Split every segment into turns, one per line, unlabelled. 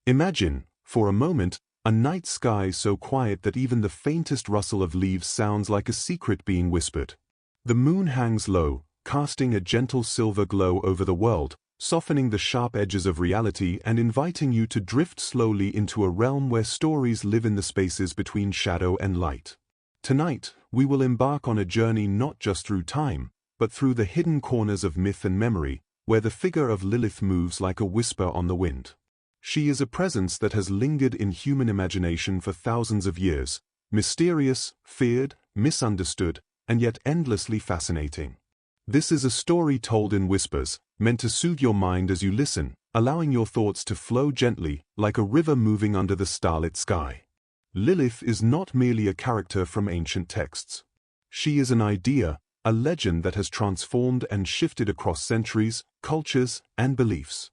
Imagine, for a moment, a night sky so quiet that even the faintest rustle of leaves sounds like a secret being whispered. The moon hangs low, casting a gentle silver glow over the world, softening the sharp edges of reality and inviting you to drift slowly into a realm where stories live in the spaces between shadow and light. Tonight, we will embark on a journey not just through time, but through the hidden corners of myth and memory, where the figure of Lilith moves like a whisper on the wind. She is a presence that has lingered in human imagination for thousands of years, mysterious, feared, misunderstood, and yet endlessly fascinating. This is a story told in whispers, meant to soothe your mind as you listen, allowing your thoughts to flow gently, like a river moving under the starlit sky. Lilith is not merely a character from ancient texts. She is an idea, a legend that has transformed and shifted across centuries, cultures, and beliefs.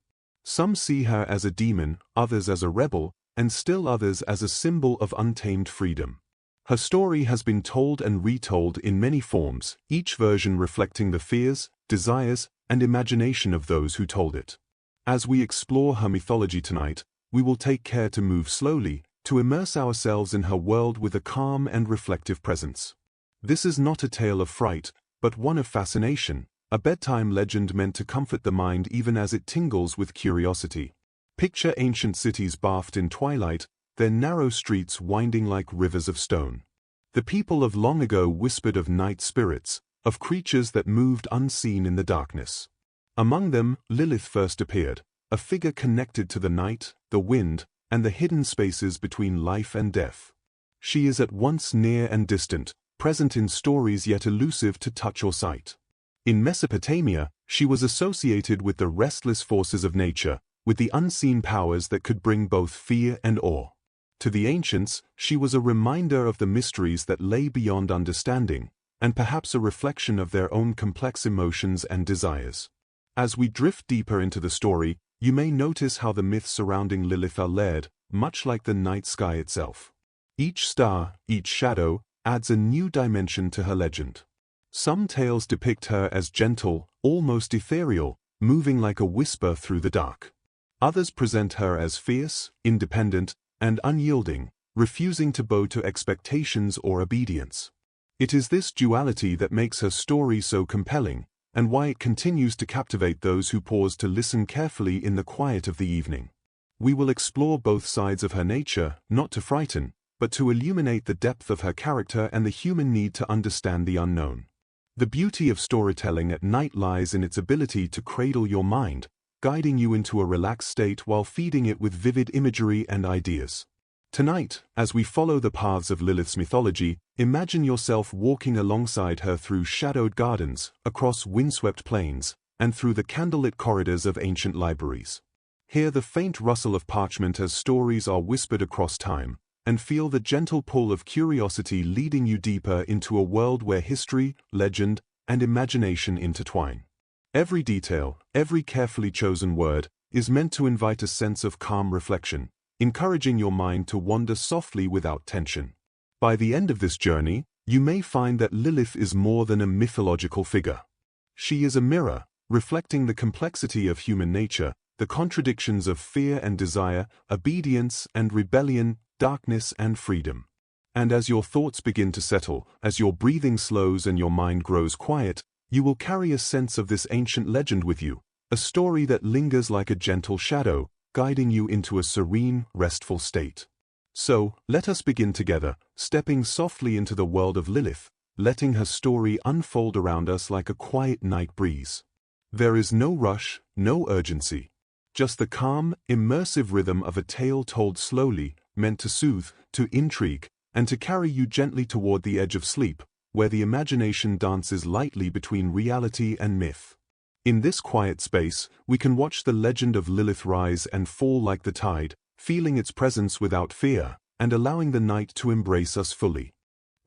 Some see her as a demon, others as a rebel, and still others as a symbol of untamed freedom. Her story has been told and retold in many forms, each version reflecting the fears, desires, and imagination of those who told it. As we explore her mythology tonight, we will take care to move slowly, to immerse ourselves in her world with a calm and reflective presence. This is not a tale of fright, but one of fascination, a bedtime legend meant to comfort the mind even as it tingles with curiosity. Picture ancient cities bathed in twilight, their narrow streets winding like rivers of stone. The people of long ago whispered of night spirits, of creatures that moved unseen in the darkness. Among them, Lilith first appeared, a figure connected to the night, the wind, and the hidden spaces between life and death. She is at once near and distant, present in stories yet elusive to touch or sight. In Mesopotamia, she was associated with the restless forces of nature, with the unseen powers that could bring both fear and awe. To the ancients, she was a reminder of the mysteries that lay beyond understanding, and perhaps a reflection of their own complex emotions and desires. As we drift deeper into the story, you may notice how the myths surrounding Lilith are layered, much like the night sky itself. Each star, each shadow, adds a new dimension to her legend. Some tales depict her as gentle, almost ethereal, moving like a whisper through the dark. Others present her as fierce, independent, and unyielding, refusing to bow to expectations or obedience. It is this duality that makes her story so compelling, and why it continues to captivate those who pause to listen carefully in the quiet of the evening. We will explore both sides of her nature, not to frighten, but to illuminate the depth of her character and the human need to understand the unknown. The beauty of storytelling at night lies in its ability to cradle your mind, guiding you into a relaxed state while feeding it with vivid imagery and ideas. Tonight, as we follow the paths of Lilith's mythology, imagine yourself walking alongside her through shadowed gardens, across windswept plains, and through the candlelit corridors of ancient libraries. Hear the faint rustle of parchment as stories are whispered across time, and feel the gentle pull of curiosity leading you deeper into a world where history, legend, and imagination intertwine. Every detail, every carefully chosen word, is meant to invite a sense of calm reflection, encouraging your mind to wander softly without tension. By the end of this journey, you may find that Lilith is more than a mythological figure. She is a mirror, reflecting the complexity of human nature, the contradictions of fear and desire, obedience and rebellion, darkness and freedom. And as your thoughts begin to settle, as your breathing slows and your mind grows quiet, you will carry a sense of this ancient legend with you, a story that lingers like a gentle shadow, guiding you into a serene, restful state. So, let us begin together, stepping softly into the world of Lilith, letting her story unfold around us like a quiet night breeze. There is no rush, no urgency. Just the calm, immersive rhythm of a tale told slowly, meant to soothe, to intrigue, and to carry you gently toward the edge of sleep, where the imagination dances lightly between reality and myth. In this quiet space, we can watch the legend of Lilith rise and fall like the tide, feeling its presence without fear, and allowing the night to embrace us fully.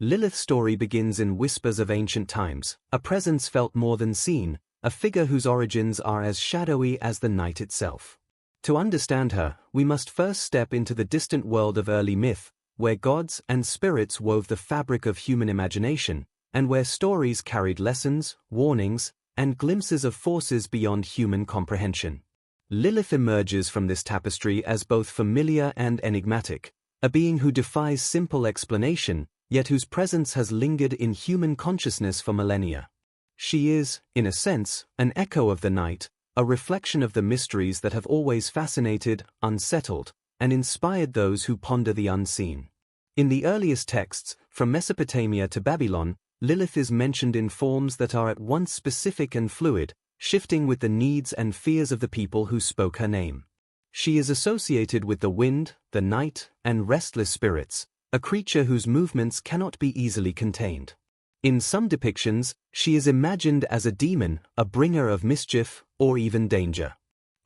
Lilith's story begins in whispers of ancient times, a presence felt more than seen, a figure whose origins are as shadowy as the night itself. To understand her, we must first step into the distant world of early myth, where gods and spirits wove the fabric of human imagination, and where stories carried lessons, warnings, and glimpses of forces beyond human comprehension. Lilith emerges from this tapestry as both familiar and enigmatic, a being who defies simple explanation, yet whose presence has lingered in human consciousness for millennia. She is, in a sense, an echo of the night, a reflection of the mysteries that have always fascinated, unsettled, and inspired those who ponder the unseen. In the earliest texts, from Mesopotamia to Babylon, Lilith is mentioned in forms that are at once specific and fluid, shifting with the needs and fears of the people who spoke her name. She is associated with the wind, the night, and restless spirits, a creature whose movements cannot be easily contained. In some depictions, she is imagined as a demon, a bringer of mischief, or even danger.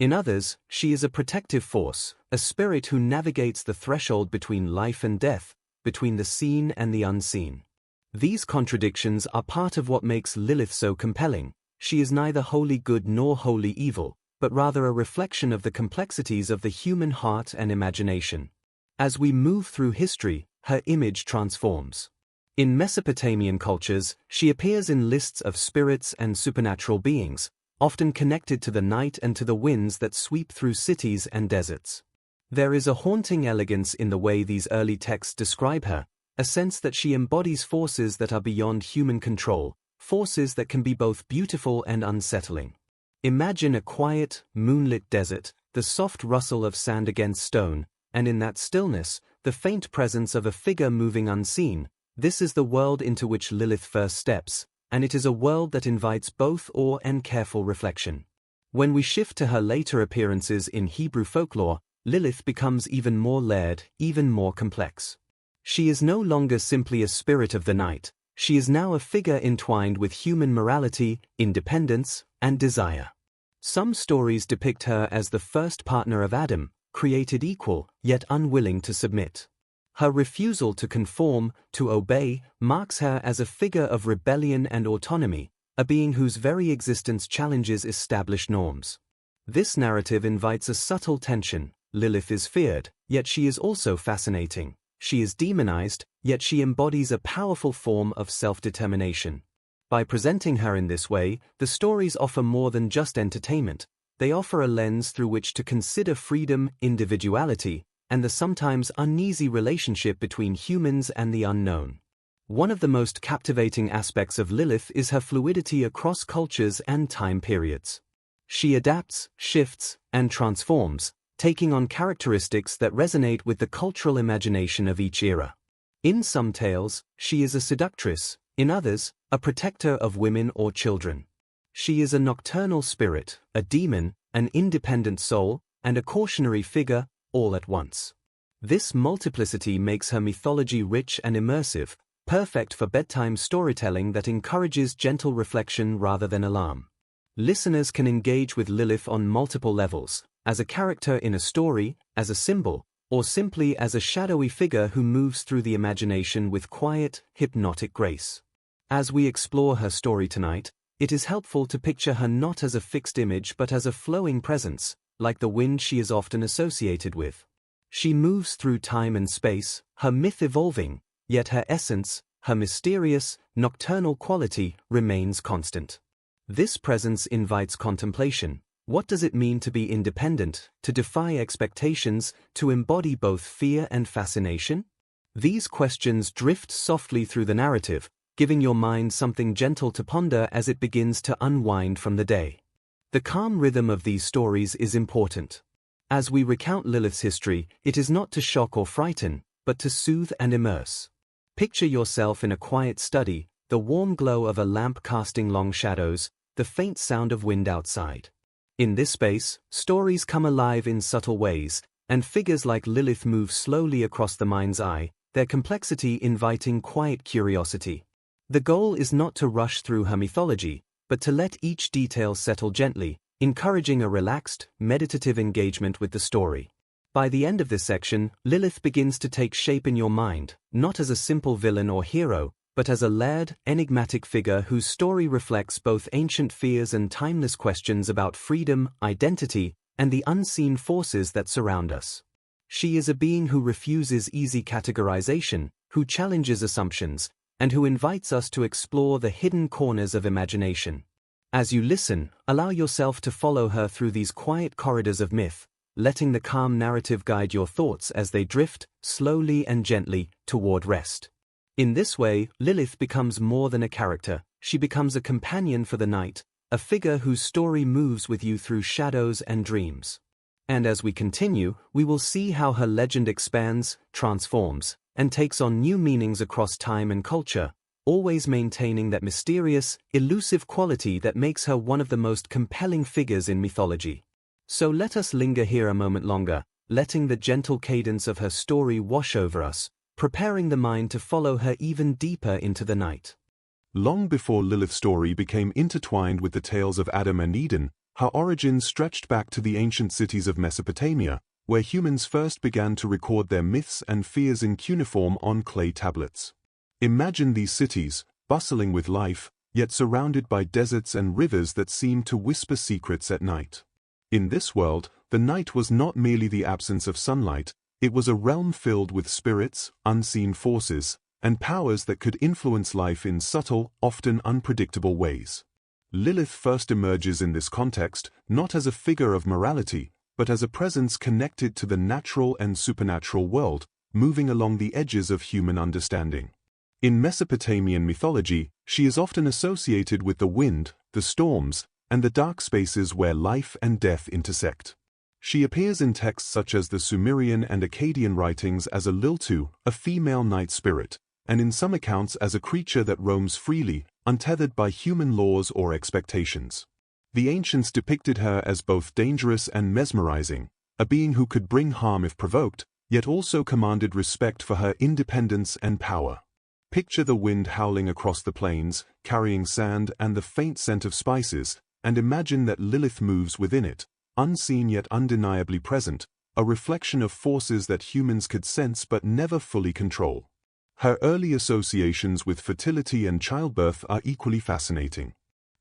In others, she is a protective force, a spirit who navigates the threshold between life and death, between the seen and the unseen. These contradictions are part of what makes Lilith so compelling. She is neither wholly good nor wholly evil, but rather a reflection of the complexities of the human heart and imagination. As we move through history, her image transforms. In Mesopotamian cultures, she appears in lists of spirits and supernatural beings, often connected to the night and to the winds that sweep through cities and deserts. There is a haunting elegance in the way these early texts describe her, a sense that she embodies forces that are beyond human control, forces that can be both beautiful and unsettling. Imagine a quiet, moonlit desert, the soft rustle of sand against stone, and in that stillness, the faint presence of a figure moving unseen. This is the world into which Lilith first steps, and it is a world that invites both awe and careful reflection. When we shift to her later appearances in Hebrew folklore, Lilith becomes even more layered, even more complex. She is no longer simply a spirit of the night, she is now a figure entwined with human morality, independence, and desire. Some stories depict her as the first partner of Adam, created equal, yet unwilling to submit. Her refusal to conform, to obey, marks her as a figure of rebellion and autonomy, a being whose very existence challenges established norms. This narrative invites a subtle tension. Lilith is feared, yet she is also fascinating. She is demonized, yet she embodies a powerful form of self-determination. By presenting her in this way, the stories offer more than just entertainment. They offer a lens through which to consider freedom, individuality, and the sometimes uneasy relationship between humans and the unknown. One of the most captivating aspects of Lilith is her fluidity across cultures and time periods. She adapts, shifts, and transforms, taking on characteristics that resonate with the cultural imagination of each era. In some tales, she is a seductress, in others, a protector of women or children. She is a nocturnal spirit, a demon, an independent soul, and a cautionary figure, all at once. This multiplicity makes her mythology rich and immersive, perfect for bedtime storytelling that encourages gentle reflection rather than alarm. Listeners can engage with Lilith on multiple levels, as a character in a story, as a symbol, or simply as a shadowy figure who moves through the imagination with quiet, hypnotic grace. As we explore her story tonight, it is helpful to picture her not as a fixed image but as a flowing presence, like the wind she is often associated with. She moves through time and space, her myth evolving, yet her essence, her mysterious, nocturnal quality, remains constant. This presence invites contemplation. What does it mean to be independent, to defy expectations, to embody both fear and fascination? These questions drift softly through the narrative, giving your mind something gentle to ponder as it begins to unwind from the day. The calm rhythm of these stories is important. As we recount Lilith's history, it is not to shock or frighten, but to soothe and immerse. Picture yourself in a quiet study, the warm glow of a lamp casting long shadows, the faint sound of wind outside. In this space, stories come alive in subtle ways, and figures like Lilith move slowly across the mind's eye, their complexity inviting quiet curiosity. The goal is not to rush through her mythology, but to let each detail settle gently, encouraging a relaxed, meditative engagement with the story. By the end of this section, Lilith begins to take shape in your mind, not as a simple villain or hero, but as a layered, enigmatic figure whose story reflects both ancient fears and timeless questions about freedom, identity, and the unseen forces that surround us. She is a being who refuses easy categorization, who challenges assumptions, and who invites us to explore the hidden corners of imagination. As you listen, allow yourself to follow her through these quiet corridors of myth, letting the calm narrative guide your thoughts as they drift, slowly and gently, toward rest. In this way, Lilith becomes more than a character, she becomes a companion for the night, a figure whose story moves with you through shadows and dreams. And as we continue, we will see how her legend expands, transforms, and takes on new meanings across time and culture, always maintaining that mysterious, elusive quality that makes her one of the most compelling figures in mythology. So let us linger here a moment longer, letting the gentle cadence of her story wash over us, preparing the mind to follow her even deeper into the night.
Long before Lilith's story became intertwined with the tales of Adam and Eden, her origins stretched back to the ancient cities of Mesopotamia, where humans first began to record their myths and fears in cuneiform on clay tablets. Imagine these cities, bustling with life, yet surrounded by deserts and rivers that seemed to whisper secrets at night. In this world, the night was not merely the absence of sunlight, it was a realm filled with spirits, unseen forces, and powers that could influence life in subtle, often unpredictable ways. Lilith first emerges in this context, not as a figure of morality, but as a presence connected to the natural and supernatural world, moving along the edges of human understanding. In Mesopotamian mythology, she is often associated with the wind, the storms, and the dark spaces where life and death intersect. She appears in texts such as the Sumerian and Akkadian writings as a Liltu, a female night spirit, and in some accounts as a creature that roams freely, untethered by human laws or expectations. The ancients depicted her as both dangerous and mesmerizing, a being who could bring harm if provoked, yet also commanded respect for her independence and power. Picture the wind howling across the plains, carrying sand and the faint scent of spices, and imagine that Lilith moves within it, unseen yet undeniably present, a reflection of forces that humans could sense but never fully control. Her early associations with fertility and childbirth are equally fascinating.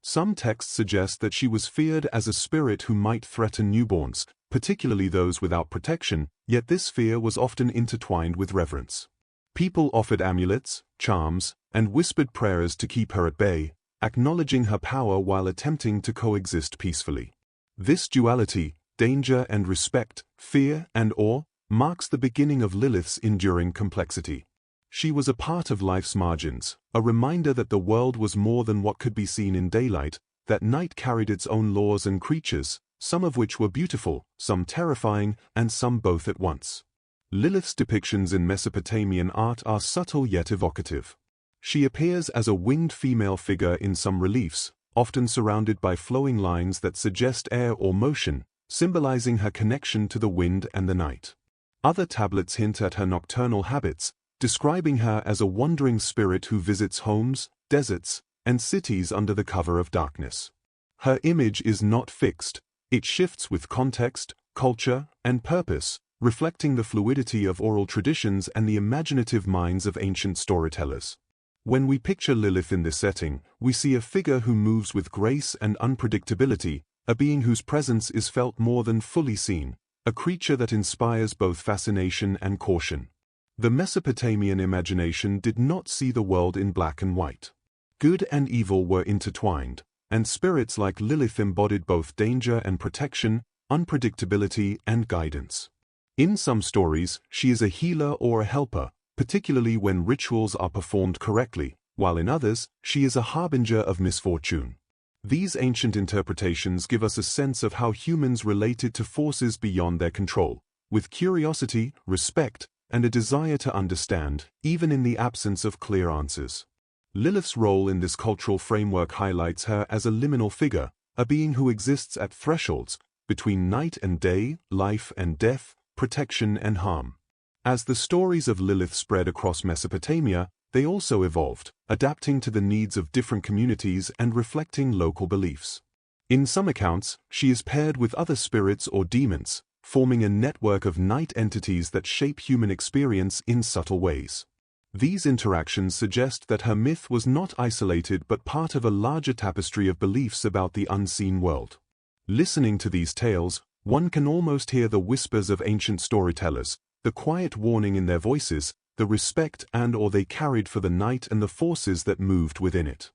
Some texts suggest that she was feared as a spirit who might threaten newborns, particularly those without protection, yet this fear was often intertwined with reverence. People offered amulets, charms, and whispered prayers to keep her at bay, acknowledging her power while attempting to coexist peacefully. This duality, danger and respect, fear and awe, marks the beginning of Lilith's enduring complexity. She was a part of life's margins, a reminder that the world was more than what could be seen in daylight, that night carried its own laws and creatures, some of which were beautiful, some terrifying, and some both at once. Lilith's depictions in Mesopotamian art are subtle yet evocative. She appears as a winged female figure in some reliefs, often surrounded by flowing lines that suggest air or motion, symbolizing her connection to the wind and the night. Other tablets hint at her nocturnal habits, describing her as a wandering spirit who visits homes, deserts, and cities under the cover of darkness. Her image is not fixed, it shifts with context, culture, and purpose, reflecting the fluidity of oral traditions and the imaginative minds of ancient storytellers. When we picture Lilith in this setting, we see a figure who moves with grace and unpredictability, a being whose presence is felt more than fully seen, a creature that inspires both fascination and caution. The Mesopotamian imagination did not see the world in black and white. Good and evil were intertwined, and spirits like Lilith embodied both danger and protection, unpredictability and guidance. In some stories, she is a healer or a helper, particularly when rituals are performed correctly, while in others, she is a harbinger of misfortune. These ancient interpretations give us a sense of how humans related to forces beyond their control, with curiosity, respect, and a desire to understand, even in the absence of clear answers. Lilith's role in this cultural framework highlights her as a liminal figure, a being who exists at thresholds, between night and day, life and death, protection and harm. As the stories of Lilith spread across Mesopotamia, they also evolved, adapting to the needs of different communities and reflecting local beliefs. In some accounts, she is paired with other spirits or demons, forming a network of night entities that shape human experience in subtle ways. These interactions suggest that her myth was not isolated but part of a larger tapestry of beliefs about the unseen world. Listening to these tales, one can almost hear the whispers of ancient storytellers, the quiet warning in their voices, the respect and awe they carried for the night and the forces that moved within it.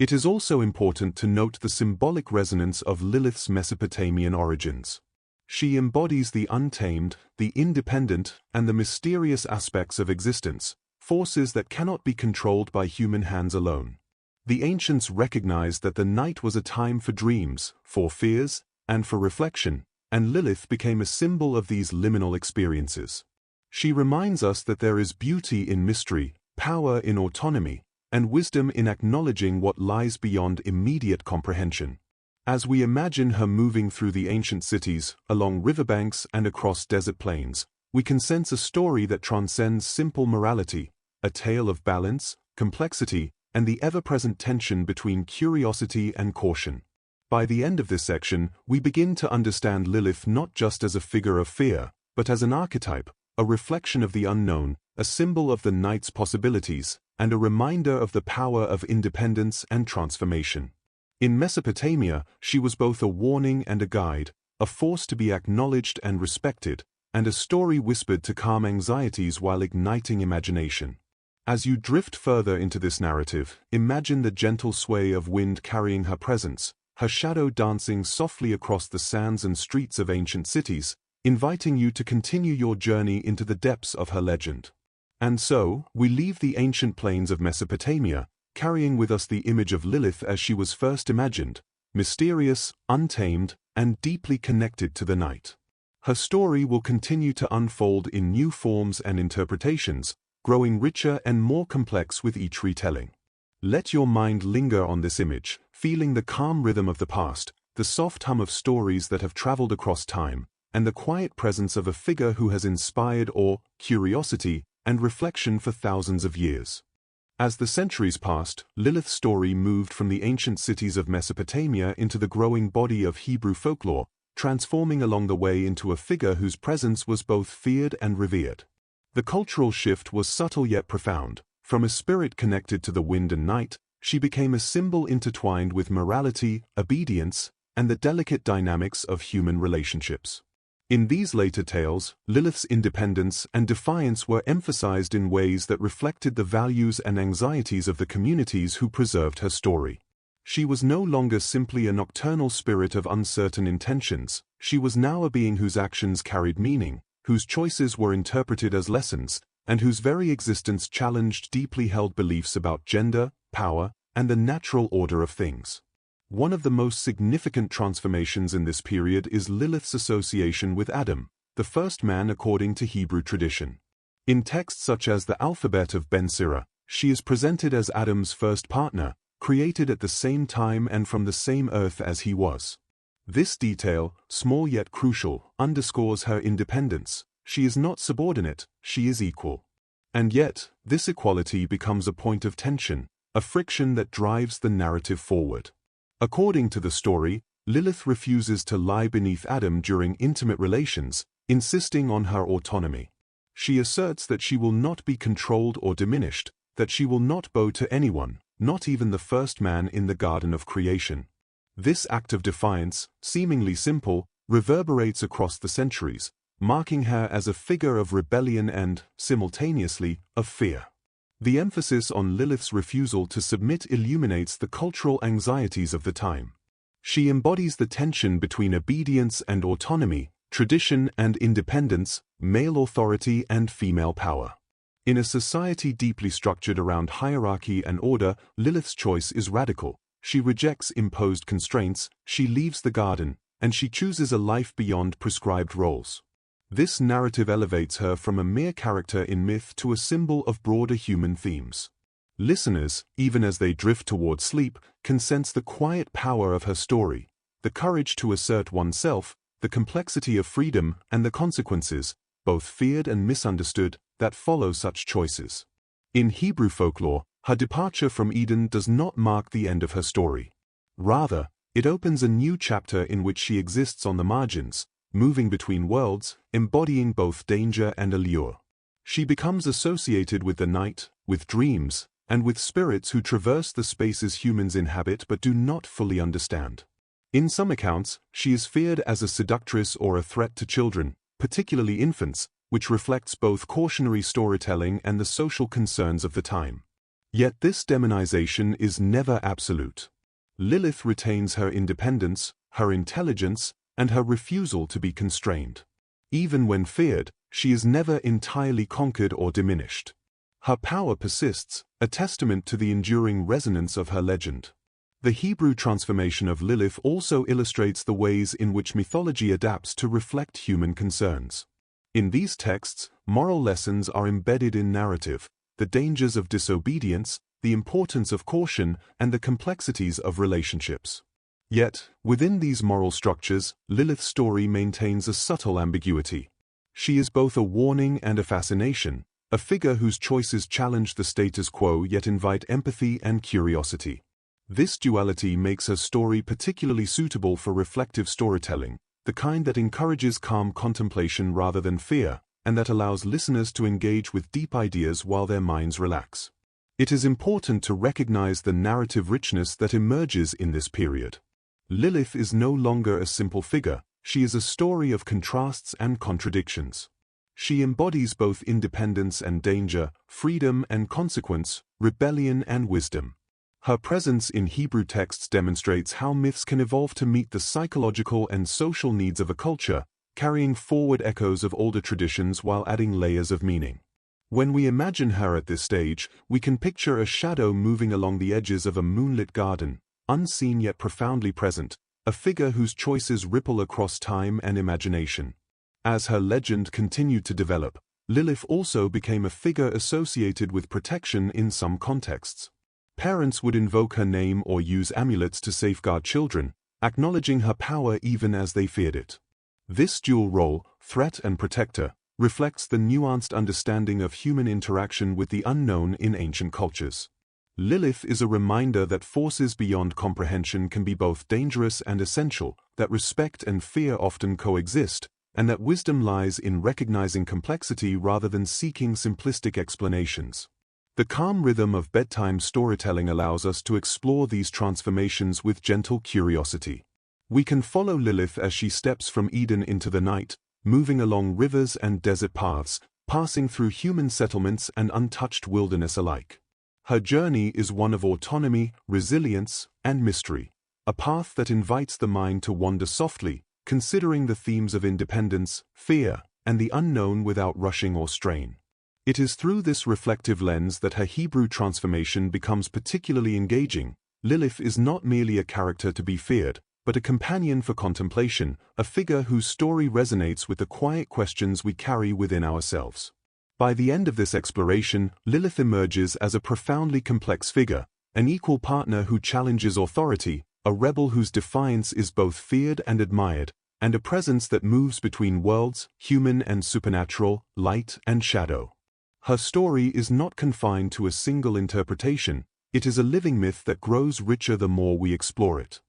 It is also important to note the symbolic resonance of Lilith's Mesopotamian origins. She embodies the untamed, the independent, and the mysterious aspects of existence, forces that cannot be controlled by human hands alone. The ancients recognized that the night was a time for dreams, for fears, and for reflection, and Lilith became a symbol of these liminal experiences. She reminds us that there is beauty in mystery, power in autonomy, and wisdom in acknowledging what lies beyond immediate comprehension. As we imagine her moving through the ancient cities, along riverbanks and across desert plains, we can sense a story that transcends simple morality, a tale of balance, complexity, and the ever-present tension between curiosity and caution. By the end of this section, we begin to understand Lilith not just as a figure of fear, but as an archetype, a reflection of the unknown, a symbol of the night's possibilities, and a reminder of the power of independence and transformation. In Mesopotamia, she was both a warning and a guide, a force to be acknowledged and respected, and a story whispered to calm anxieties while igniting imagination. As you drift further into this narrative, imagine the gentle sway of wind carrying her presence, her shadow dancing softly across the sands and streets of ancient cities, inviting you to continue your journey into the depths of her legend. And so, we leave the ancient plains of Mesopotamia, carrying with us the image of Lilith as she was first imagined, mysterious, untamed, and deeply connected to the night. Her story will continue to unfold in new forms and interpretations, growing richer and more complex with each retelling. Let your mind linger on this image, feeling the calm rhythm of the past, the soft hum of stories that have traveled across time, and the quiet presence of a figure who has inspired awe, curiosity, and reflection for thousands of years. As the centuries passed, Lilith's story moved from the ancient cities of Mesopotamia into the growing body of Hebrew folklore, transforming along the way into a figure whose presence was both feared and revered. The cultural shift was subtle yet profound. From a spirit connected to the wind and night, she became a symbol intertwined with morality, obedience, and the delicate dynamics of human relationships. In these later tales, Lilith's independence and defiance were emphasized in ways that reflected the values and anxieties of the communities who preserved her story. She was no longer simply a nocturnal spirit of uncertain intentions, she was now a being whose actions carried meaning, whose choices were interpreted as lessons, and whose very existence challenged deeply held beliefs about gender, power, and the natural order of things. One of the most significant transformations in this period is Lilith's association with Adam, the first man according to Hebrew tradition. In texts such as the alphabet of Ben Sira, she is presented as Adam's first partner, created at the same time and from the same earth as he was. This detail, small yet crucial, underscores her independence. She is not subordinate, she is equal. And yet, this equality becomes a point of tension, a friction that drives the narrative forward. According to the story, Lilith refuses to lie beneath Adam during intimate relations, insisting on her autonomy. She asserts that she will not be controlled or diminished, that she will not bow to anyone, not even the first man in the Garden of Creation. This act of defiance, seemingly simple, reverberates across the centuries, marking her as a figure of rebellion and, simultaneously, of fear. The emphasis on Lilith's refusal to submit illuminates the cultural anxieties of the time. She embodies the tension between obedience and autonomy, tradition and independence, male authority and female power. In a society deeply structured around hierarchy and order, Lilith's choice is radical. She rejects imposed constraints, she leaves the garden, and she chooses a life beyond prescribed roles. This narrative elevates her from a mere character in myth to a symbol of broader human themes. Listeners, even as they drift toward sleep, can sense the quiet power of her story, the courage to assert oneself, the complexity of freedom, and the consequences, both feared and misunderstood, that follow such choices. In Hebrew folklore, her departure from Eden does not mark the end of her story. Rather, it opens a new chapter in which she exists on the margins, moving between worlds, embodying both danger and allure. She becomes associated with the night, with dreams, and with spirits who traverse the spaces humans inhabit but do not fully understand. In some accounts, she is feared as a seductress or a threat to children, particularly infants, which reflects both cautionary storytelling and the social concerns of the time. Yet this demonization is never absolute. Lilith retains her independence, her intelligence, and her refusal to be constrained. Even when feared, she is never entirely conquered or diminished. Her power persists, a testament to the enduring resonance of her legend. The Hebrew transformation of Lilith also illustrates the ways in which mythology adapts to reflect human concerns. In these texts, moral lessons are embedded in narrative, the dangers of disobedience, the importance of caution, and the complexities of relationships. Yet, within these moral structures, Lilith's story maintains a subtle ambiguity. She is both a warning and a fascination, a figure whose choices challenge the status quo yet invite empathy and curiosity. This duality makes her story particularly suitable for reflective storytelling, the kind that encourages calm contemplation rather than fear, and that allows listeners to engage with deep ideas while their minds relax. It is important to recognize the narrative richness that emerges in this period. Lilith is no longer a simple figure, she is a story of contrasts and contradictions. She embodies both independence and danger, freedom and consequence, rebellion and wisdom. Her presence in Hebrew texts demonstrates how myths can evolve to meet the psychological and social needs of a culture, carrying forward echoes of older traditions while adding layers of meaning. When we imagine her at this stage, we can picture a shadow moving along the edges of a moonlit garden, unseen yet profoundly present, a figure whose choices ripple across time and imagination. As her legend continued to develop, Lilith also became a figure associated with protection in some contexts. Parents would invoke her name or use amulets to safeguard children, acknowledging her power even as they feared it. This dual role, threat and protector, reflects the nuanced understanding of human interaction with the unknown in ancient cultures. Lilith is a reminder that forces beyond comprehension can be both dangerous and essential, that respect and fear often coexist, and that wisdom lies in recognizing complexity rather than seeking simplistic explanations. The calm rhythm of bedtime storytelling allows us to explore these transformations with gentle curiosity. We can follow Lilith as she steps from Eden into the night, moving along rivers and desert paths, passing through human settlements and untouched wilderness alike. Her journey is one of autonomy, resilience, and mystery, a path that invites the mind to wander softly, considering the themes of independence, fear, and the unknown without rushing or strain. It is through this reflective lens that her Hebrew transformation becomes particularly engaging. Lilith is not merely a character to be feared, but a companion for contemplation, a figure whose story resonates with the quiet questions we carry within ourselves. By the end of this exploration, Lilith emerges as a profoundly complex figure, an equal partner who challenges authority, a rebel whose defiance is both feared and admired, and a presence that moves between worlds, human and supernatural, light and shadow. Her story is not confined to a single interpretation, it is a living myth that grows richer the more we explore it.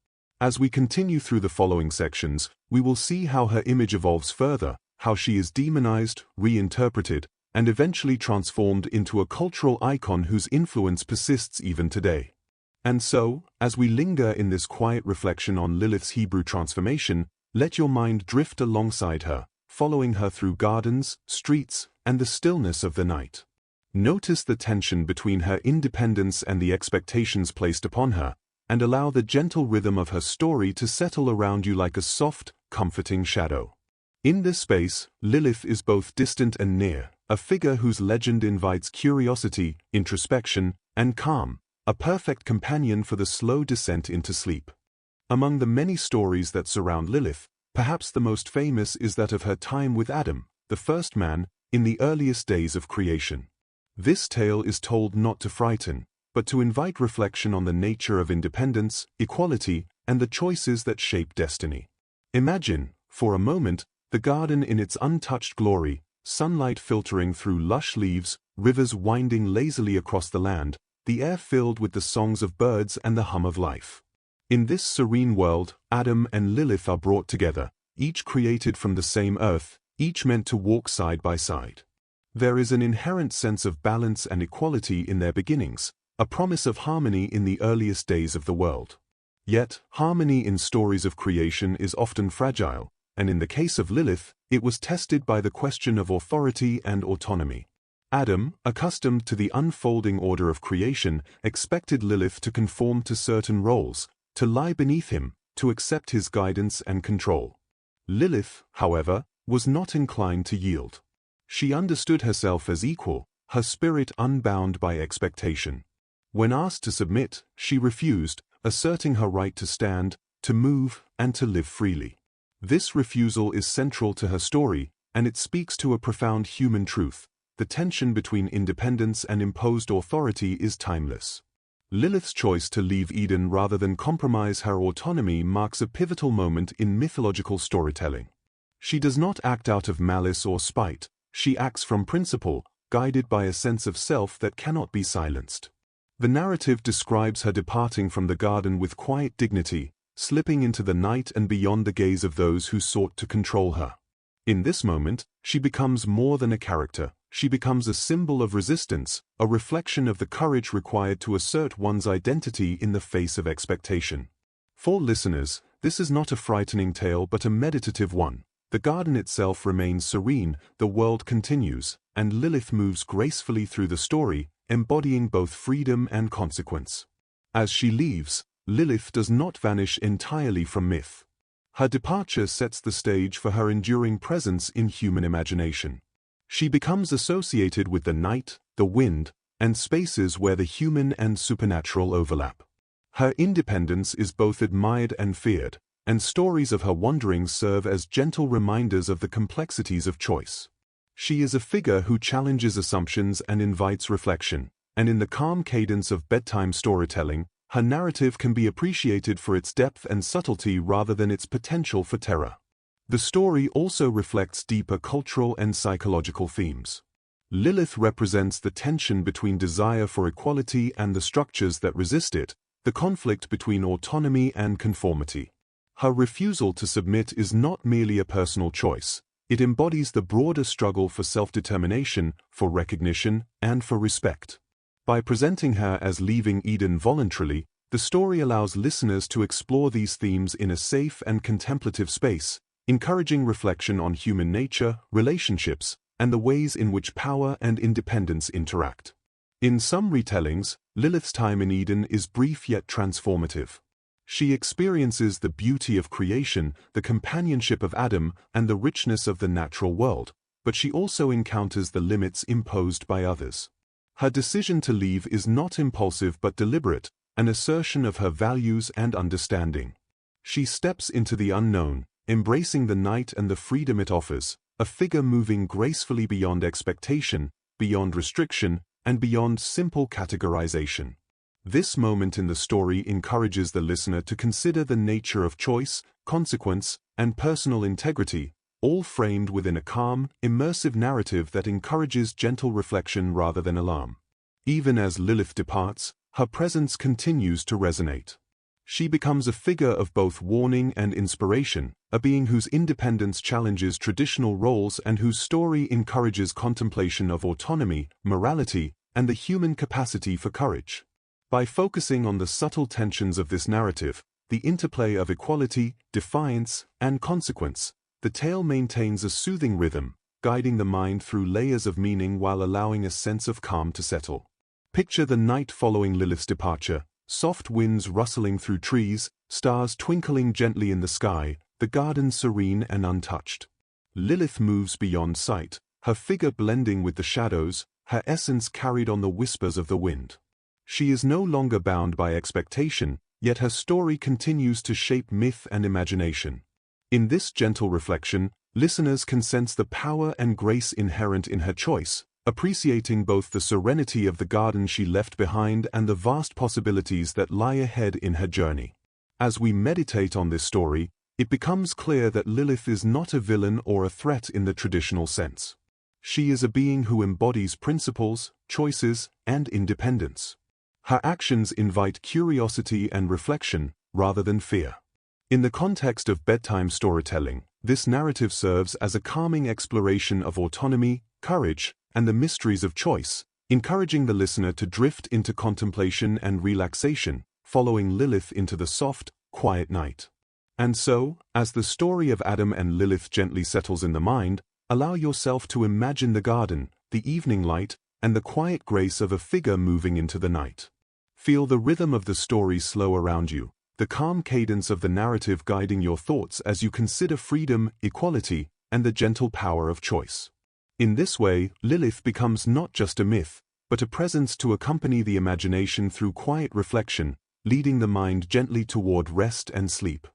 As we continue through the following sections, we will see how her image evolves further, how she is demonized, reinterpreted, and eventually transformed into a cultural icon whose influence persists even today. And so, as we linger in this quiet reflection on Lilith's Hebrew transformation, let your mind drift alongside her, following her through gardens, streets, and the stillness of the night. Notice the tension between her independence and the expectations placed upon her, and allow the gentle rhythm of her story to settle around you like a soft, comforting shadow. In this space, Lilith is both distant and near, a figure whose legend invites curiosity, introspection, and calm, a perfect companion for the slow descent into sleep. Among the many stories that surround Lilith, perhaps the most famous is that of her time with Adam, the first man, in the earliest days of creation. This tale is told not to frighten, but to invite reflection on the nature of independence, equality, and the choices that shape destiny. Imagine, for a moment, the garden in its untouched glory, sunlight filtering through lush leaves, rivers winding lazily across the land, the air filled with the songs of birds and the hum of life. In this serene world, Adam and Lilith are brought together, each created from the same earth, each meant to walk side by side. There is an inherent sense of balance and equality in their beginnings, a promise of harmony in the earliest days of the world. Yet, harmony in stories of creation is often fragile, and in the case of Lilith, it was tested by the question of authority and autonomy. Adam, accustomed to the unfolding order of creation, expected Lilith to conform to certain roles, to lie beneath him, to accept his guidance and control. Lilith, however, was not inclined to yield. She understood herself as equal, her spirit unbound by expectation. When asked to submit, she refused, asserting her right to stand, to move, and to live freely. This refusal is central to her story, and it speaks to a profound human truth. The tension between independence and imposed authority is timeless. Lilith's choice to leave Eden rather than compromise her autonomy marks a pivotal moment in mythological storytelling. She does not act out of malice or spite, she acts from principle, guided by a sense of self that cannot be silenced. The narrative describes her departing from the garden with quiet dignity, slipping into the night and beyond the gaze of those who sought to control her. In this moment, she becomes more than a character. She becomes a symbol of resistance, a reflection of the courage required to assert one's identity in the face of expectation. For listeners, this is not a frightening tale but a meditative one. The garden itself remains serene, the world continues, and Lilith moves gracefully through the story, embodying both freedom and consequence. As she leaves, Lilith does not vanish entirely from myth. Her departure sets the stage for her enduring presence in human imagination. She becomes associated with the night, the wind, and spaces where the human and supernatural overlap. Her independence is both admired and feared, and stories of her wanderings serve as gentle reminders of the complexities of choice. She is a figure who challenges assumptions and invites reflection, and in the calm cadence of bedtime storytelling, her narrative can be appreciated for its depth and subtlety rather than its potential for terror. The story also reflects deeper cultural and psychological themes. Lilith represents the tension between desire for equality and the structures that resist it, the conflict between autonomy and conformity. Her refusal to submit is not merely a personal choice, it embodies the broader struggle for self-determination, for recognition, and for respect. By presenting her as leaving Eden voluntarily, the story allows listeners to explore these themes in a safe and contemplative space, encouraging reflection on human nature, relationships, and the ways in which power and independence interact. In some retellings, Lilith's time in Eden is brief yet transformative. She experiences the beauty of creation, the companionship of Adam, and the richness of the natural world, but she also encounters the limits imposed by others. Her decision to leave is not impulsive but deliberate, an assertion of her values and understanding. She steps into the unknown, embracing the night and the freedom it offers, a figure moving gracefully beyond expectation, beyond restriction, and beyond simple categorization. This moment in the story encourages the listener to consider the nature of choice, consequence, and personal integrity, all framed within a calm, immersive narrative that encourages gentle reflection rather than alarm. Even as Lilith departs, her presence continues to resonate. She becomes a figure of both warning and inspiration, a being whose independence challenges traditional roles and whose story encourages contemplation of autonomy, morality, and the human capacity for courage. By focusing on the subtle tensions of this narrative, the interplay of equality, defiance, and consequence, the tale maintains a soothing rhythm, guiding the mind through layers of meaning while allowing a sense of calm to settle. Picture the night following Lilith's departure, soft winds rustling through trees, stars twinkling gently in the sky, the garden serene and untouched. Lilith moves beyond sight, her figure blending with the shadows, her essence carried on the whispers of the wind. She is no longer bound by expectation, yet her story continues to shape myth and imagination. In this gentle reflection, listeners can sense the power and grace inherent in her choice, appreciating both the serenity of the garden she left behind and the vast possibilities that lie ahead in her journey. As we meditate on this story, it becomes clear that Lilith is not a villain or a threat in the traditional sense. She is a being who embodies principles, choices, and independence. Her actions invite curiosity and reflection, rather than fear. In the context of bedtime storytelling, this narrative serves as a calming exploration of autonomy, courage, and the mysteries of choice, encouraging the listener to drift into contemplation and relaxation, following Lilith into the soft, quiet night. And so, as the story of Adam and Lilith gently settles in the mind, allow yourself to imagine the garden, the evening light, and the quiet grace of a figure moving into the night. Feel the rhythm of the story slow around you, the calm cadence of the narrative guiding your thoughts as you consider freedom, equality, and the gentle power of choice. In this way, Lilith becomes not just a myth, but a presence to accompany the imagination through quiet reflection, leading the mind gently toward rest and sleep.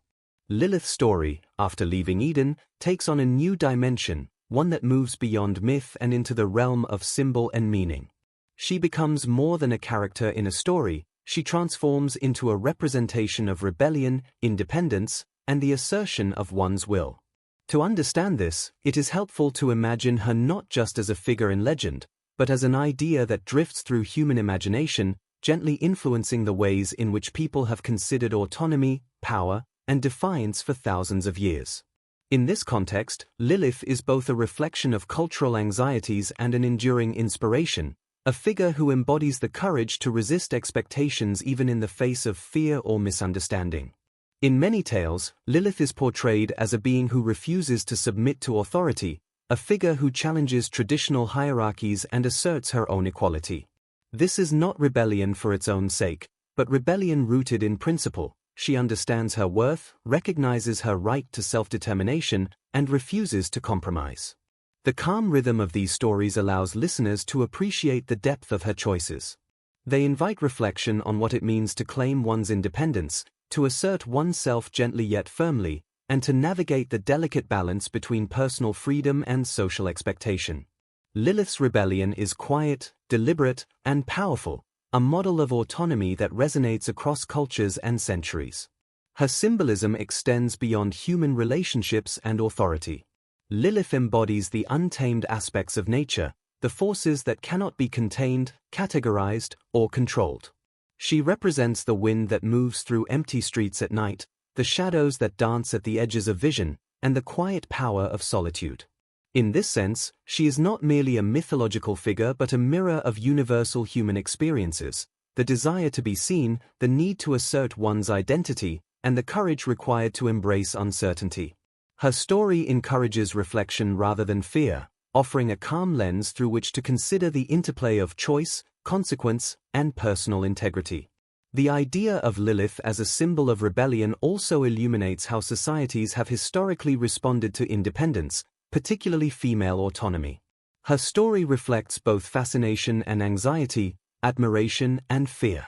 Lilith's story, after leaving Eden, takes on a new dimension, one that moves beyond myth and into the realm of symbol and meaning. She becomes more than a character in a story, she transforms into a representation of rebellion, independence, and the assertion of one's will. To understand this, it is helpful to imagine her not just as a figure in legend, but as an idea that drifts through human imagination, gently influencing the ways in which people have considered autonomy, power, and defiance for thousands of years. In this context, Lilith is both a reflection of cultural anxieties and an enduring inspiration, a figure who embodies the courage to resist expectations even in the face of fear or misunderstanding. In many tales, Lilith is portrayed as a being who refuses to submit to authority, a figure who challenges traditional hierarchies and asserts her own equality. This is not rebellion for its own sake, but rebellion rooted in principle. She understands her worth, recognizes her right to self-determination, and refuses to compromise. The calm rhythm of these stories allows listeners to appreciate the depth of her choices. They invite reflection on what it means to claim one's independence, to assert oneself gently yet firmly, and to navigate the delicate balance between personal freedom and social expectation. Lilith's rebellion is quiet, deliberate, and powerful, a model of autonomy that resonates across cultures and centuries. Her symbolism extends beyond human relationships and authority. Lilith embodies the untamed aspects of nature, the forces that cannot be contained, categorized, or controlled. She represents the wind that moves through empty streets at night, the shadows that dance at the edges of vision, and the quiet power of solitude. In this sense, she is not merely a mythological figure but a mirror of universal human experiences, the desire to be seen, the need to assert one's identity, and the courage required to embrace uncertainty. Her story encourages reflection rather than fear, offering a calm lens through which to consider the interplay of choice, consequence, and personal integrity. The idea of Lilith as a symbol of rebellion also illuminates how societies have historically responded to independence, particularly female autonomy. Her story reflects both fascination and anxiety, admiration and fear.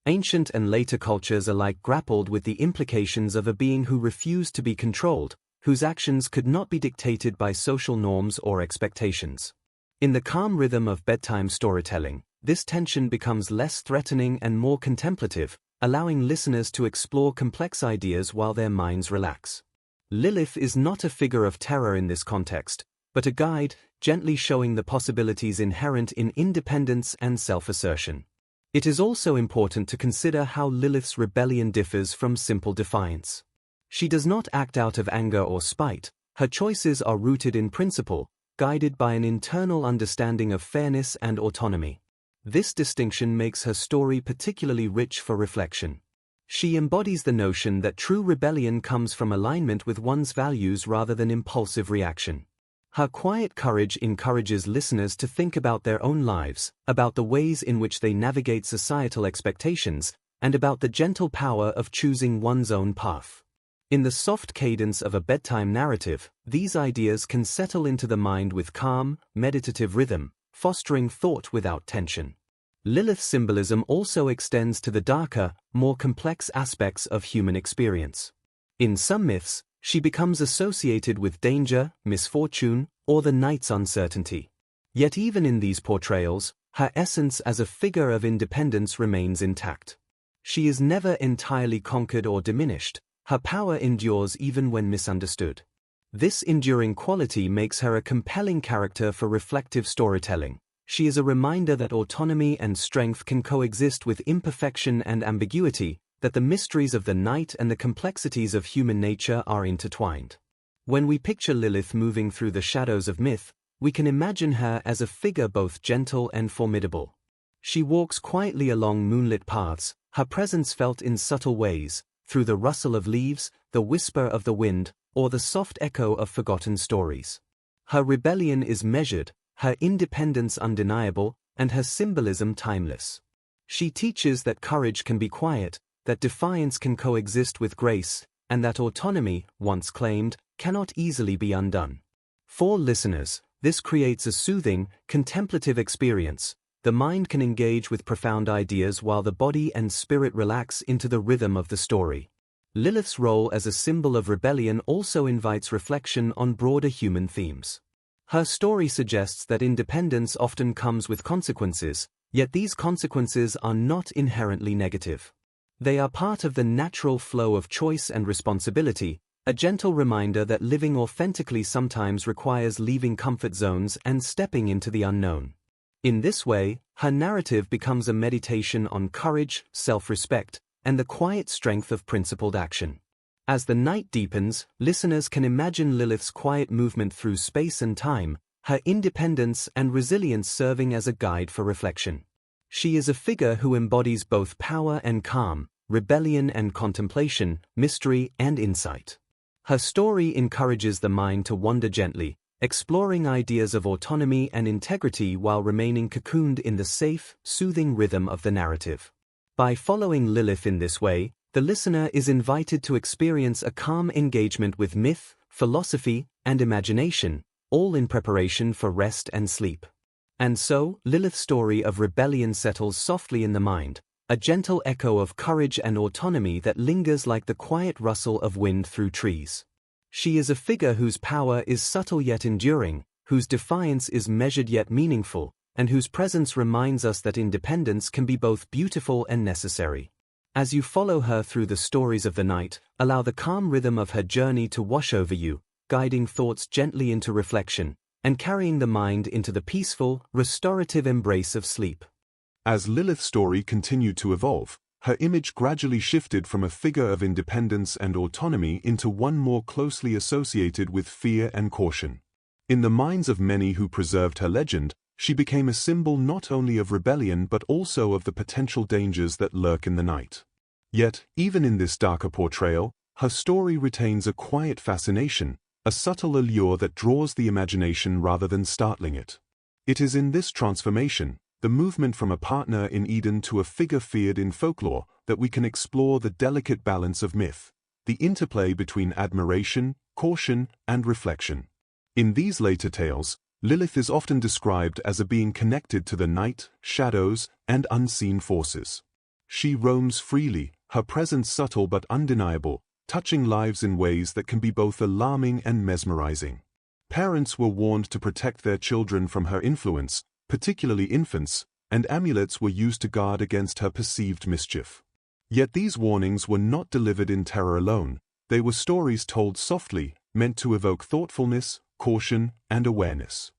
Ancient and later cultures alike grappled with the implications of a being who refused to be controlled, whose actions could not be dictated by social norms or expectations. In the calm rhythm of bedtime storytelling, this tension becomes less threatening and more contemplative, allowing listeners to explore complex ideas while their minds relax. Lilith is not a figure of terror in this context, but a guide, gently showing the possibilities inherent in independence and self-assertion. It is also important to consider how Lilith's rebellion differs from simple defiance. She does not act out of anger or spite, her choices are rooted in principle, guided by an internal understanding of fairness and autonomy. This distinction makes her story particularly rich for reflection. She embodies the notion that true rebellion comes from alignment with one's values rather than impulsive reaction. Her quiet courage encourages listeners to think about their own lives, about the ways in which they navigate societal expectations, and about the gentle power of choosing one's own path. In the soft cadence of a bedtime narrative, these ideas can settle into the mind with calm, meditative rhythm, fostering thought without tension. Lilith's symbolism also extends to the darker, more complex aspects of human experience. In some myths, she becomes associated with danger, misfortune, or the night's uncertainty. Yet even in these portrayals, her essence as a figure of independence remains intact. She is never entirely conquered or diminished. Her power endures even when misunderstood. This enduring quality makes her a compelling character for reflective storytelling. She is a reminder that autonomy and strength can coexist with imperfection and ambiguity, that the mysteries of the night and the complexities of human nature are intertwined. When we picture Lilith moving through the shadows of myth, we can imagine her as a figure both gentle and formidable. She walks quietly along moonlit paths, her presence felt in subtle ways, through the rustle of leaves, the whisper of the wind, or the soft echo of forgotten stories. Her rebellion is measured, her independence undeniable, and her symbolism timeless. She teaches that courage can be quiet, that defiance can coexist with grace, and that autonomy, once claimed, cannot easily be undone. For listeners, this creates a soothing, contemplative experience. The mind can engage with profound ideas while the body and spirit relax into the rhythm of the story. Lilith's role as a symbol of rebellion also invites reflection on broader human themes. Her story suggests that independence often comes with consequences, yet these consequences are not inherently negative. They are part of the natural flow of choice and responsibility, a gentle reminder that living authentically sometimes requires leaving comfort zones and stepping into the unknown. In this way, her narrative becomes a meditation on courage, self-respect, and the quiet strength of principled action. As the night deepens, listeners can imagine Lilith's quiet movement through space and time, her independence and resilience serving as a guide for reflection. She is a figure who embodies both power and calm, rebellion and contemplation, mystery and insight. Her story encourages the mind to wander gently, exploring ideas of autonomy and integrity while remaining cocooned in the safe, soothing rhythm of the narrative. By following Lilith in this way, the listener is invited to experience a calm engagement with myth, philosophy, and imagination, all in preparation for rest and sleep. And so, Lilith's story of rebellion settles softly in the mind, a gentle echo of courage and autonomy that lingers like the quiet rustle of wind through trees. She is a figure whose power is subtle yet enduring, whose defiance is measured yet meaningful, and whose presence reminds us that independence can be both beautiful and necessary. As you follow her through the stories of the night, allow the calm rhythm of her journey to wash over you, guiding thoughts gently into reflection, and carrying the mind into the peaceful, restorative embrace of sleep.
As Lilith's story continued to evolve, her image gradually shifted from a figure of independence and autonomy into one more closely associated with fear and caution. In the minds of many who preserved her legend, she became a symbol not only of rebellion but also of the potential dangers that lurk in the night. Yet, even in this darker portrayal, her story retains a quiet fascination, a subtle allure that draws the imagination rather than startling it. It is in this transformation, the movement from a partner in Eden to a figure feared in folklore, that we can explore the delicate balance of myth, the interplay between admiration, caution, and reflection. In these later tales, Lilith is often described as a being connected to the night, shadows, and unseen forces. She roams freely, her presence subtle but undeniable, touching lives in ways that can be both alarming and mesmerizing. Parents were warned to protect their children from her influence, particularly infants, and amulets were used to guard against her perceived mischief. Yet these warnings were not delivered in terror alone, they were stories told softly, meant to evoke thoughtfulness, caution, and awareness.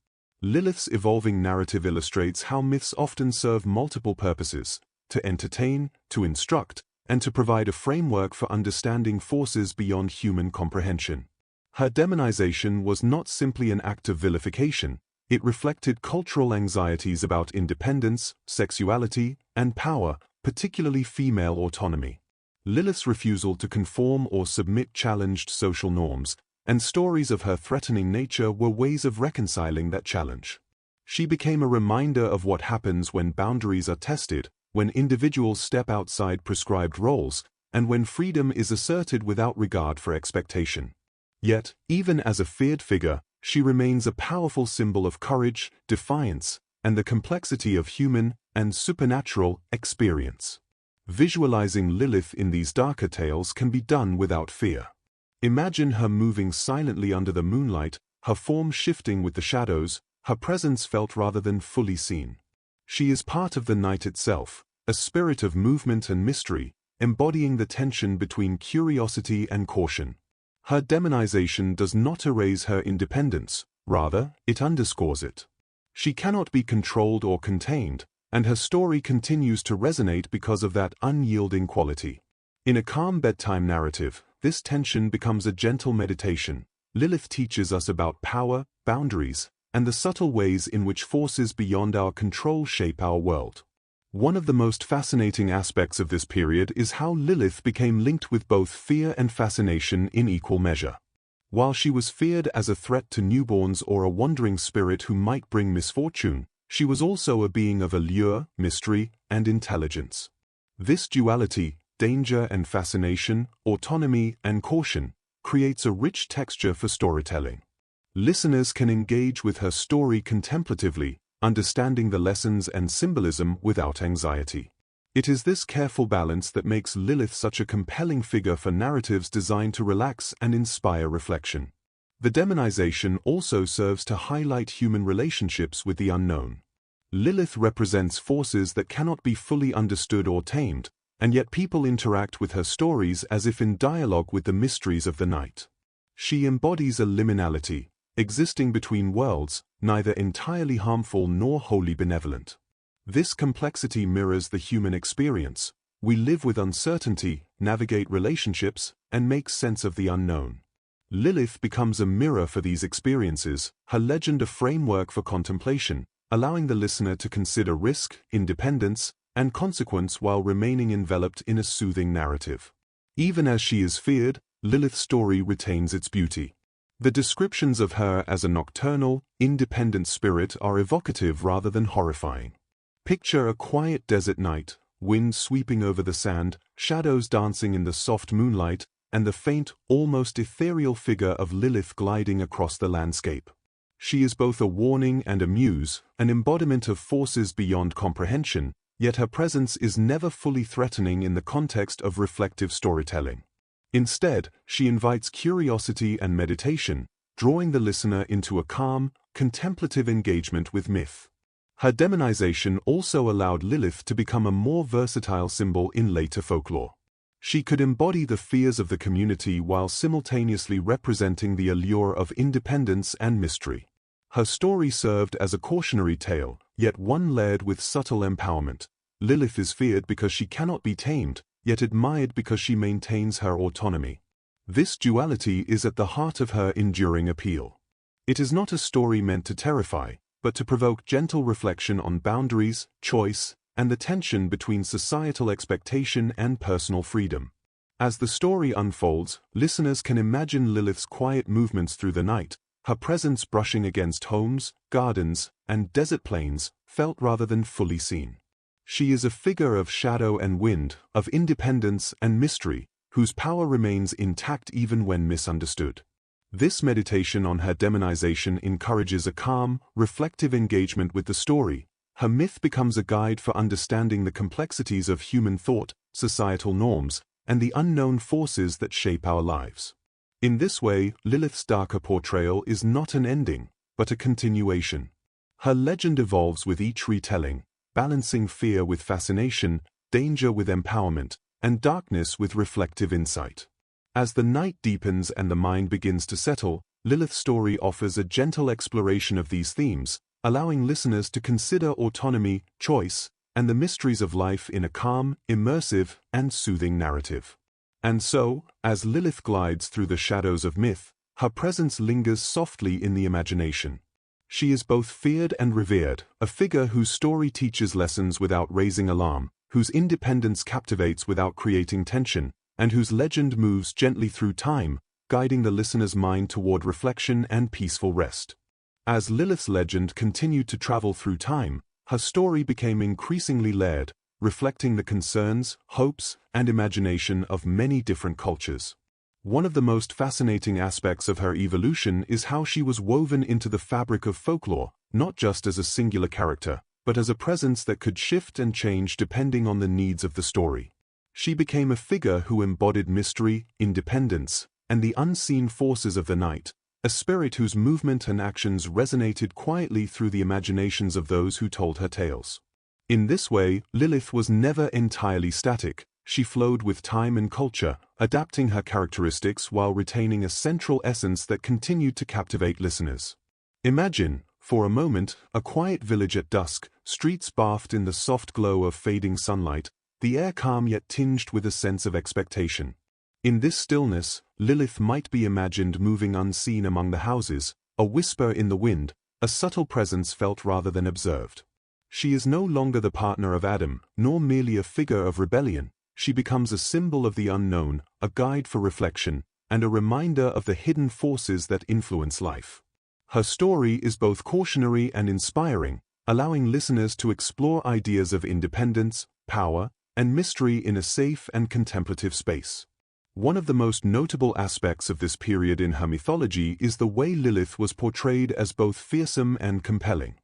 Lilith's evolving narrative illustrates how myths often serve multiple purposes: to entertain, to instruct, and to provide a framework for understanding forces beyond human comprehension. Her demonization was not simply an act of vilification, it reflected cultural anxieties about independence, sexuality, and power, particularly female autonomy. Lilith's refusal to conform or submit challenged social norms, and stories of her threatening nature were ways of reconciling that challenge. She became a reminder of what happens when boundaries are tested, when individuals step outside prescribed roles, and when freedom is asserted without regard for expectation. Yet, even as a feared figure, she remains a powerful symbol of courage, defiance, and the complexity of human and supernatural experience. Visualizing Lilith in these darker tales can be done without fear. Imagine her moving silently under the moonlight, her form shifting with the shadows, her presence felt rather than fully seen. She is part of the night itself, a spirit of movement and mystery, embodying the tension between curiosity and caution. Her demonization does not erase her independence, rather, it underscores it. She cannot be controlled or contained, and her story continues to resonate because of that unyielding quality. In a calm bedtime narrative, this tension becomes a gentle meditation. Lilith teaches us about power, boundaries, and the subtle ways in which forces beyond our control shape our world. One of the most fascinating aspects of this period is how Lilith became linked with both fear and fascination in equal measure. While she was feared as a threat to newborns or a wandering spirit who might bring misfortune, she was also a being of allure, mystery, and intelligence. This duality, danger and fascination, autonomy and caution, creates a rich texture for storytelling. Listeners can engage with her story contemplatively, understanding the lessons and symbolism without anxiety. It is this careful balance that makes Lilith such a compelling figure for narratives designed to relax and inspire reflection. The demonization also serves to highlight human relationships with the unknown. Lilith represents forces that cannot be fully understood or tamed, and yet people interact with her stories as if in dialogue with the mysteries of the night. She embodies a liminality, existing between worlds, neither entirely harmful nor wholly benevolent. This complexity mirrors the human experience. We live with uncertainty, navigate relationships, and make sense of the unknown. Lilith becomes a mirror for these experiences, her legend a framework for contemplation, allowing the listener to consider risk, independence, and consequence while remaining enveloped in a soothing narrative. Even as she is feared, Lilith's story retains its beauty. The descriptions of her as a nocturnal, independent spirit are evocative rather than horrifying. Picture a quiet desert night, wind sweeping over the sand, shadows dancing in the soft moonlight, and the faint, almost ethereal figure of Lilith gliding across the landscape. She is both a warning and a muse, an embodiment of forces beyond comprehension, yet her presence is never fully threatening in the context of reflective storytelling. Instead, she invites curiosity and meditation, drawing the listener into a calm, contemplative engagement with myth. Her demonization also allowed Lilith to become a more versatile symbol in later folklore. She could embody the fears of the community while simultaneously representing the allure of independence and mystery. Her story served as a cautionary tale, yet one layered with subtle empowerment. Lilith is feared because she cannot be tamed, yet admired because she maintains her autonomy. This duality is at the heart of her enduring appeal. It is not a story meant to terrify, but to provoke gentle reflection on boundaries, choice, and the tension between societal expectation and personal freedom. As the story unfolds, listeners can imagine Lilith's quiet movements through the night, her presence brushing against homes, gardens, and desert plains, felt rather than fully seen. She is a figure of shadow and wind, of independence and mystery, whose power remains intact even when misunderstood. This meditation on her demonization encourages a calm, reflective engagement with the story. Her myth becomes a guide for understanding the complexities of human thought, societal norms, and the unknown forces that shape our lives. In this way, Lilith's darker portrayal is not an ending, but a continuation. Her legend evolves with each retelling, balancing fear with fascination, danger with empowerment, and darkness with reflective insight. As the night deepens and the mind begins to settle, Lilith's story offers a gentle exploration of these themes, allowing listeners to consider autonomy, choice, and the mysteries of life in a calm, immersive, and soothing narrative. And so, as Lilith glides through the shadows of myth, her presence lingers softly in the imagination. She is both feared and revered, a figure whose story teaches lessons without raising alarm, whose independence captivates without creating tension, and whose legend moves gently through time, guiding the listener's mind toward reflection and peaceful rest. As Lilith's legend continued to travel through time, her story became increasingly layered, reflecting the concerns, hopes, and imagination of many different cultures. One of the most fascinating aspects of her evolution is how she was woven into the fabric of folklore, not just as a singular character, but as a presence that could shift and change depending on the needs of the story. She became a figure who embodied mystery, independence, and the unseen forces of the night, a spirit whose movement and actions resonated quietly through the imaginations of those who told her tales. In this way, Lilith was never entirely static. She flowed with time and culture, adapting her characteristics while retaining a central essence that continued to captivate listeners. Imagine, for a moment, a quiet village at dusk, streets bathed in the soft glow of fading sunlight, the air calm yet tinged with a sense of expectation. In this stillness, Lilith might be imagined moving unseen among the houses, a whisper in the wind, a subtle presence felt rather than observed. She is no longer the partner of Adam, nor merely a figure of rebellion. She becomes a symbol of the unknown, a guide for reflection, and a reminder of the hidden forces that influence life. Her story is both cautionary and inspiring, allowing listeners to explore ideas of independence, power, and mystery in a safe and contemplative space. One of the most notable aspects of this period in her mythology is the way Lilith was portrayed as both fearsome and compelling.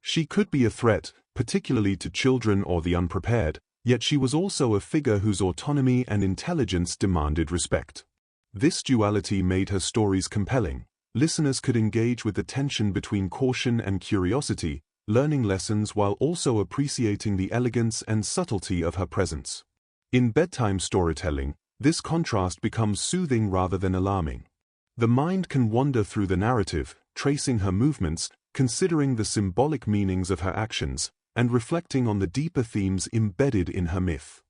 She could be a threat, particularly to children or the unprepared, yet she was also a figure whose autonomy and intelligence demanded respect. This duality made her stories compelling. Listeners could engage with the tension between caution and curiosity, learning lessons while also appreciating the elegance and subtlety of her presence. In bedtime storytelling, this contrast becomes soothing rather than alarming. The mind can wander through the narrative, tracing her movements, considering the symbolic meanings of her actions, and reflecting on the deeper themes embedded in her myth.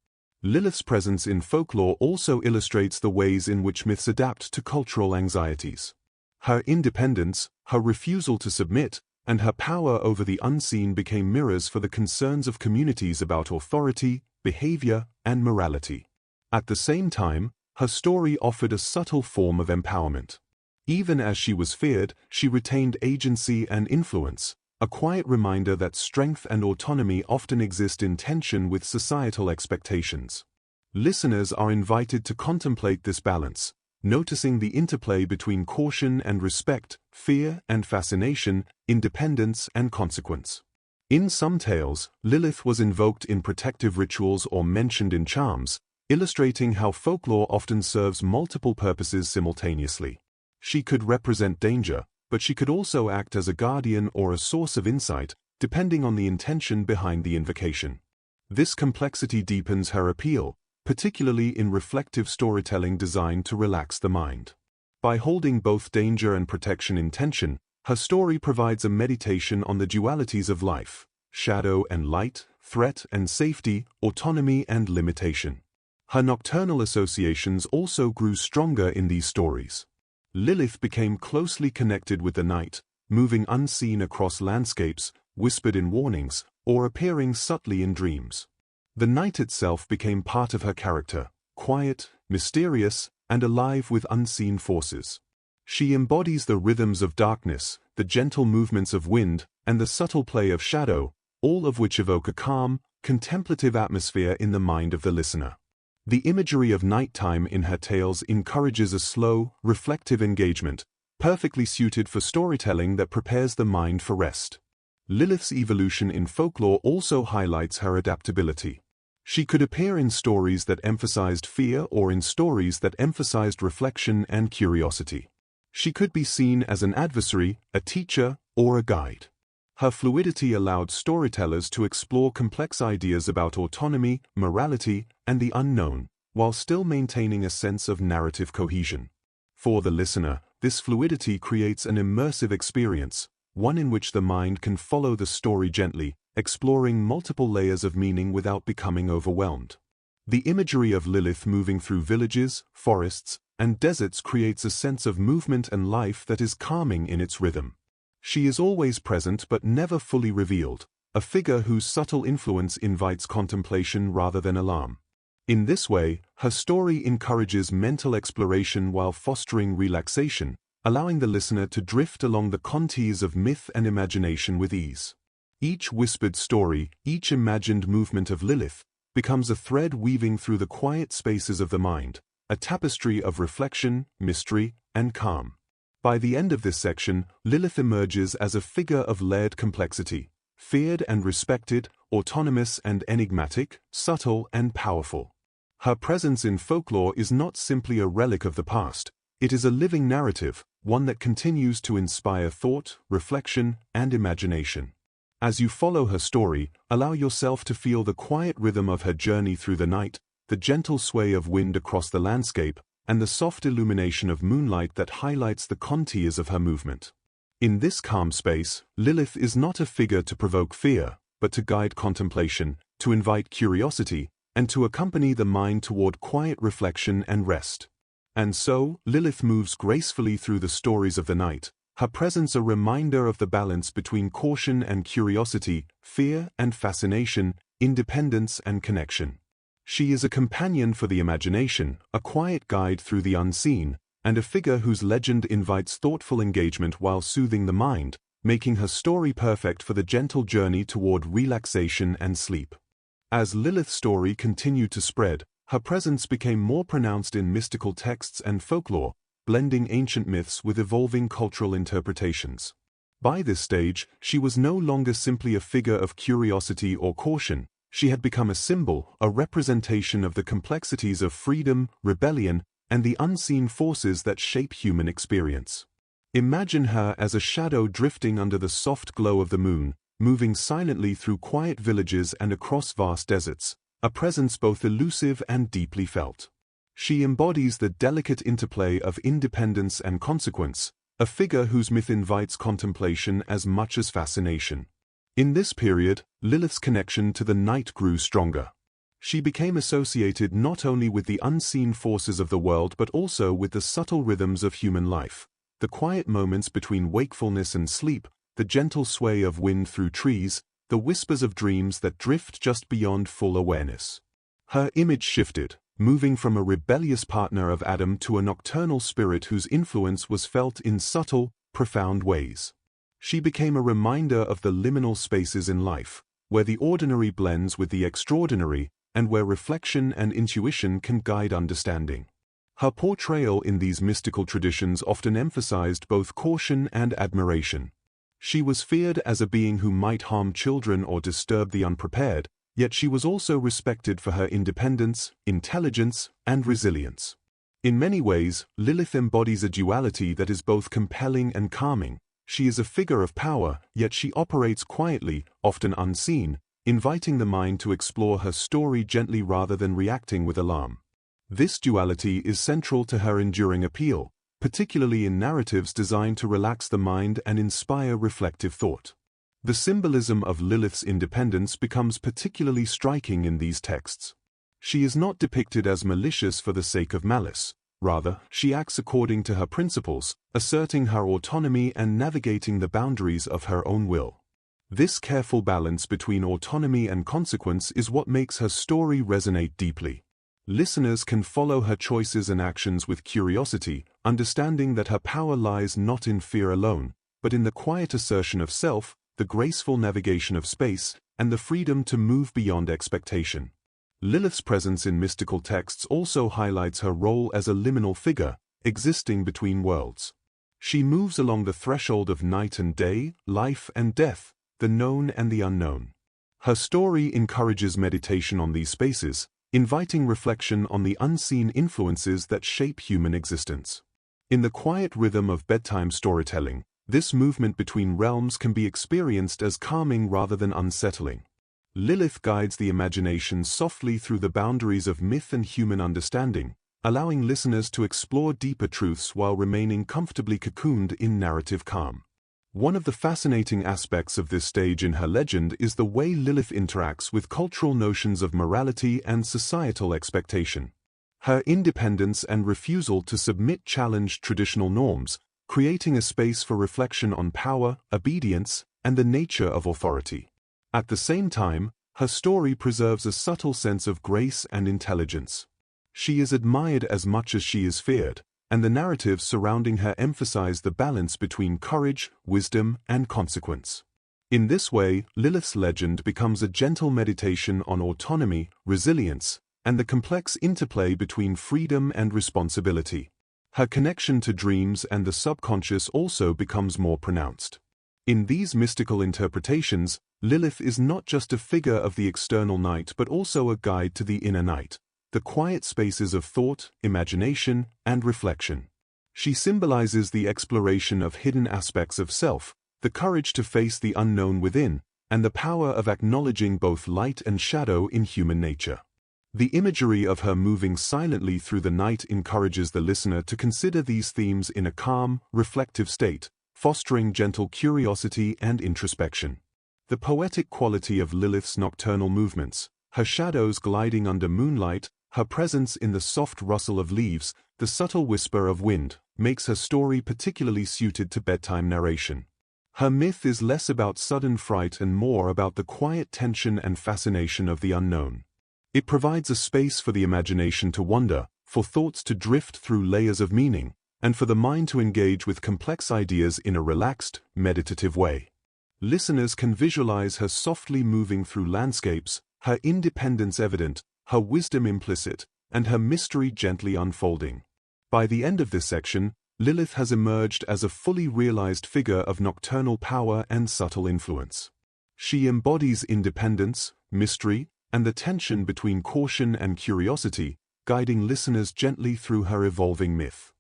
Lilith's presence in folklore also illustrates the ways in which myths adapt to cultural anxieties. Her independence, her refusal to submit, and her power over the unseen became mirrors for the concerns of communities about authority, behavior, and morality. At the same time, her story offered a subtle form of empowerment. Even as she was feared, she retained agency and influence, a quiet reminder that strength and autonomy often exist in tension with societal expectations. Listeners are invited to contemplate this balance, noticing the interplay between caution and respect, fear and fascination, independence and consequence. In some tales, Lilith was invoked in protective rituals or mentioned in charms, illustrating how folklore often serves multiple purposes simultaneously. She could represent danger, but she could also act as a guardian or a source of insight, depending on the intention behind the invocation. This complexity deepens her appeal, particularly in reflective storytelling designed to relax the mind. By holding both danger and protection in tension, her story provides a meditation on the dualities of life: shadow and light, threat and safety, autonomy and limitation. Her nocturnal associations also grew stronger in these stories. Lilith became closely connected with the night, moving unseen across landscapes, whispered in warnings, or appearing subtly in dreams. The night itself became part of her character, quiet, mysterious, and alive with unseen forces. She embodies the rhythms of darkness, the gentle movements of wind, and the subtle play of shadow, all of which evoke a calm, contemplative atmosphere in the mind of the listener. The imagery of nighttime in her tales encourages a slow, reflective engagement, perfectly suited for storytelling that prepares the mind for rest. Lilith's evolution in folklore also highlights her adaptability. She could appear in stories that emphasized fear or in stories that emphasized reflection and curiosity. She could be seen as an adversary, a teacher, or a guide. Her fluidity allowed storytellers to explore complex ideas about autonomy, morality, and the unknown, while still maintaining a sense of narrative cohesion. For the listener, this fluidity creates an immersive experience, one in which the mind can follow the story gently, exploring multiple layers of meaning without becoming overwhelmed. The imagery of Lilith moving through villages, forests, and deserts creates a sense of movement and life that is calming in its rhythm. She is always present but never fully revealed, a figure whose subtle influence invites contemplation rather than alarm. In this way, her story encourages mental exploration while fostering relaxation, allowing the listener to drift along the contours of myth and imagination with ease. Each whispered story, each imagined movement of Lilith, becomes a thread weaving through the quiet spaces of the mind, a tapestry of reflection, mystery, and calm. By the end of this section, Lilith emerges as a figure of layered complexity, feared and respected, autonomous and enigmatic, subtle and powerful. Her presence in folklore is not simply a relic of the past, it is a living narrative, one that continues to inspire thought, reflection, and imagination. As you follow her story, allow yourself to feel the quiet rhythm of her journey through the night, the gentle sway of wind across the landscape, and the soft illumination of moonlight that highlights the contours of her movement. In this calm space, Lilith is not a figure to provoke fear, but to guide contemplation, to invite curiosity, and to accompany the mind toward quiet reflection and rest. And so, Lilith moves gracefully through the stories of the night, her presence a reminder of the balance between caution and curiosity, fear and fascination, independence and connection. She is a companion for the imagination, a quiet guide through the unseen, and a figure whose legend invites thoughtful engagement while soothing the mind, making her story perfect for the gentle journey toward relaxation and sleep. As Lilith's story continued to spread, her presence became more pronounced in mystical texts and folklore, blending ancient myths with evolving cultural interpretations. By this stage, she was no longer simply a figure of curiosity or caution. She had become a symbol, a representation of the complexities of freedom, rebellion, and the unseen forces that shape human experience. Imagine her as a shadow drifting under the soft glow of the moon, moving silently through quiet villages and across vast deserts, a presence both elusive and deeply felt. She embodies the delicate interplay of independence and consequence, a figure whose myth invites contemplation as much as fascination. In this period, Lilith's connection to the night grew stronger. She became associated not only with the unseen forces of the world but also with the subtle rhythms of human life, the quiet moments between wakefulness and sleep, the gentle sway of wind through trees, the whispers of dreams that drift just beyond full awareness. Her image shifted, moving from a rebellious partner of Adam to a nocturnal spirit whose influence was felt in subtle, profound ways. She became a reminder of the liminal spaces in life, where the ordinary blends with the extraordinary, and where reflection and intuition can guide understanding. Her portrayal in these mystical traditions often emphasized both caution and admiration. She was feared as a being who might harm children or disturb the unprepared, yet she was also respected for her independence, intelligence, and resilience. In many ways, Lilith embodies a duality that is both compelling and calming. She is a figure of power, yet she operates quietly, often unseen, inviting the mind to explore her story gently rather than reacting with alarm. This duality is central to her enduring appeal, particularly in narratives designed to relax the mind and inspire reflective thought. The symbolism of Lilith's independence becomes particularly striking in these texts. She is not depicted as malicious for the sake of malice. Rather, she acts according to her principles, asserting her autonomy and navigating the boundaries of her own will. This careful balance between autonomy and consequence is what makes her story resonate deeply. Listeners can follow her choices and actions with curiosity, understanding that her power lies not in fear alone, but in the quiet assertion of self, the graceful navigation of space, and the freedom to move beyond expectation. Lilith's presence in mystical texts also highlights her role as a liminal figure, existing between worlds. She moves along the threshold of night and day, life and death, the known and the unknown. Her story encourages meditation on these spaces, inviting reflection on the unseen influences that shape human existence. In the quiet rhythm of bedtime storytelling, this movement between realms can be experienced as calming rather than unsettling. Lilith guides the imagination softly through the boundaries of myth and human understanding, allowing listeners to explore deeper truths while remaining comfortably cocooned in narrative calm. One of the fascinating aspects of this stage in her legend is the way Lilith interacts with cultural notions of morality and societal expectation. Her independence and refusal to submit challenge traditional norms, creating a space for reflection on power, obedience, and the nature of authority. At the same time, her story preserves a subtle sense of grace and intelligence. She is admired as much as she is feared, and the narratives surrounding her emphasize the balance between courage, wisdom, and consequence. In this way, Lilith's legend becomes a gentle meditation on autonomy, resilience, and the complex interplay between freedom and responsibility. Her connection to dreams and the subconscious also becomes more pronounced. In these mystical interpretations, Lilith is not just a figure of the external night but also a guide to the inner night, the quiet spaces of thought, imagination, and reflection. She symbolizes the exploration of hidden aspects of self, the courage to face the unknown within, and the power of acknowledging both light and shadow in human nature. The imagery of her moving silently through the night encourages the listener to consider these themes in a calm, reflective state, fostering gentle curiosity and introspection. The poetic quality of Lilith's nocturnal movements, her shadows gliding under moonlight, her presence in the soft rustle of leaves, the subtle whisper of wind, makes her story particularly suited to bedtime narration. Her myth is less about sudden fright and more about the quiet tension and fascination of the unknown. It provides a space for the imagination to wander, for thoughts to drift through layers of meaning, and for the mind to engage with complex ideas in a relaxed, meditative way. Listeners can visualize her softly moving through landscapes, her independence evident, her wisdom implicit, and her mystery gently unfolding. By the end of this section, Lilith has emerged as a fully realized figure of nocturnal power and subtle influence. She embodies independence, mystery, and the tension between caution and curiosity, guiding listeners gently through her evolving myth.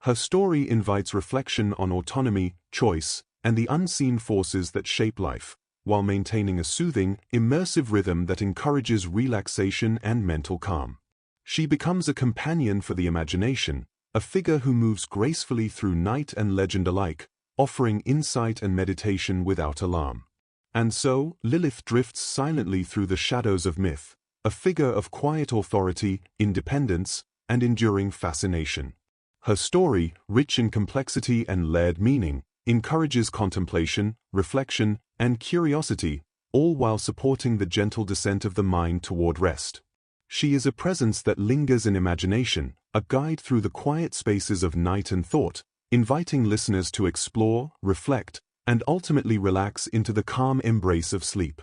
Her story invites reflection on autonomy, choice, and the unseen forces that shape life, while maintaining a soothing, immersive rhythm that encourages relaxation and mental calm. She becomes a companion for the imagination, a figure who moves gracefully through night and legend alike, offering insight and meditation without alarm. And so, Lilith drifts silently through the shadows of myth, a figure of quiet authority, independence, and enduring fascination. Her story, rich in complexity and layered meaning, encourages contemplation, reflection, and curiosity, all while supporting the gentle descent of the mind toward rest. She is a presence that lingers in imagination, a guide through the quiet spaces of night and thought, inviting listeners to explore, reflect, and ultimately relax into the calm embrace of sleep.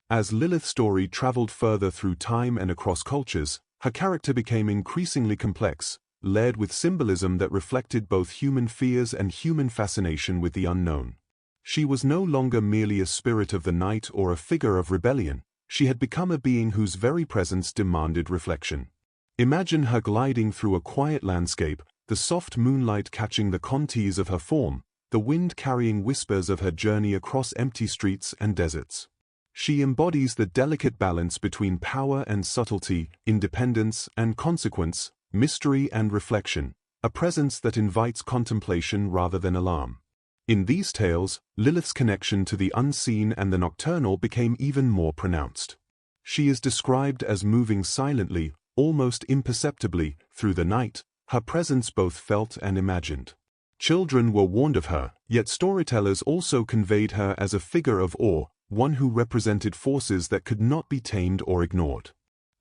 As Lilith's story traveled further through time and across cultures, her character became increasingly complex, layered with symbolism that reflected both human fears and human fascination with the unknown. She was no longer merely a spirit of the night or a figure of rebellion. She had become a being whose very presence demanded reflection. Imagine her gliding through a quiet landscape, the soft moonlight catching the contours of her form, the wind carrying whispers of her journey across empty streets and deserts. She embodies the delicate balance between power and subtlety, independence and consequence, mystery and reflection, a presence that invites contemplation rather than alarm. In these tales, Lilith's connection to the unseen and the nocturnal became even more pronounced. She is described as moving silently, almost imperceptibly, through the night, her presence both felt and imagined. Children were warned of her, yet storytellers also conveyed her as a figure of awe, one who represented forces that could not be tamed or ignored.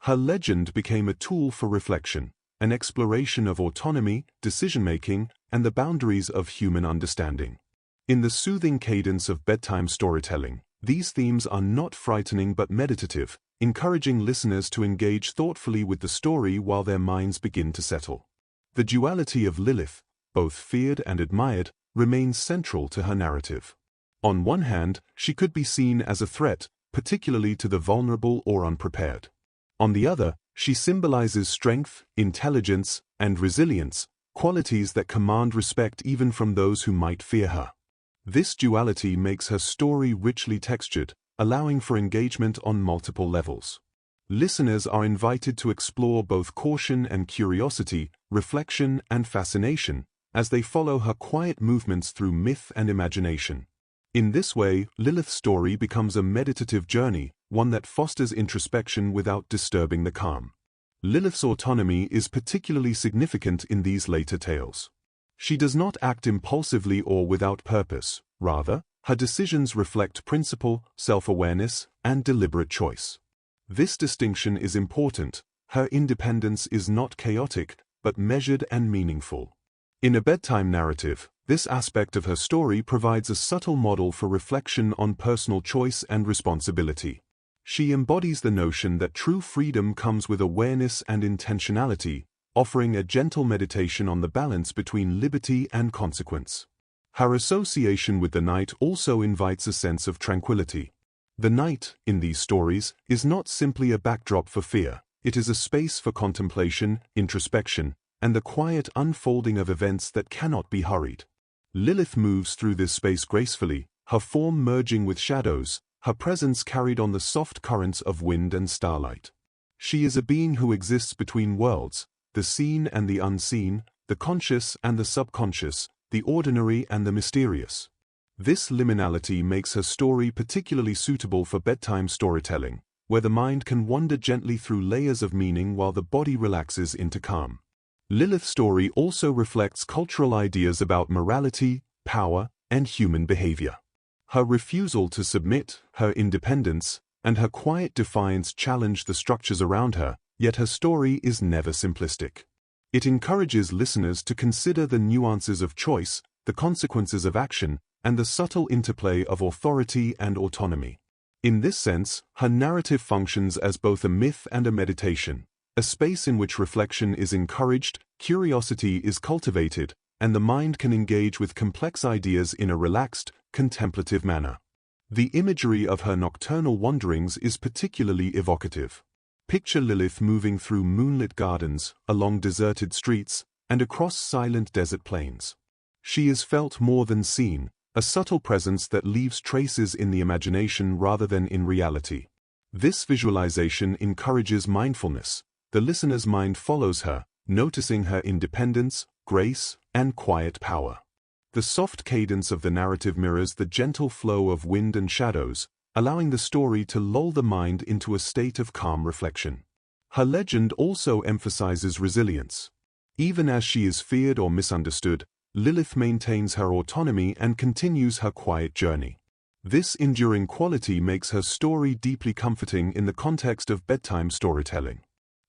Her legend became a tool for reflection, an exploration of autonomy, decision-making, and the boundaries of human understanding. In the soothing cadence of bedtime storytelling, these themes are not frightening but meditative, encouraging listeners to engage thoughtfully with the story while their minds begin to settle. The duality of Lilith, both feared and admired, remains central to her narrative. On one hand, she could be seen as a threat, particularly to the vulnerable or unprepared. On the other, she symbolizes strength, intelligence, and resilience, qualities that command respect even from those who might fear her. This duality makes her story richly textured, allowing for engagement on multiple levels. Listeners are invited to explore both caution and curiosity, reflection and fascination, as they follow her quiet movements through myth and imagination. In this way, Lilith's story becomes a meditative journey, one that fosters introspection without disturbing the calm. Lilith's autonomy is particularly significant in these later tales. She does not act impulsively or without purpose. Rather, her decisions reflect principle, self-awareness, and deliberate choice. This distinction is important. Her independence is not chaotic, but measured and meaningful. In a bedtime narrative, this aspect of her story provides a subtle model for reflection on personal choice and responsibility. She embodies the notion that true freedom comes with awareness and intentionality, offering a gentle meditation on the balance between liberty and consequence. Her association with the night also invites a sense of tranquility. The night, in these stories, is not simply a backdrop for fear. It is a space for contemplation, introspection, and the quiet unfolding of events that cannot be hurried. Lilith moves through this space gracefully, her form merging with shadows, her presence carried on the soft currents of wind and starlight. She is a being who exists between worlds, the seen and the unseen, the conscious and the subconscious, the ordinary and the mysterious. This liminality makes her story particularly suitable for bedtime storytelling, where the mind can wander gently through layers of meaning while the body relaxes into calm. Lilith's story also reflects cultural ideas about morality, power, and human behavior. Her refusal to submit, her independence, and her quiet defiance challenge the structures around her, yet her story is never simplistic. It encourages listeners to consider the nuances of choice, the consequences of action, and the subtle interplay of authority and autonomy. In this sense, her narrative functions as both a myth and a meditation, a space in which reflection is encouraged, curiosity is cultivated, and the mind can engage with complex ideas in a relaxed, contemplative manner. The imagery of her nocturnal wanderings is particularly evocative. Picture Lilith moving through moonlit gardens, along deserted streets, and across silent desert plains. She is felt more than seen, a subtle presence that leaves traces in the imagination rather than in reality. This visualization encourages mindfulness. The listener's mind follows her, noticing her independence, grace, and quiet power. The soft cadence of the narrative mirrors the gentle flow of wind and shadows, allowing the story to lull the mind into a state of calm reflection. Her legend also emphasizes resilience. Even as she is feared or misunderstood, Lilith maintains her autonomy and continues her quiet journey. This enduring quality makes her story deeply comforting in the context of bedtime storytelling.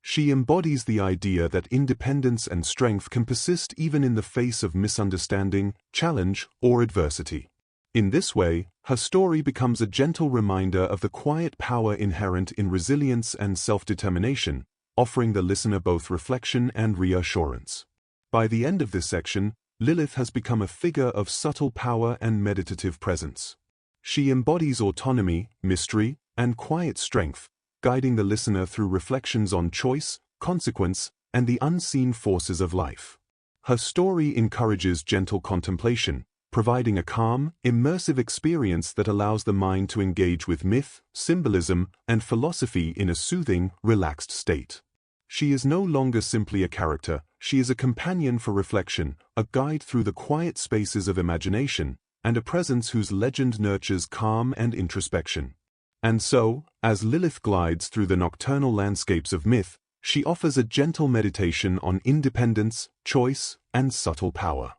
She embodies the idea that independence and strength can persist even in the face of misunderstanding, challenge, or adversity. In this way, her story becomes a gentle reminder of the quiet power inherent in resilience and self-determination, offering the listener both reflection and reassurance. By the end of this section, Lilith has become a figure of subtle power and meditative presence. She embodies autonomy, mystery, and quiet strength, guiding the listener through reflections on choice, consequence, and the unseen forces of life. Her story encourages gentle contemplation, providing a calm, immersive experience that allows the mind to engage with myth, symbolism, and philosophy in a soothing, relaxed state. She is no longer simply a character, she is a companion for reflection, a guide through the quiet spaces of imagination, and a presence whose legend nurtures calm and introspection. And so, as Lilith glides through the nocturnal landscapes of myth, she offers a gentle meditation on independence, choice, and subtle power.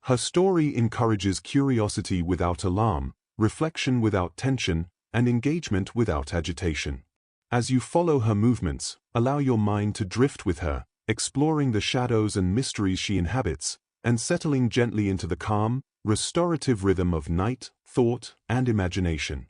Her story encourages curiosity without alarm, reflection without tension, and engagement without agitation. As you follow her movements, allow your mind to drift with her, exploring the shadows and mysteries she inhabits, and settling gently into the calm, restorative rhythm of night, thought, and imagination.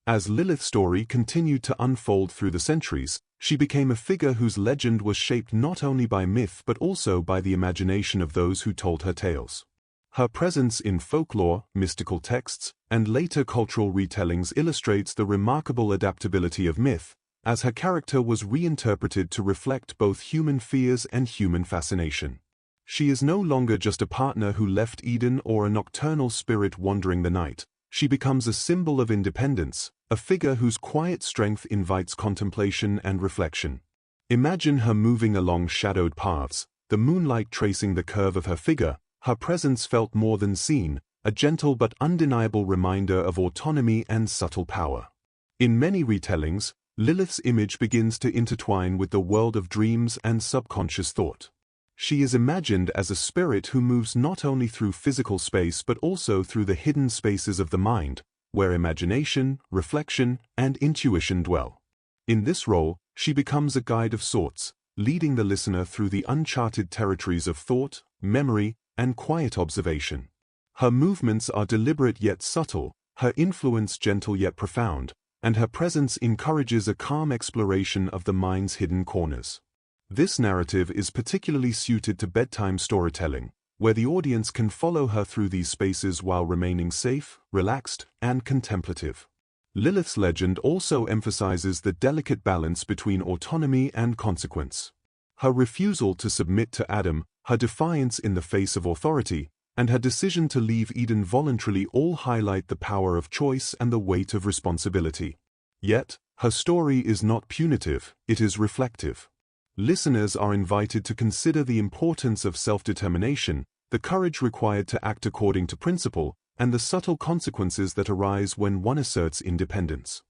As Lilith's story continued to unfold through the centuries, she became a figure whose legend was shaped not only by myth but also by the imagination of those who told her tales. Her presence in folklore, mystical texts, and later cultural retellings illustrates the remarkable adaptability of myth, as her character was reinterpreted to reflect both human fears and human fascination. She is no longer just a partner who left Eden or a nocturnal spirit wandering the night. She becomes a symbol of independence, a figure whose quiet strength invites contemplation and reflection. Imagine her moving along shadowed paths, the moonlight tracing the curve of her figure. Her presence felt more than seen, a gentle but undeniable reminder of autonomy and subtle power. In many retellings, Lilith's image begins to intertwine with the world of dreams and subconscious thought. She is imagined as a spirit who moves not only through physical space but also through the hidden spaces of the mind, where imagination, reflection, and intuition dwell. In this role, she becomes a guide of sorts, leading the listener through the uncharted territories of thought, memory, and quiet observation. Her movements are deliberate yet subtle, her influence gentle yet profound, and her presence encourages a calm exploration of the mind's hidden corners. This narrative is particularly suited to bedtime storytelling, where the audience can follow her through these spaces while remaining safe, relaxed, and contemplative. Lilith's legend also emphasizes the delicate balance between autonomy and consequence. Her refusal to submit to Adam, her defiance in the face of authority, and her decision to leave Eden voluntarily all highlight the power of choice and the weight of responsibility. Yet, her story is not punitive, it is reflective. Listeners are invited to consider the importance of self-determination, the courage required to act according to principle, and the subtle consequences that arise when one asserts independence.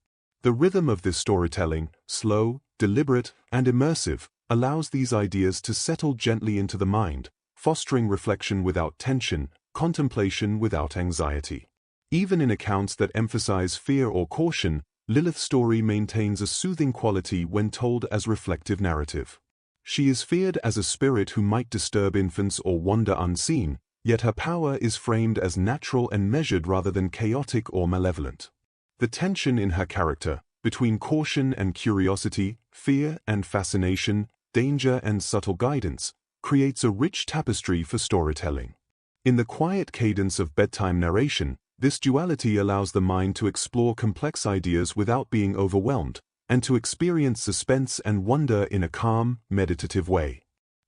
The rhythm of this storytelling, slow, deliberate, and immersive, allows these ideas to settle gently into the mind, fostering reflection without tension, contemplation without anxiety. Even in accounts that emphasize fear or caution, Lilith's story maintains a soothing quality when told as reflective narrative. She is feared as a spirit who might disturb infants or wander unseen, yet her power is framed as natural and measured rather than chaotic or malevolent. The tension in her character, between caution and curiosity, fear and fascination, danger and subtle guidance, creates a rich tapestry for storytelling. In the quiet cadence of bedtime narration, this duality allows the mind to explore complex ideas without being overwhelmed, and to experience suspense and wonder in a calm, meditative way.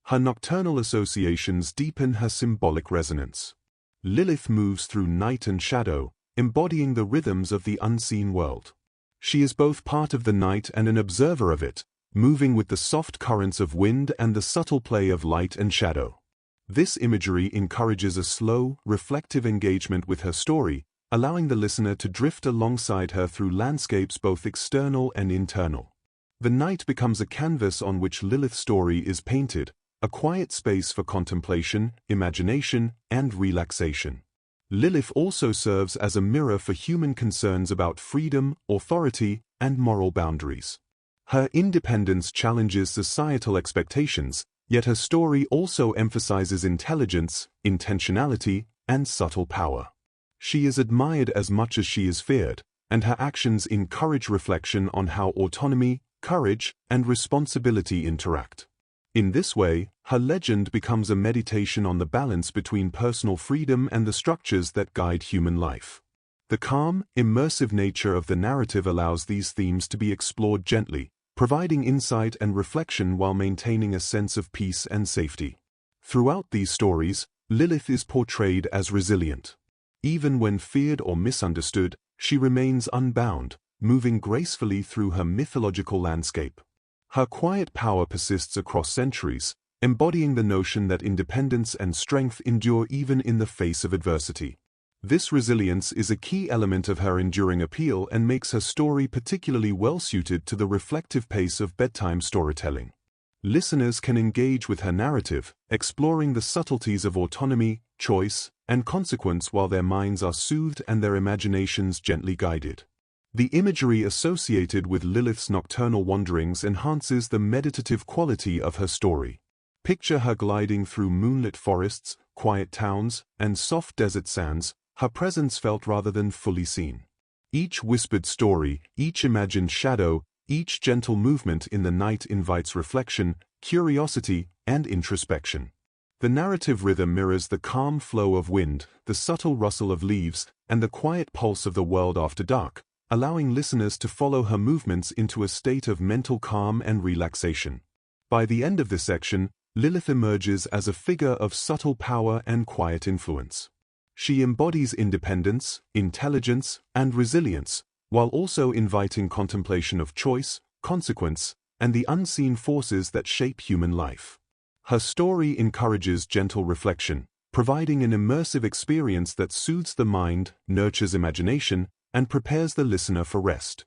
Her nocturnal associations deepen her symbolic resonance. Lilith moves through night and shadow, embodying the rhythms of the unseen world. She is both part of the night and an observer of it, moving with the soft currents of wind and the subtle play of light and shadow. This imagery encourages a slow, reflective engagement with her story, allowing the listener to drift alongside her through landscapes both external and internal. The night becomes a canvas on which Lilith's story is painted, a quiet space for contemplation, imagination, and relaxation. Lilith also serves as a mirror for human concerns about freedom, authority, and moral boundaries. Her independence challenges societal expectations, yet her story also emphasizes intelligence, intentionality, and subtle power. She is admired as much as she is feared, and her actions encourage reflection on how autonomy, courage, and responsibility interact. In this way, her legend becomes a meditation on the balance between personal freedom and the structures that guide human life. The calm, immersive nature of the narrative allows these themes to be explored gently, providing insight and reflection while maintaining a sense of peace and safety. Throughout these stories, Lilith is portrayed as resilient. Even when feared or misunderstood, she remains unbound, moving gracefully through her mythological landscape. Her quiet power persists across centuries, embodying the notion that independence and strength endure even in the face of adversity. This resilience is a key element of her enduring appeal and makes her story particularly well-suited to the reflective pace of bedtime storytelling. Listeners can engage with her narrative, exploring the subtleties of autonomy, choice, and consequence while their minds are soothed and their imaginations gently guided. The imagery associated with Lilith's nocturnal wanderings enhances the meditative quality of her story. Picture her gliding through moonlit forests, quiet towns, and soft desert sands, her presence felt rather than fully seen. Each whispered story, each imagined shadow, each gentle movement in the night invites reflection, curiosity, and introspection. The narrative rhythm mirrors the calm flow of wind, the subtle rustle of leaves, and the quiet pulse of the world after dark, allowing listeners to follow her movements into a state of mental calm and relaxation. By the end of this section, Lilith emerges as a figure of subtle power and quiet influence. She embodies independence, intelligence, and resilience, while also inviting contemplation of choice, consequence, and the unseen forces that shape human life. Her story encourages gentle reflection, providing an immersive experience that soothes the mind, nurtures imagination, and prepares the listener for rest.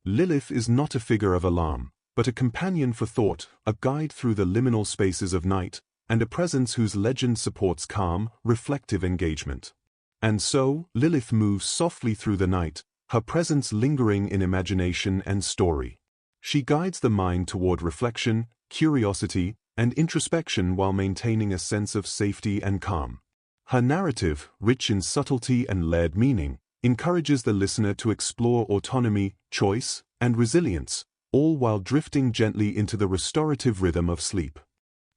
Lilith is not a figure of alarm, but a companion for thought, a guide through the liminal spaces of night, and a presence whose legend supports calm, reflective engagement. And so, Lilith moves softly through the night, her presence lingering in imagination and story. She guides the mind toward reflection, curiosity, and introspection while maintaining a sense of safety and calm. Her narrative, rich in subtlety and layered meaning, encourages the listener to explore autonomy, choice, and resilience, all while drifting gently into the restorative rhythm of sleep.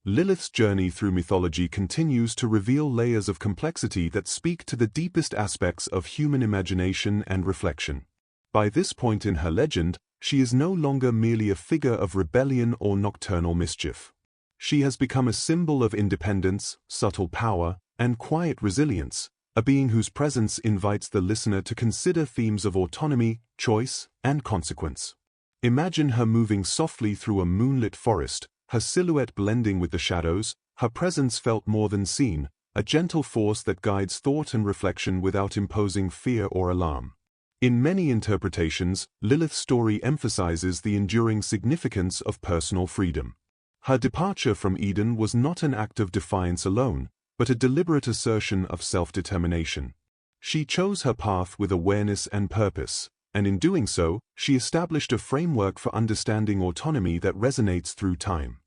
Lilith's journey through mythology continues to reveal layers of complexity that speak to the deepest aspects of human imagination and reflection. By this point in her legend, she is no longer merely a figure of rebellion or nocturnal mischief. She has become a symbol of independence, subtle power, and quiet resilience, a being whose presence invites the listener to consider themes of autonomy, choice, and consequence. Imagine her moving softly through a moonlit forest, her silhouette blending with the shadows, her presence felt more than seen, a gentle force that guides thought and reflection without imposing fear or alarm. In many interpretations, Lilith's story emphasizes the enduring significance of personal freedom. Her departure from Eden was not an act of defiance alone, but a deliberate assertion of self-determination. She chose her path with awareness and purpose, and in doing so, she established a framework for understanding autonomy that resonates through time.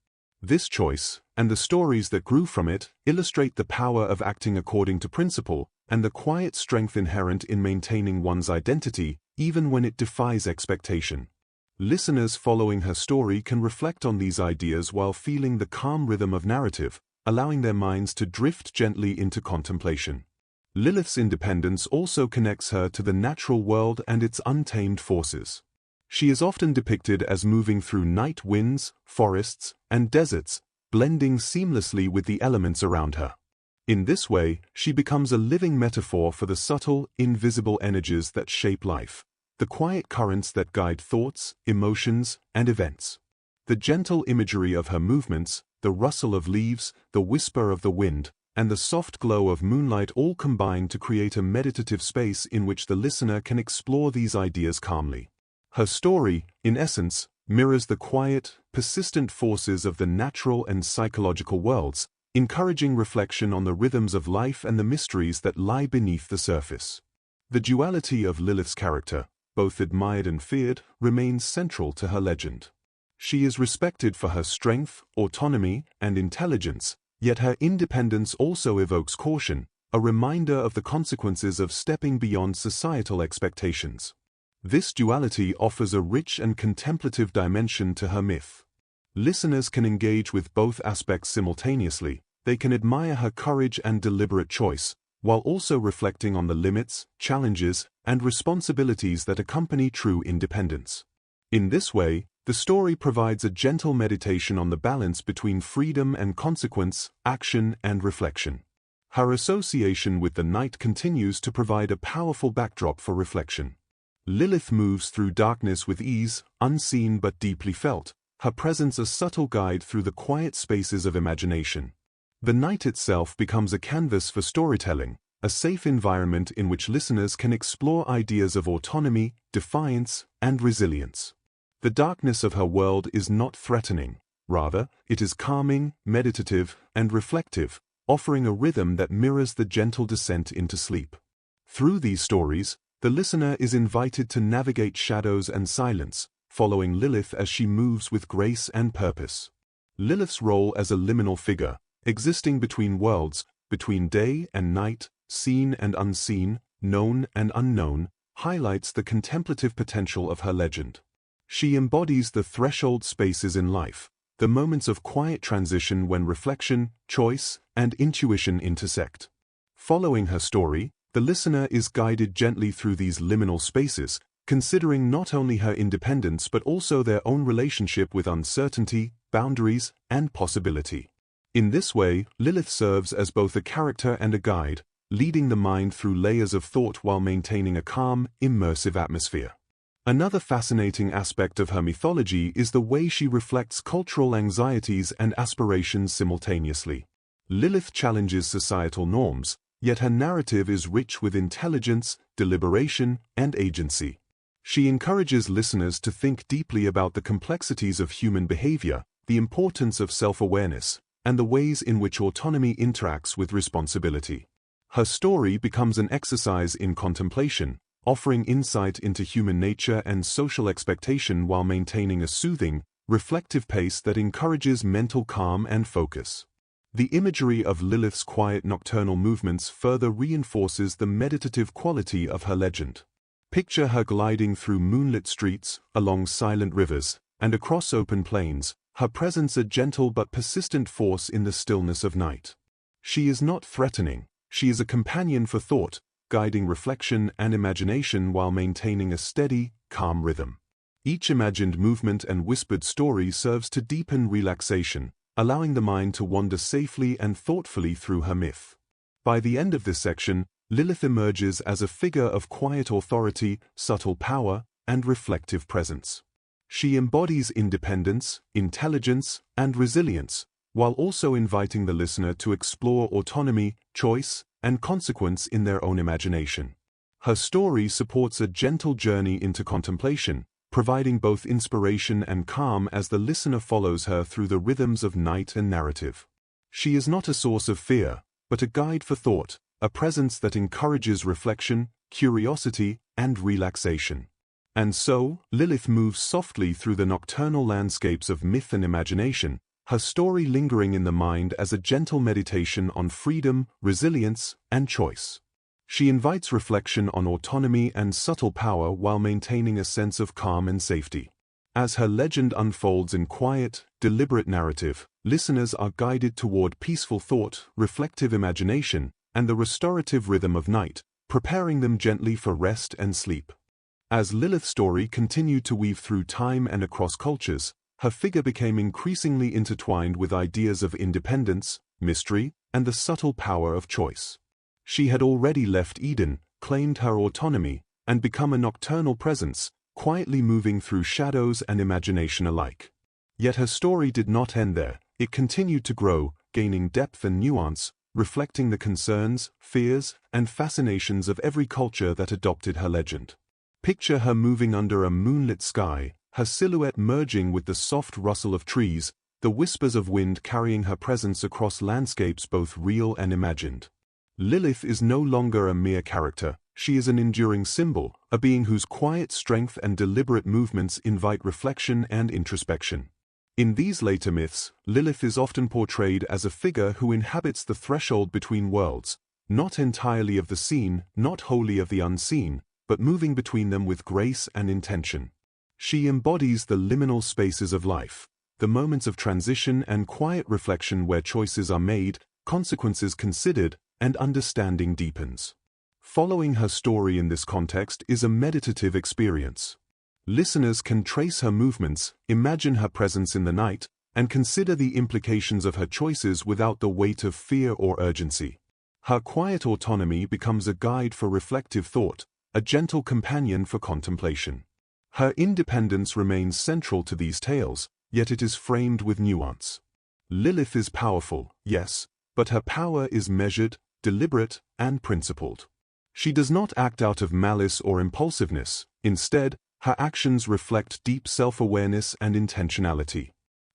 This choice, and the stories that grew from it, illustrate the power of acting according to principle, and the quiet strength inherent in maintaining one's identity, even when it defies expectation. Listeners following her story can reflect on these ideas while feeling the calm rhythm of narrative, allowing their minds to drift gently into contemplation. Lilith's independence also connects her to the natural world and its untamed forces. She is often depicted as moving through night winds, forests, and deserts, blending seamlessly with the elements around her. In this way, she becomes a living metaphor for the subtle, invisible energies that shape life, the quiet currents that guide thoughts, emotions, and events. The gentle imagery of her movements, the rustle of leaves, the whisper of the wind, and the soft glow of moonlight all combine to create a meditative space in which the listener can explore these ideas calmly. Her story, in essence, mirrors the quiet, persistent forces of the natural and psychological worlds, encouraging reflection on the rhythms of life and the mysteries that lie beneath the surface. The duality of Lilith's character, both admired and feared, remains central to her legend. She is respected for her strength, autonomy, and intelligence, yet her independence also evokes caution, a reminder of the consequences of stepping beyond societal expectations. This duality offers a rich and contemplative dimension to her myth. Listeners can engage with both aspects simultaneously. They can admire her courage and deliberate choice, while also reflecting on the limits, challenges, and responsibilities that accompany true independence. In this way, the story provides a gentle meditation on the balance between freedom and consequence, action and reflection. Her association with the night continues to provide a powerful backdrop for reflection. Lilith moves through darkness with ease, unseen but deeply felt, her presence a subtle guide through the quiet spaces of imagination. The night itself becomes a canvas for storytelling, a safe environment in which listeners can explore ideas of autonomy, defiance, and resilience. The darkness of her world is not threatening, rather, it is calming, meditative, and reflective, offering a rhythm that mirrors the gentle descent into sleep. Through these stories, the listener is invited to navigate shadows and silence, following Lilith as she moves with grace and purpose. Lilith's role as a liminal figure, existing between worlds, between day and night, seen and unseen, known and unknown, highlights the contemplative potential of her legend. She embodies the threshold spaces in life, the moments of quiet transition when reflection, choice, and intuition intersect. Following her story, the listener is guided gently through these liminal spaces, considering not only her independence but also their own relationship with uncertainty, boundaries, and possibility. In this way, Lilith serves as both a character and a guide, leading the mind through layers of thought while maintaining a calm, immersive atmosphere. Another fascinating aspect of her mythology is the way she reflects cultural anxieties and aspirations simultaneously. Lilith challenges societal norms, yet her narrative is rich with intelligence, deliberation, and agency. She encourages listeners to think deeply about the complexities of human behavior, the importance of self-awareness, and the ways in which autonomy interacts with responsibility. Her story becomes an exercise in contemplation, offering insight into human nature and social expectation while maintaining a soothing, reflective pace that encourages mental calm and focus. The imagery of Lilith's quiet nocturnal movements further reinforces the meditative quality of her legend. Picture her gliding through moonlit streets, along silent rivers, and across open plains, her presence a gentle but persistent force in the stillness of night. She is not threatening, she is a companion for thought, guiding reflection and imagination while maintaining a steady, calm rhythm. Each imagined movement and whispered story serves to deepen relaxation, allowing the mind to wander safely and thoughtfully through her myth. By the end of this section, Lilith emerges as a figure of quiet authority, subtle power, and reflective presence. She embodies independence, intelligence, and resilience, while also inviting the listener to explore autonomy, choice, and consequence in their own imagination. Her story supports a gentle journey into contemplation, providing both inspiration and calm as the listener follows her through the rhythms of night and narrative. She is not a source of fear, but a guide for thought, a presence that encourages reflection, curiosity, and relaxation. And so, Lilith moves softly through the nocturnal landscapes of myth and imagination, her story lingering in the mind as a gentle meditation on freedom, resilience, and choice. She invites reflection on autonomy and subtle power while maintaining a sense of calm and safety. As her legend unfolds in quiet, deliberate narrative, listeners are guided toward peaceful thought, reflective imagination, and the restorative rhythm of night, preparing them gently for rest and sleep. As Lilith's story continued to weave through time and across cultures, her figure became increasingly intertwined with ideas of independence, mystery, and the subtle power of choice. She had already left Eden, claimed her autonomy, and become a nocturnal presence, quietly moving through shadows and imagination alike. Yet her story did not end there. It continued to grow, gaining depth and nuance, reflecting the concerns, fears, and fascinations of every culture that adopted her legend. Picture her moving under a moonlit sky, her silhouette merging with the soft rustle of trees, the whispers of wind carrying her presence across landscapes both real and imagined. Lilith is no longer a mere character, she is an enduring symbol, a being whose quiet strength and deliberate movements invite reflection and introspection. In these later myths, Lilith is often portrayed as a figure who inhabits the threshold between worlds, not entirely of the seen, not wholly of the unseen, but moving between them with grace and intention. She embodies the liminal spaces of life, the moments of transition and quiet reflection where choices are made, consequences considered, and understanding deepens. Following her story in this context is a meditative experience. Listeners can trace her movements, imagine her presence in the night, and consider the implications of her choices without the weight of fear or urgency. Her quiet autonomy becomes a guide for reflective thought, a gentle companion for contemplation. Her independence remains central to these tales, yet it is framed with nuance. Lilith is powerful, yes, but her power is measured, deliberate, and principled. She does not act out of malice or impulsiveness. Instead, her actions reflect deep self-awareness and intentionality.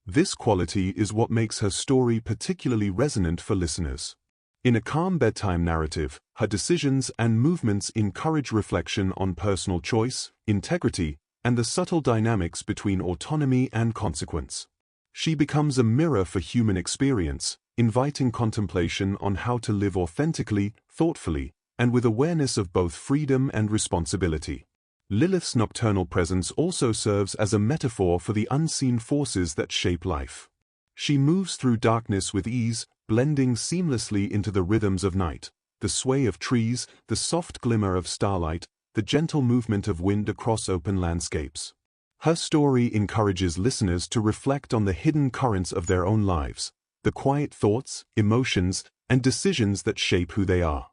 This quality is what makes her story particularly resonant for listeners. In a calm bedtime narrative, her decisions and movements encourage reflection on personal choice, integrity, and the subtle dynamics between autonomy and consequence. She becomes a mirror for human experience, inviting contemplation on how to live authentically, thoughtfully, and with awareness of both freedom and responsibility. Lilith's nocturnal presence also serves as a metaphor for the unseen forces that shape life. She moves through darkness with ease, blending seamlessly into the rhythms of night, the sway of trees, the soft glimmer of starlight, the gentle movement of wind across open landscapes. Her story encourages listeners to reflect on the hidden currents of their own lives, the quiet thoughts, emotions, and decisions that shape who they are.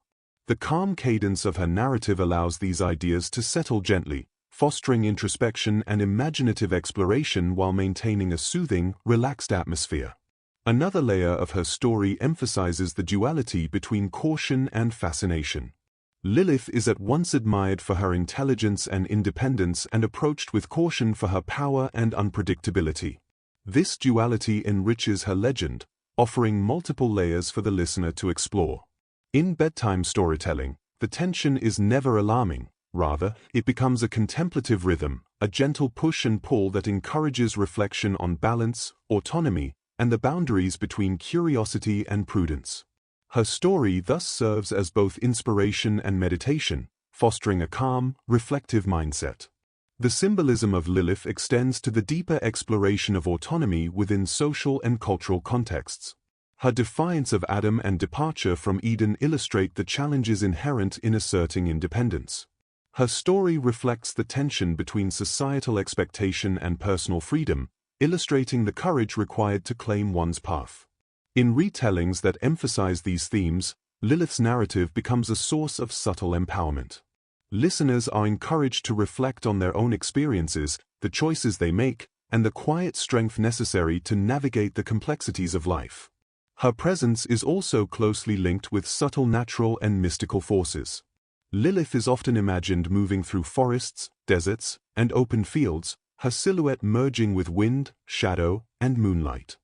The calm cadence of her narrative allows these ideas to settle gently, fostering introspection and imaginative exploration while maintaining a soothing, relaxed atmosphere. Another layer of her story emphasizes the duality between caution and fascination. Lilith is at once admired for her intelligence and independence and approached with caution for her power and unpredictability. This duality enriches her legend, offering multiple layers for the listener to explore. In bedtime storytelling, the tension is never alarming. Rather, it becomes a contemplative rhythm, a gentle push and pull that encourages reflection on balance, autonomy, and the boundaries between curiosity and prudence. Her story thus serves as both inspiration and meditation, fostering a calm, reflective mindset. The symbolism of Lilith extends to the deeper exploration of autonomy within social and cultural contexts. Her defiance of Adam and departure from Eden illustrate the challenges inherent in asserting independence. Her story reflects the tension between societal expectation and personal freedom, illustrating the courage required to claim one's path. In retellings that emphasize these themes, Lilith's narrative becomes a source of subtle empowerment. Listeners are encouraged to reflect on their own experiences, the choices they make, and the quiet strength necessary to navigate the complexities of life. Her presence is also closely linked with subtle natural and mystical forces. Lilith is often imagined moving through forests, deserts, and open fields, her silhouette merging with wind, shadow, and moonlight.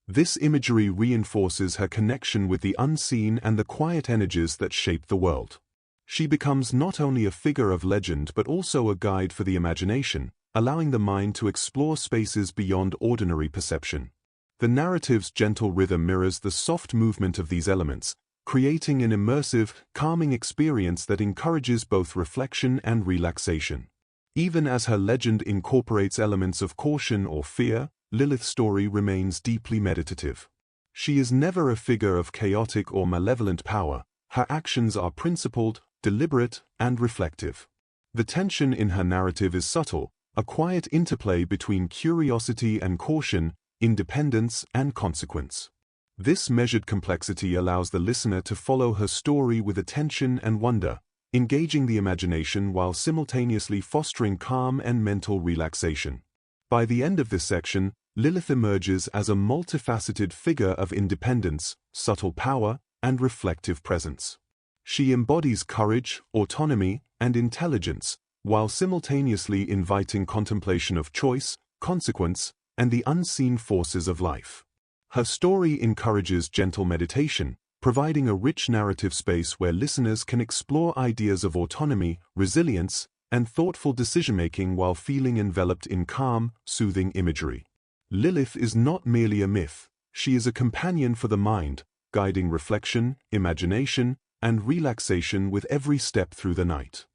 This imagery reinforces her connection with the unseen and the quiet energies that shape the world. She becomes not only a figure of legend but also a guide for the imagination, allowing the mind to explore spaces beyond ordinary perception. The narrative's gentle rhythm mirrors the soft movement of these elements, creating an immersive, calming experience that encourages both reflection and relaxation. Even as her legend incorporates elements of caution or fear, Lilith's story remains deeply meditative. She is never a figure of chaotic or malevolent power. Her actions are principled, deliberate, and reflective. The tension in her narrative is subtle, a quiet interplay between curiosity and caution, independence and consequence. This measured complexity allows the listener to follow her story with attention and wonder, engaging the imagination while simultaneously fostering calm and mental relaxation. By the end of this section, Lilith emerges as a multifaceted figure of independence, subtle power, and reflective presence. She embodies courage, autonomy, and intelligence, while simultaneously inviting contemplation of choice, consequence, and the unseen forces of life. Her story encourages gentle meditation, providing a rich narrative space where listeners can explore ideas of autonomy, resilience, and thoughtful decision-making while feeling enveloped in calm, soothing imagery. Lilith is not merely a myth, she is a companion for the mind, guiding reflection, imagination, and relaxation with every step through the night.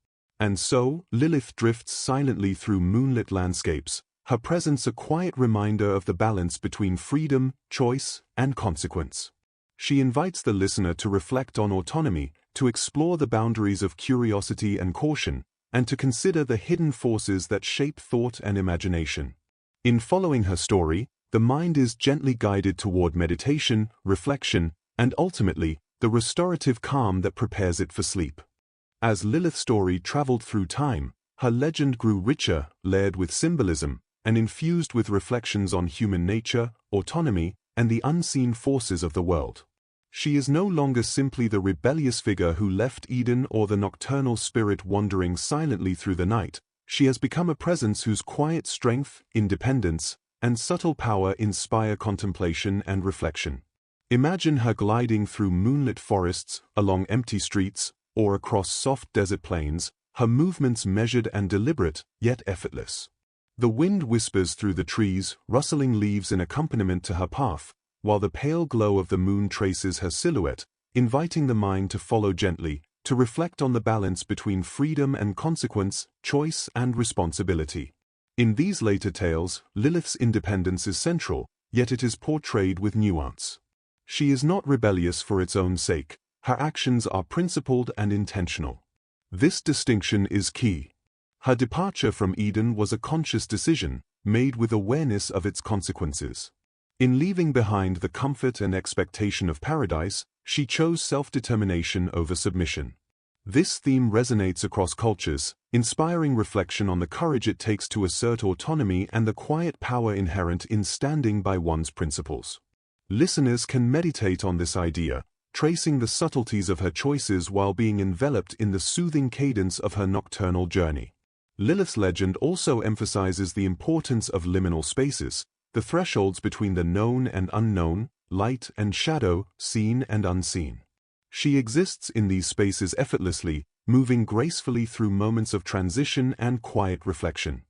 And so, Lilith drifts silently through moonlit landscapes, her presence a quiet reminder of the balance between freedom, choice, and consequence. She invites the listener to reflect on autonomy, to explore the boundaries of curiosity and caution, and to consider the hidden forces that shape thought and imagination. In following her story, the mind is gently guided toward meditation, reflection, and ultimately, the restorative calm that prepares it for sleep. As Lilith's story traveled through time, her legend grew richer, layered with symbolism, and infused with reflections on human nature, autonomy, and the unseen forces of the world. She is no longer simply the rebellious figure who left Eden or the nocturnal spirit wandering silently through the night. She has become a presence whose quiet strength, independence, and subtle power inspire contemplation and reflection. Imagine her gliding through moonlit forests, along empty streets, or across soft desert plains, her movements measured and deliberate, yet effortless. The wind whispers through the trees, rustling leaves in accompaniment to her path, while the pale glow of the moon traces her silhouette, inviting the mind to follow gently, to reflect on the balance between freedom and consequence, choice and responsibility. In these later tales, Lilith's independence is central, yet it is portrayed with nuance. She is not rebellious for its own sake, her actions are principled and intentional. This distinction is key. Her departure from Eden was a conscious decision, made with awareness of its consequences. In leaving behind the comfort and expectation of paradise, she chose self-determination over submission. This theme resonates across cultures, inspiring reflection on the courage it takes to assert autonomy and the quiet power inherent in standing by one's principles. Listeners can meditate on this idea, tracing the subtleties of her choices while being enveloped in the soothing cadence of her nocturnal journey. Lilith's legend also emphasizes the importance of liminal spaces, the thresholds between the known and unknown, light and shadow, seen and unseen. She exists in these spaces effortlessly, moving gracefully through moments of transition and quiet reflection.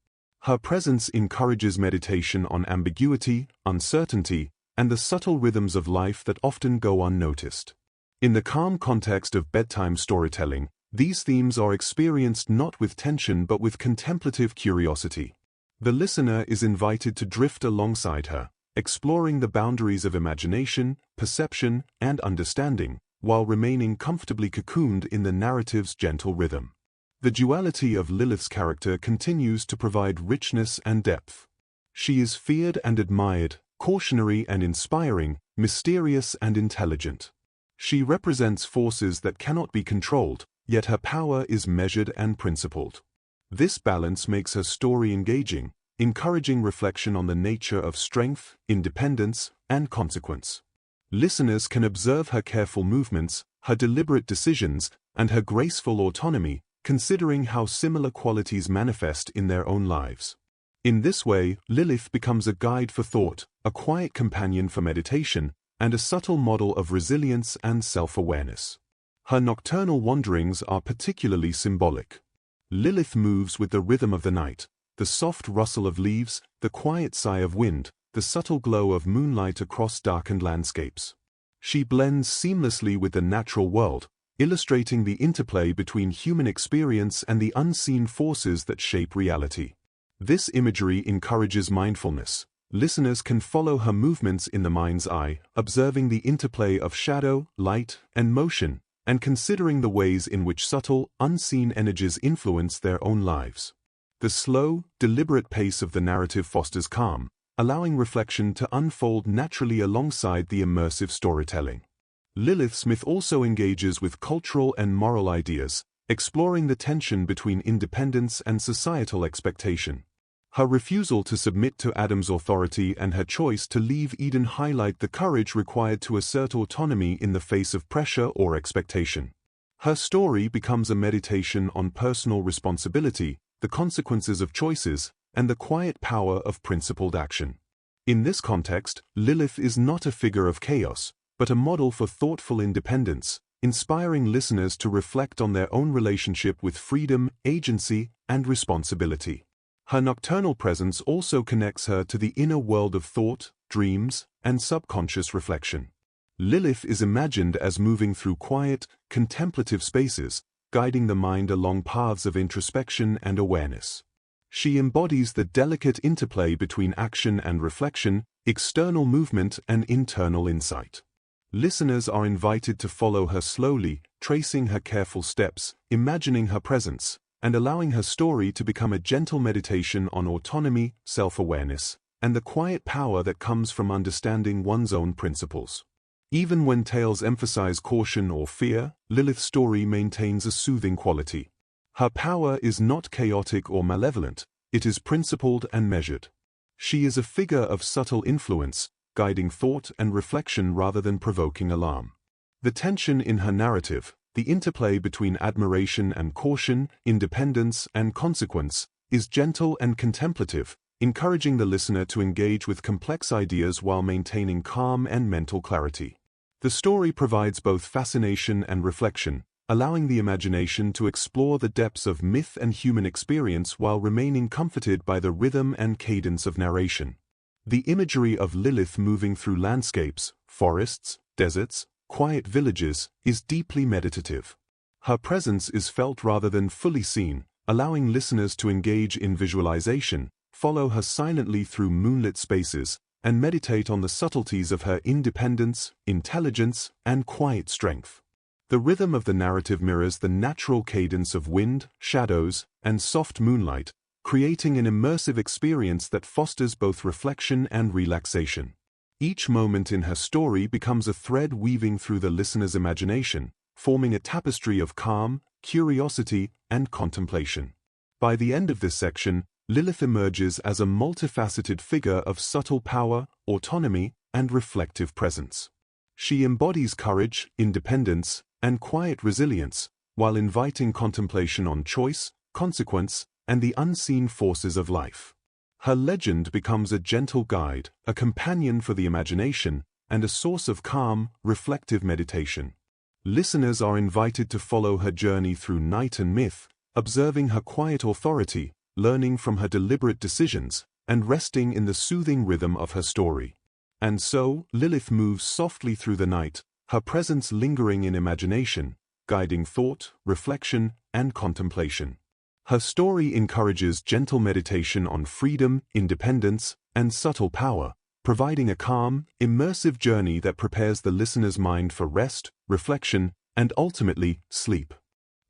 Her presence encourages meditation on ambiguity, uncertainty, and the subtle rhythms of life that often go unnoticed. In the calm context of bedtime storytelling, these themes are experienced not with tension but with contemplative curiosity. The listener is invited to drift alongside her, exploring the boundaries of imagination, perception, and understanding, while remaining comfortably cocooned in the narrative's gentle rhythm. The duality of Lilith's character continues to provide richness and depth. She is feared and admired, cautionary and inspiring, mysterious and intelligent. She represents forces that cannot be controlled, yet her power is measured and principled. This balance makes her story engaging, encouraging reflection on the nature of strength, independence, and consequence. Listeners can observe her careful movements, her deliberate decisions, and her graceful autonomy, considering how similar qualities manifest in their own lives. In this way, Lilith becomes a guide for thought, a quiet companion for meditation, and a subtle model of resilience and self-awareness. Her nocturnal wanderings are particularly symbolic. Lilith moves with the rhythm of the night, the soft rustle of leaves, the quiet sigh of wind, the subtle glow of moonlight across darkened landscapes. She blends seamlessly with the natural world, illustrating the interplay between human experience and the unseen forces that shape reality. This imagery encourages mindfulness. Listeners can follow her movements in the mind's eye, observing the interplay of shadow, light, and motion, and considering the ways in which subtle, unseen energies influence their own lives. The slow, deliberate pace of the narrative fosters calm, allowing reflection to unfold naturally alongside the immersive storytelling. Lilith's myth also engages with cultural and moral ideas, exploring the tension between independence and societal expectation. Her refusal to submit to Adam's authority and her choice to leave Eden highlight the courage required to assert autonomy in the face of pressure or expectation. Her story becomes a meditation on personal responsibility, the consequences of choices, and the quiet power of principled action. In this context, Lilith is not a figure of chaos, but a model for thoughtful independence, inspiring listeners to reflect on their own relationship with freedom, agency, and responsibility. Her nocturnal presence also connects her to the inner world of thought, dreams, and subconscious reflection. Lilith is imagined as moving through quiet, contemplative spaces, guiding the mind along paths of introspection and awareness. She embodies the delicate interplay between action and reflection, external movement and internal insight. Listeners are invited to follow her slowly, tracing her careful steps, imagining her presence, and allowing her story to become a gentle meditation on autonomy, self-awareness, and the quiet power that comes from understanding one's own principles. Even when tales emphasize caution or fear, Lilith's story maintains a soothing quality. Her power is not chaotic or malevolent, it is principled and measured. She is a figure of subtle influence, guiding thought and reflection rather than provoking alarm. The tension in her narrative, the interplay between admiration and caution, independence and consequence, is gentle and contemplative, encouraging the listener to engage with complex ideas while maintaining calm and mental clarity. The story provides both fascination and reflection, allowing the imagination to explore the depths of myth and human experience while remaining comforted by the rhythm and cadence of narration. The imagery of Lilith moving through landscapes, forests, deserts, quiet villages, is deeply meditative. Her presence is felt rather than fully seen, allowing listeners to engage in visualization, follow her silently through moonlit spaces, and meditate on the subtleties of her independence, intelligence, and quiet strength. The rhythm of the narrative mirrors the natural cadence of wind, shadows, and soft moonlight, creating an immersive experience that fosters both reflection and relaxation. Each moment in her story becomes a thread weaving through the listener's imagination, forming a tapestry of calm, curiosity, and contemplation. By the end of this section, Lilith emerges as a multifaceted figure of subtle power, autonomy, and reflective presence. She embodies courage, independence, and quiet resilience, while inviting contemplation on choice, consequence, and the unseen forces of life. Her legend becomes a gentle guide, a companion for the imagination, and a source of calm, reflective meditation. Listeners are invited to follow her journey through night and myth, observing her quiet authority, learning from her deliberate decisions, and resting in the soothing rhythm of her story. And so, Lilith moves softly through the night, her presence lingering in imagination, guiding thought, reflection, and contemplation. Her story encourages gentle meditation on freedom, independence, and subtle power, providing a calm, immersive journey that prepares the listener's mind for rest, reflection, and ultimately, sleep.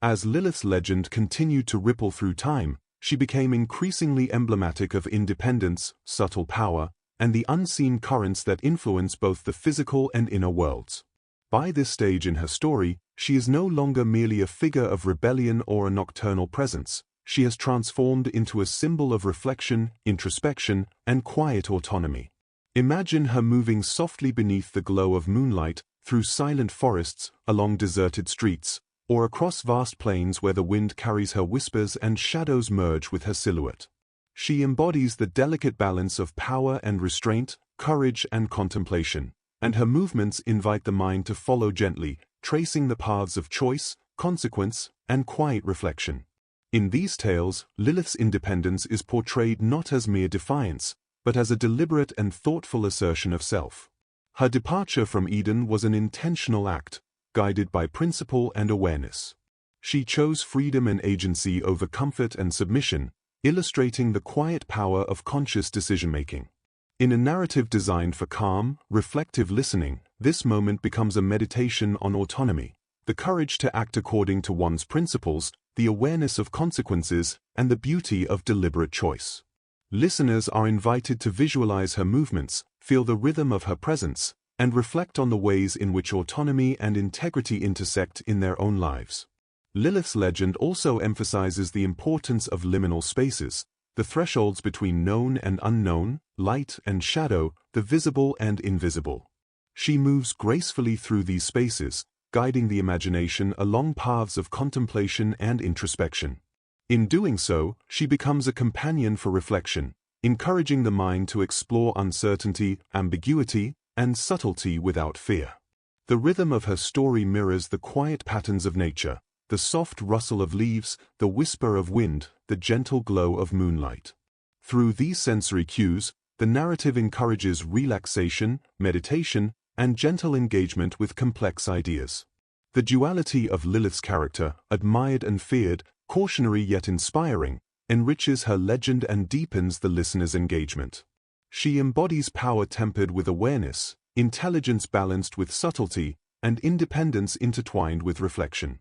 As Lilith's legend continued to ripple through time, she became increasingly emblematic of independence, subtle power, and the unseen currents that influence both the physical and inner worlds. By this stage in her story, she is no longer merely a figure of rebellion or a nocturnal presence. She has transformed into a symbol of reflection, introspection, and quiet autonomy. Imagine her moving softly beneath the glow of moonlight, through silent forests, along deserted streets, or across vast plains where the wind carries her whispers and shadows merge with her silhouette. She embodies the delicate balance of power and restraint, courage and contemplation, and her movements invite the mind to follow gently, tracing the paths of choice, consequence, and quiet reflection. In these tales, Lilith's independence is portrayed not as mere defiance, but as a deliberate and thoughtful assertion of self. Her departure from Eden was an intentional act, guided by principle and awareness. She chose freedom and agency over comfort and submission, illustrating the quiet power of conscious decision-making. In a narrative designed for calm, reflective listening, this moment becomes a meditation on autonomy, the courage to act according to one's principles, the awareness of consequences, and the beauty of deliberate choice. Listeners are invited to visualize her movements, feel the rhythm of her presence, and reflect on the ways in which autonomy and integrity intersect in their own lives. Lilith's legend also emphasizes the importance of liminal spaces, the thresholds between known and unknown, light and shadow, the visible and invisible. She moves gracefully through these spaces, guiding the imagination along paths of contemplation and introspection. In doing so, she becomes a companion for reflection, encouraging the mind to explore uncertainty, ambiguity, and subtlety without fear. The rhythm of her story mirrors the quiet patterns of nature, the soft rustle of leaves, the whisper of wind, the gentle glow of moonlight. Through these sensory cues, the narrative encourages relaxation, meditation, and gentle engagement with complex ideas. The duality of Lilith's character, admired and feared, cautionary yet inspiring, enriches her legend and deepens the listener's engagement. She embodies power tempered with awareness, intelligence balanced with subtlety, and independence intertwined with reflection.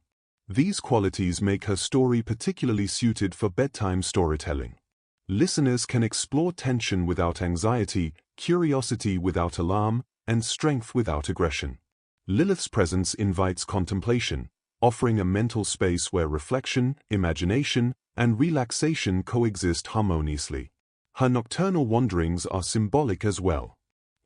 These qualities make her story particularly suited for bedtime storytelling. Listeners can explore tension without anxiety, curiosity without alarm, and strength without aggression. Lilith's presence invites contemplation, offering a mental space where reflection, imagination, and relaxation coexist harmoniously. Her nocturnal wanderings are symbolic as well.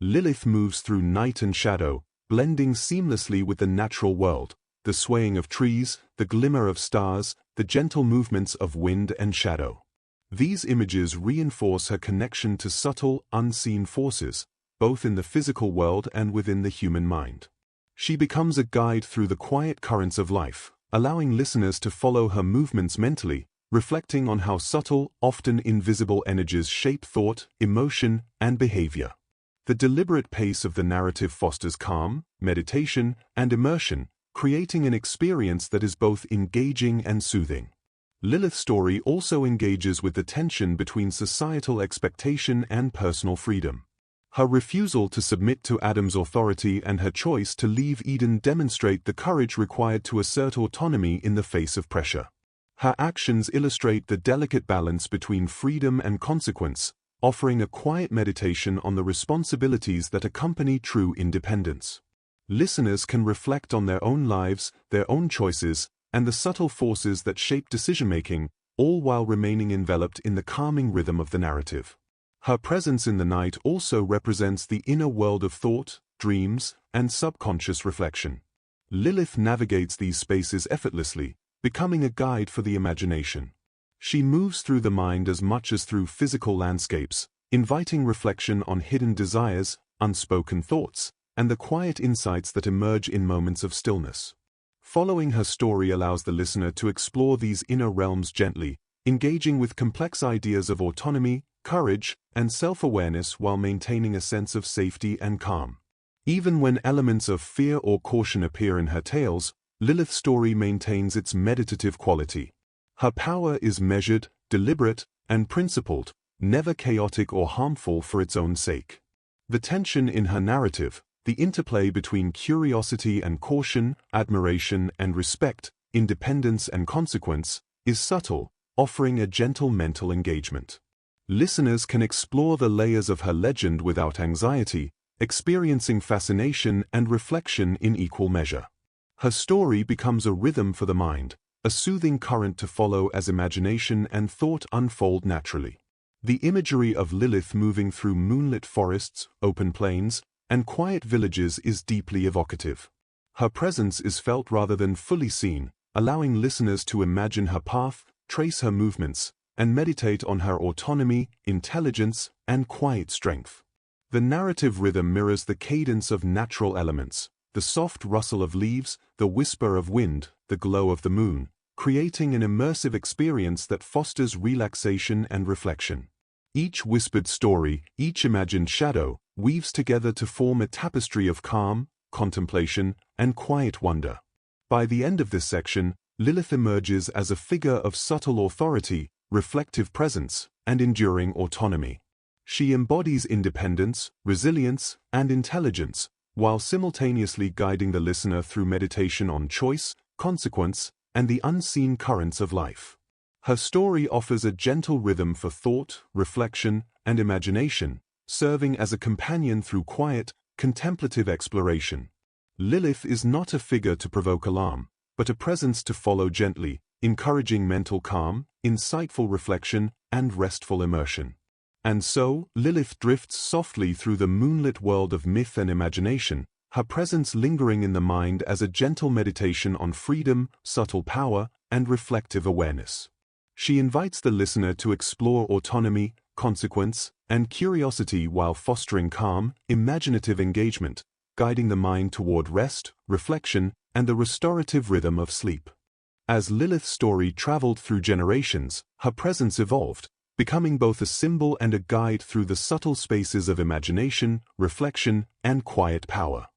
Lilith moves through night and shadow, blending seamlessly with the natural world, the swaying of trees, the glimmer of stars, the gentle movements of wind and shadow. These images reinforce her connection to subtle, unseen forces, both in the physical world and within the human mind. She becomes a guide through the quiet currents of life, allowing listeners to follow her movements mentally, reflecting on how subtle, often invisible energies shape thought, emotion, and behavior. The deliberate pace of the narrative fosters calm, meditation, and immersion, creating an experience that is both engaging and soothing. Lilith's story also engages with the tension between societal expectation and personal freedom. Her refusal to submit to Adam's authority and her choice to leave Eden demonstrate the courage required to assert autonomy in the face of pressure. Her actions illustrate the delicate balance between freedom and consequence, offering a quiet meditation on the responsibilities that accompany true independence. Listeners can reflect on their own lives, their own choices, and the subtle forces that shape decision-making, all while remaining enveloped in the calming rhythm of the narrative. Her presence in the night also represents the inner world of thought, dreams, and subconscious reflection. Lilith navigates these spaces effortlessly, becoming a guide for the imagination. She moves through the mind as much as through physical landscapes, inviting reflection on hidden desires, unspoken thoughts, and the quiet insights that emerge in moments of stillness. Following her story allows the listener to explore these inner realms gently, engaging with complex ideas of autonomy, courage, and self-awareness while maintaining a sense of safety and calm. Even when elements of fear or caution appear in her tales, Lilith's story maintains its meditative quality. Her power is measured, deliberate, and principled, never chaotic or harmful for its own sake. The tension in her narrative, the interplay between curiosity and caution, admiration and respect, independence and consequence, is subtle, offering a gentle mental engagement. Listeners can explore the layers of her legend without anxiety, experiencing fascination and reflection in equal measure. Her story becomes a rhythm for the mind, a soothing current to follow as imagination and thought unfold naturally. The imagery of Lilith moving through moonlit forests, open plains, and quiet villages is deeply evocative. Her presence is felt rather than fully seen, allowing listeners to imagine her path, trace her movements, and meditate on her autonomy, intelligence, and quiet strength. The narrative rhythm mirrors the cadence of natural elements, the soft rustle of leaves, the whisper of wind, the glow of the moon, creating an immersive experience that fosters relaxation and reflection. Each whispered story, each imagined shadow, weaves together to form a tapestry of calm, contemplation, and quiet wonder. By the end of this section, Lilith emerges as a figure of subtle authority, reflective presence, and enduring autonomy. She embodies independence, resilience, and intelligence, while simultaneously guiding the listener through meditation on choice, consequence, and the unseen currents of life. Her story offers a gentle rhythm for thought, reflection, and imagination, serving as a companion through quiet, contemplative exploration. Lilith is not a figure to provoke alarm, but a presence to follow gently, encouraging mental calm, insightful reflection, and restful immersion. And so, Lilith drifts softly through the moonlit world of myth and imagination, her presence lingering in the mind as a gentle meditation on freedom, subtle power, and reflective awareness. She invites the listener to explore autonomy, consequence, and curiosity while fostering calm, imaginative engagement, guiding the mind toward rest, reflection, and the restorative rhythm of sleep. As Lilith's story traveled through generations, her presence evolved, becoming both a symbol and a guide through the subtle spaces of imagination, reflection, and quiet power.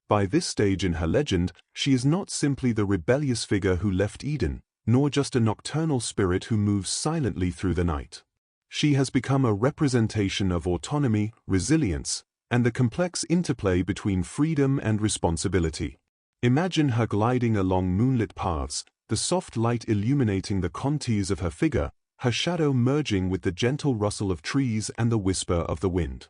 By this stage in her legend, she is not simply the rebellious figure who left Eden, nor just a nocturnal spirit who moves silently through the night. She has become a representation of autonomy, resilience, and the complex interplay between freedom and responsibility. Imagine her gliding along moonlit paths, the soft light illuminating the contours of her figure, her shadow merging with the gentle rustle of trees and the whisper of the wind.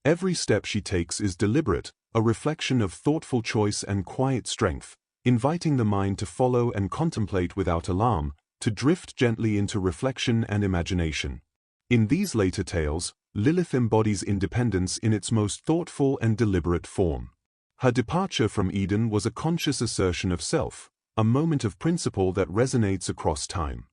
Every step she takes is deliberate, a reflection of thoughtful choice and quiet strength, inviting the mind to follow and contemplate without alarm, to drift gently into reflection and imagination. In these later tales, Lilith embodies independence in its most thoughtful and deliberate form. Her departure from Eden was a conscious assertion of self, a moment of principle that resonates across time.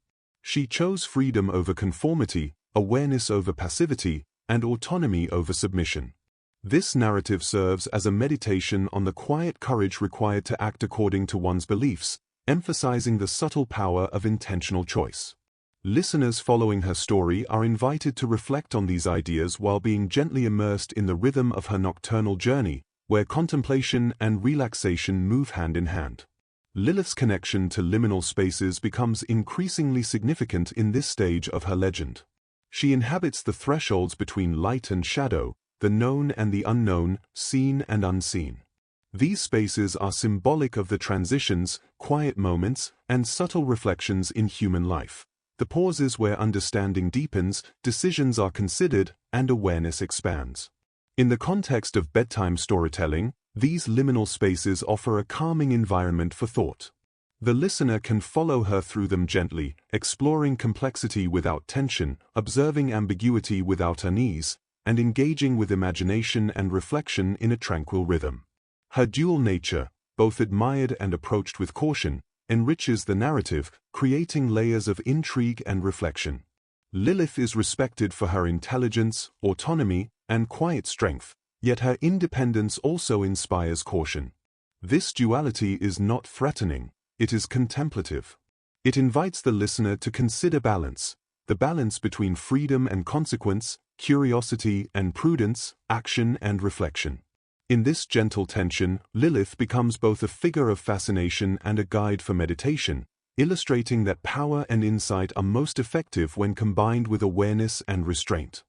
She chose freedom over conformity, awareness over passivity, and autonomy over submission. This narrative serves as a meditation on the quiet courage required to act according to one's beliefs, emphasizing the subtle power of intentional choice. Listeners following her story are invited to reflect on these ideas while being gently immersed in the rhythm of her nocturnal journey, where contemplation and relaxation move hand in hand. Lilith's connection to liminal spaces becomes increasingly significant in this stage of her legend. She inhabits the thresholds between light and shadow, the known and the unknown, seen and unseen. These spaces are symbolic of the transitions, quiet moments, and subtle reflections in human life, the pauses where understanding deepens, decisions are considered, and awareness expands. In the context of bedtime storytelling, these liminal spaces offer a calming environment for thought. The listener can follow her through them gently, exploring complexity without tension, observing ambiguity without unease, and engaging with imagination and reflection in a tranquil rhythm. Her dual nature, both admired and approached with caution, enriches the narrative, creating layers of intrigue and reflection. Lilith is respected for her intelligence, autonomy, and quiet strength, yet her independence also inspires caution. This duality is not threatening, it is contemplative. It invites the listener to consider balance, the balance between freedom and consequence, curiosity and prudence, action and reflection. In this gentle tension, Lilith becomes both a figure of fascination and a guide for meditation, illustrating that power and insight are most effective when combined with awareness and restraint.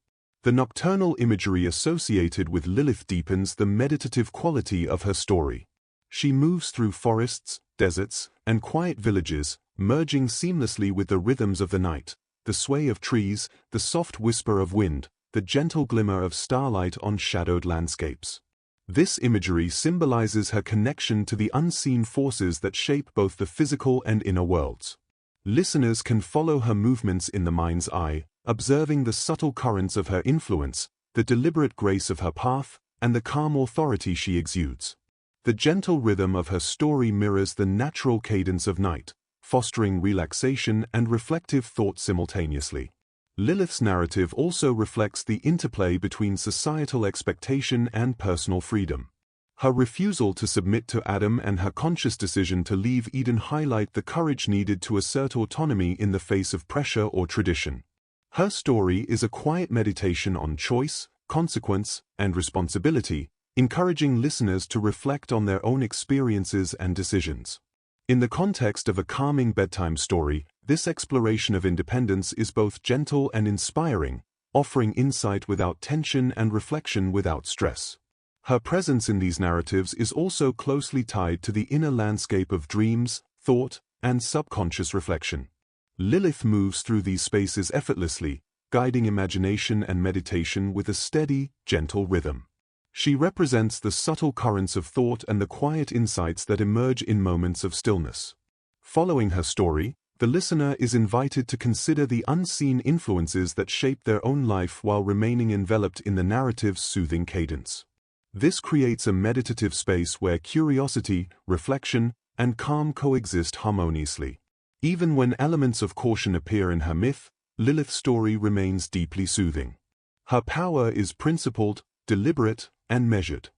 The nocturnal imagery associated with Lilith deepens the meditative quality of her story. She moves through forests, deserts, and quiet villages, merging seamlessly with the rhythms of the night, the sway of trees, the soft whisper of wind, the gentle glimmer of starlight on shadowed landscapes. This imagery symbolizes her connection to the unseen forces that shape both the physical and inner worlds. Listeners can follow her movements in the mind's eye, observing the subtle currents of her influence, the deliberate grace of her path, and the calm authority she exudes. The gentle rhythm of her story mirrors the natural cadence of night, fostering relaxation and reflective thought simultaneously. Lilith's narrative also reflects the interplay between societal expectation and personal freedom. Her refusal to submit to Adam and her conscious decision to leave Eden highlight the courage needed to assert autonomy in the face of pressure or tradition. Her story is a quiet meditation on choice, consequence, and responsibility, encouraging listeners to reflect on their own experiences and decisions. In the context of a calming bedtime story, this exploration of independence is both gentle and inspiring, offering insight without tension and reflection without stress. Her presence in these narratives is also closely tied to the inner landscape of dreams, thought, and subconscious reflection. Lilith moves through these spaces effortlessly, guiding imagination and meditation with a steady, gentle rhythm. She represents the subtle currents of thought and the quiet insights that emerge in moments of stillness. Following her story, the listener is invited to consider the unseen influences that shape their own life while remaining enveloped in the narrative's soothing cadence. This creates a meditative space where curiosity, reflection, and calm coexist harmoniously. Even when elements of caution appear in her myth, Lilith's story remains deeply soothing. Her power is principled, deliberate, and measured.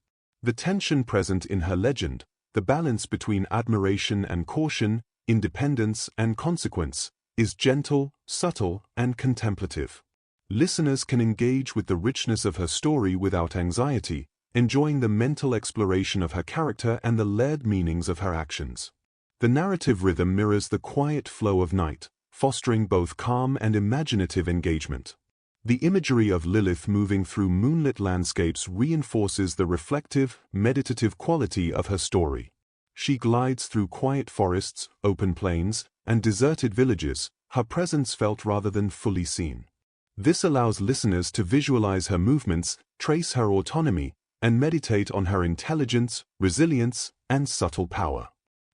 The tension present in her legend, the balance between admiration and caution, independence and consequence, is gentle, subtle, and contemplative. Listeners can engage with the richness of her story without anxiety, enjoying the mental exploration of her character and the layered meanings of her actions. The narrative rhythm mirrors the quiet flow of night, fostering both calm and imaginative engagement. The imagery of Lilith moving through moonlit landscapes reinforces the reflective, meditative quality of her story. She glides through quiet forests, open plains, and deserted villages, her presence felt rather than fully seen. This allows listeners to visualize her movements, trace her autonomy, and meditate on her intelligence, resilience, and subtle power.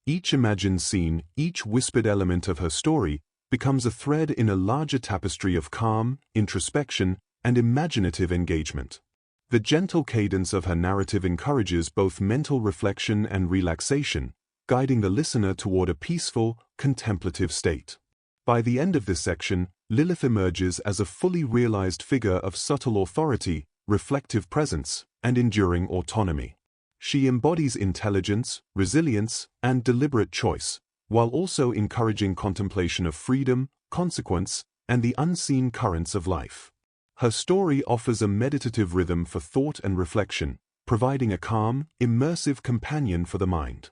Each imagined scene, each whispered element of her story, becomes a thread in a larger tapestry of calm, introspection, and imaginative engagement. The gentle cadence of her narrative encourages both mental reflection and relaxation, guiding the listener toward a peaceful, contemplative state. By the end of this section, Lilith emerges as a fully realized figure of subtle authority, reflective presence, and enduring autonomy. She embodies intelligence, resilience, and deliberate choice, while also encouraging contemplation of freedom, consequence, and the unseen currents of life. Her story offers a meditative rhythm for thought and reflection, providing a calm, immersive companion for the mind.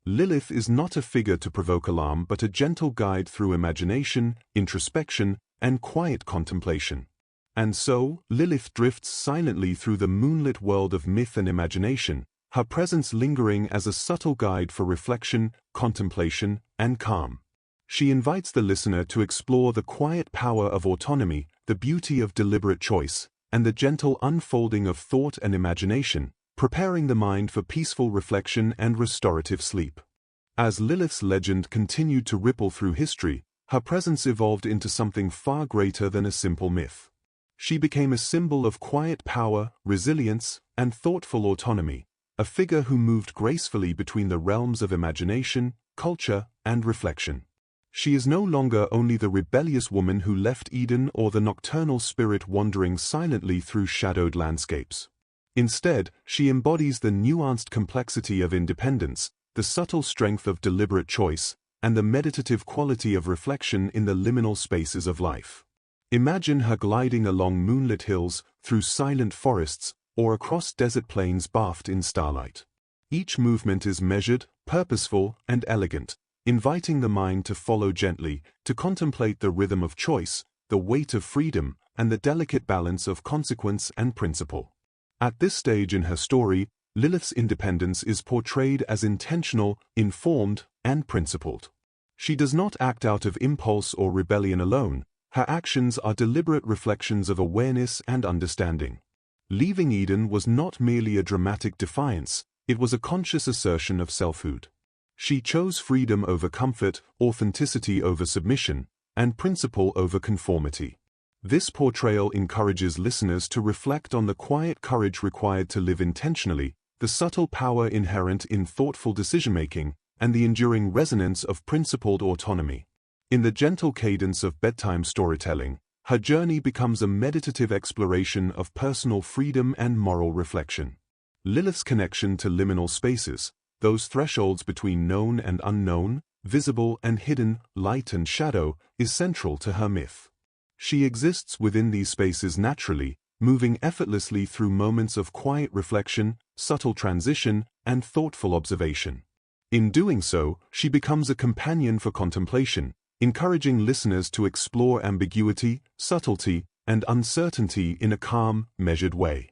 Lilith is not a figure to provoke alarm but a gentle guide through imagination, introspection, and quiet contemplation. And so, Lilith drifts silently through the moonlit world of myth and imagination, her presence lingering as a subtle guide for reflection, contemplation, and calm. She invites the listener to explore the quiet power of autonomy, the beauty of deliberate choice, and the gentle unfolding of thought and imagination, preparing the mind for peaceful reflection and restorative sleep. As Lilith's legend continued to ripple through history, her presence evolved into something far greater than a simple myth. She became a symbol of quiet power, resilience, and thoughtful autonomy, a figure who moved gracefully between the realms of imagination, culture, and reflection. She is no longer only the rebellious woman who left Eden or the nocturnal spirit wandering silently through shadowed landscapes. Instead, she embodies the nuanced complexity of independence, the subtle strength of deliberate choice, and the meditative quality of reflection in the liminal spaces of life. Imagine her gliding along moonlit hills, through silent forests, or across desert plains bathed in starlight. Each movement is measured, purposeful, and elegant, inviting the mind to follow gently, to contemplate the rhythm of choice, the weight of freedom, and the delicate balance of consequence and principle. At this stage in her story, Lilith's independence is portrayed as intentional, informed, and principled. She does not act out of impulse or rebellion alone. Her actions are deliberate reflections of awareness and understanding. Leaving Eden was not merely a dramatic defiance, it was a conscious assertion of selfhood. She chose freedom over comfort, authenticity over submission, and principle over conformity. This portrayal encourages listeners to reflect on the quiet courage required to live intentionally, the subtle power inherent in thoughtful decision-making, and the enduring resonance of principled autonomy. In the gentle cadence of bedtime storytelling, her journey becomes a meditative exploration of personal freedom and moral reflection. Lilith's connection to liminal spaces, those thresholds between known and unknown, visible and hidden, light and shadow, is central to her myth. She exists within these spaces naturally, moving effortlessly through moments of quiet reflection, subtle transition, and thoughtful observation. In doing so, she becomes a companion for contemplation, encouraging listeners to explore ambiguity, subtlety, and uncertainty in a calm, measured way.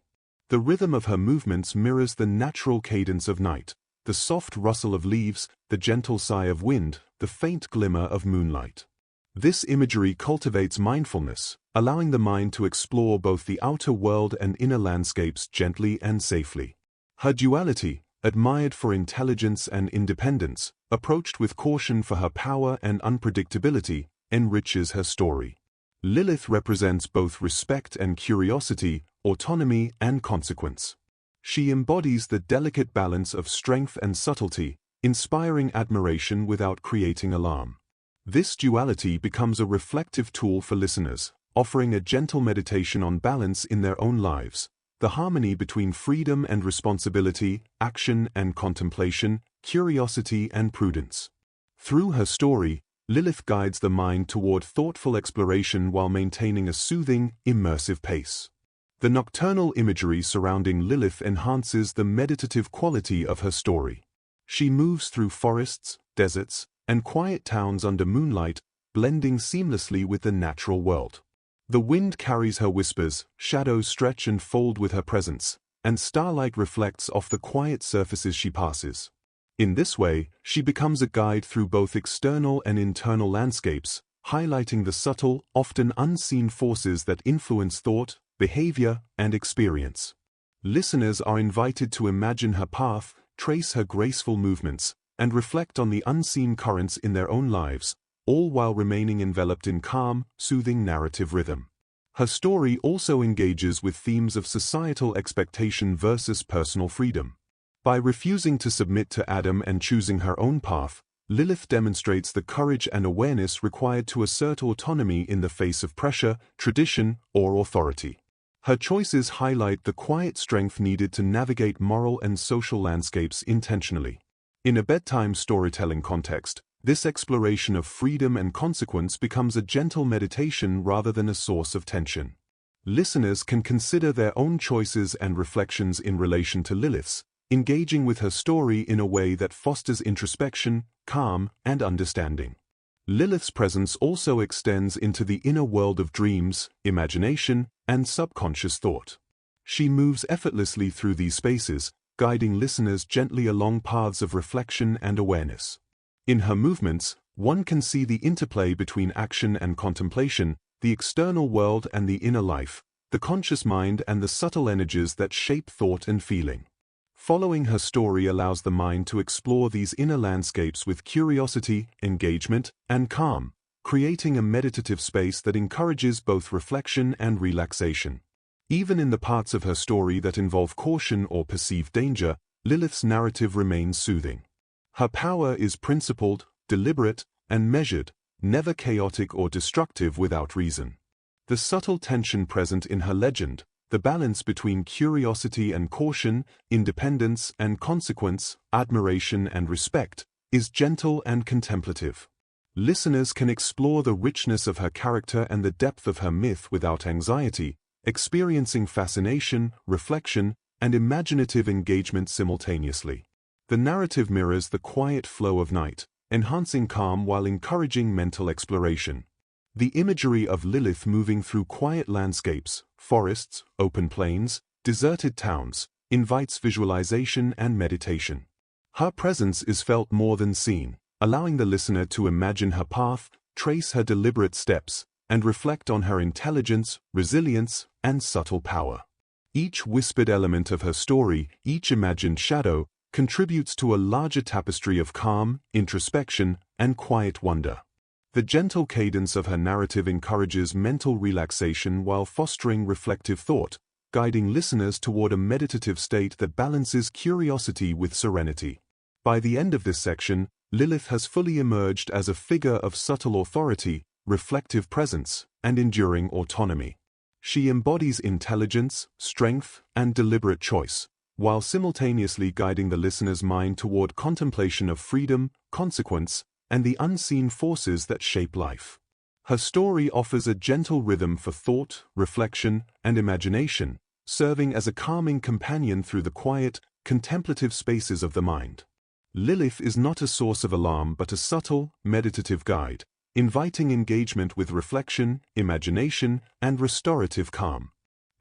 The rhythm of her movements mirrors the natural cadence of night, the soft rustle of leaves, the gentle sigh of wind, the faint glimmer of moonlight. This imagery cultivates mindfulness, allowing the mind to explore both the outer world and inner landscapes gently and safely. Her duality, admired for intelligence and independence, approached with caution for her power and unpredictability, enriches her story. Lilith represents both respect and curiosity, autonomy and consequence. She embodies the delicate balance of strength and subtlety, inspiring admiration without creating alarm. This duality becomes a reflective tool for listeners, offering a gentle meditation on balance in their own lives, the harmony between freedom and responsibility, action and contemplation, curiosity and prudence. Through her story, Lilith guides the mind toward thoughtful exploration while maintaining a soothing, immersive pace. The nocturnal imagery surrounding Lilith enhances the meditative quality of her story. She moves through forests, deserts, and quiet towns under moonlight, blending seamlessly with the natural world. The wind carries her whispers, shadows stretch and fold with her presence, and starlight reflects off the quiet surfaces she passes. In this way, she becomes a guide through both external and internal landscapes, highlighting the subtle, often unseen forces that influence thought, behavior, and experience. Listeners are invited to imagine her path, trace her graceful movements, and reflect on the unseen currents in their own lives, all while remaining enveloped in calm, soothing narrative rhythm. Her story also engages with themes of societal expectation versus personal freedom. By refusing to submit to Adam and choosing her own path, Lilith demonstrates the courage and awareness required to assert autonomy in the face of pressure, tradition, or authority. Her choices highlight the quiet strength needed to navigate moral and social landscapes intentionally. In a bedtime storytelling context, this exploration of freedom and consequence becomes a gentle meditation rather than a source of tension. Listeners can consider their own choices and reflections in relation to Lilith's, engaging with her story in a way that fosters introspection, calm, and understanding. Lilith's presence also extends into the inner world of dreams, imagination, and subconscious thought. She moves effortlessly through these spaces, guiding listeners gently along paths of reflection and awareness. In her movements, one can see the interplay between action and contemplation, the external world and the inner life, the conscious mind and the subtle energies that shape thought and feeling. Following her story allows the mind to explore these inner landscapes with curiosity, engagement, and calm, creating a meditative space that encourages both reflection and relaxation. Even in the parts of her story that involve caution or perceived danger, Lilith's narrative remains soothing. Her power is principled, deliberate, and measured, never chaotic or destructive without reason. The subtle tension present in her legend, the balance between curiosity and caution, independence and consequence, admiration and respect, is gentle and contemplative. Listeners can explore the richness of her character and the depth of her myth without anxiety, experiencing fascination, reflection, and imaginative engagement simultaneously. The narrative mirrors the quiet flow of night, enhancing calm while encouraging mental exploration. The imagery of Lilith moving through quiet landscapes, forests, open plains, deserted towns, invites visualization and meditation. Her presence is felt more than seen, allowing the listener to imagine her path, trace her deliberate steps, and reflect on her intelligence, resilience, and subtle power. Each whispered element of her story, each imagined shadow, contributes to a larger tapestry of calm, introspection, and quiet wonder. The gentle cadence of her narrative encourages mental relaxation while fostering reflective thought, guiding listeners toward a meditative state that balances curiosity with serenity. By the end of this section, Lilith has fully emerged as a figure of subtle authority, reflective presence, and enduring autonomy. She embodies intelligence, strength, and deliberate choice, while simultaneously guiding the listener's mind toward contemplation of freedom, consequence, and the unseen forces that shape life. Her story offers a gentle rhythm for thought, reflection, and imagination, serving as a calming companion through the quiet, contemplative spaces of the mind. Lilith is not a source of alarm but a subtle, meditative guide, inviting engagement with reflection, imagination, and restorative calm.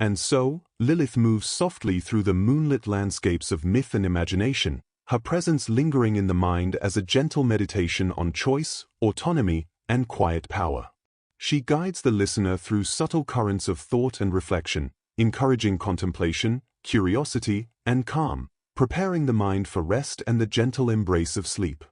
And so, Lilith moves softly through the moonlit landscapes of myth and imagination, her presence lingering in the mind as a gentle meditation on choice, autonomy, and quiet power. She guides the listener through subtle currents of thought and reflection, encouraging contemplation, curiosity, and calm, preparing the mind for rest and the gentle embrace of sleep.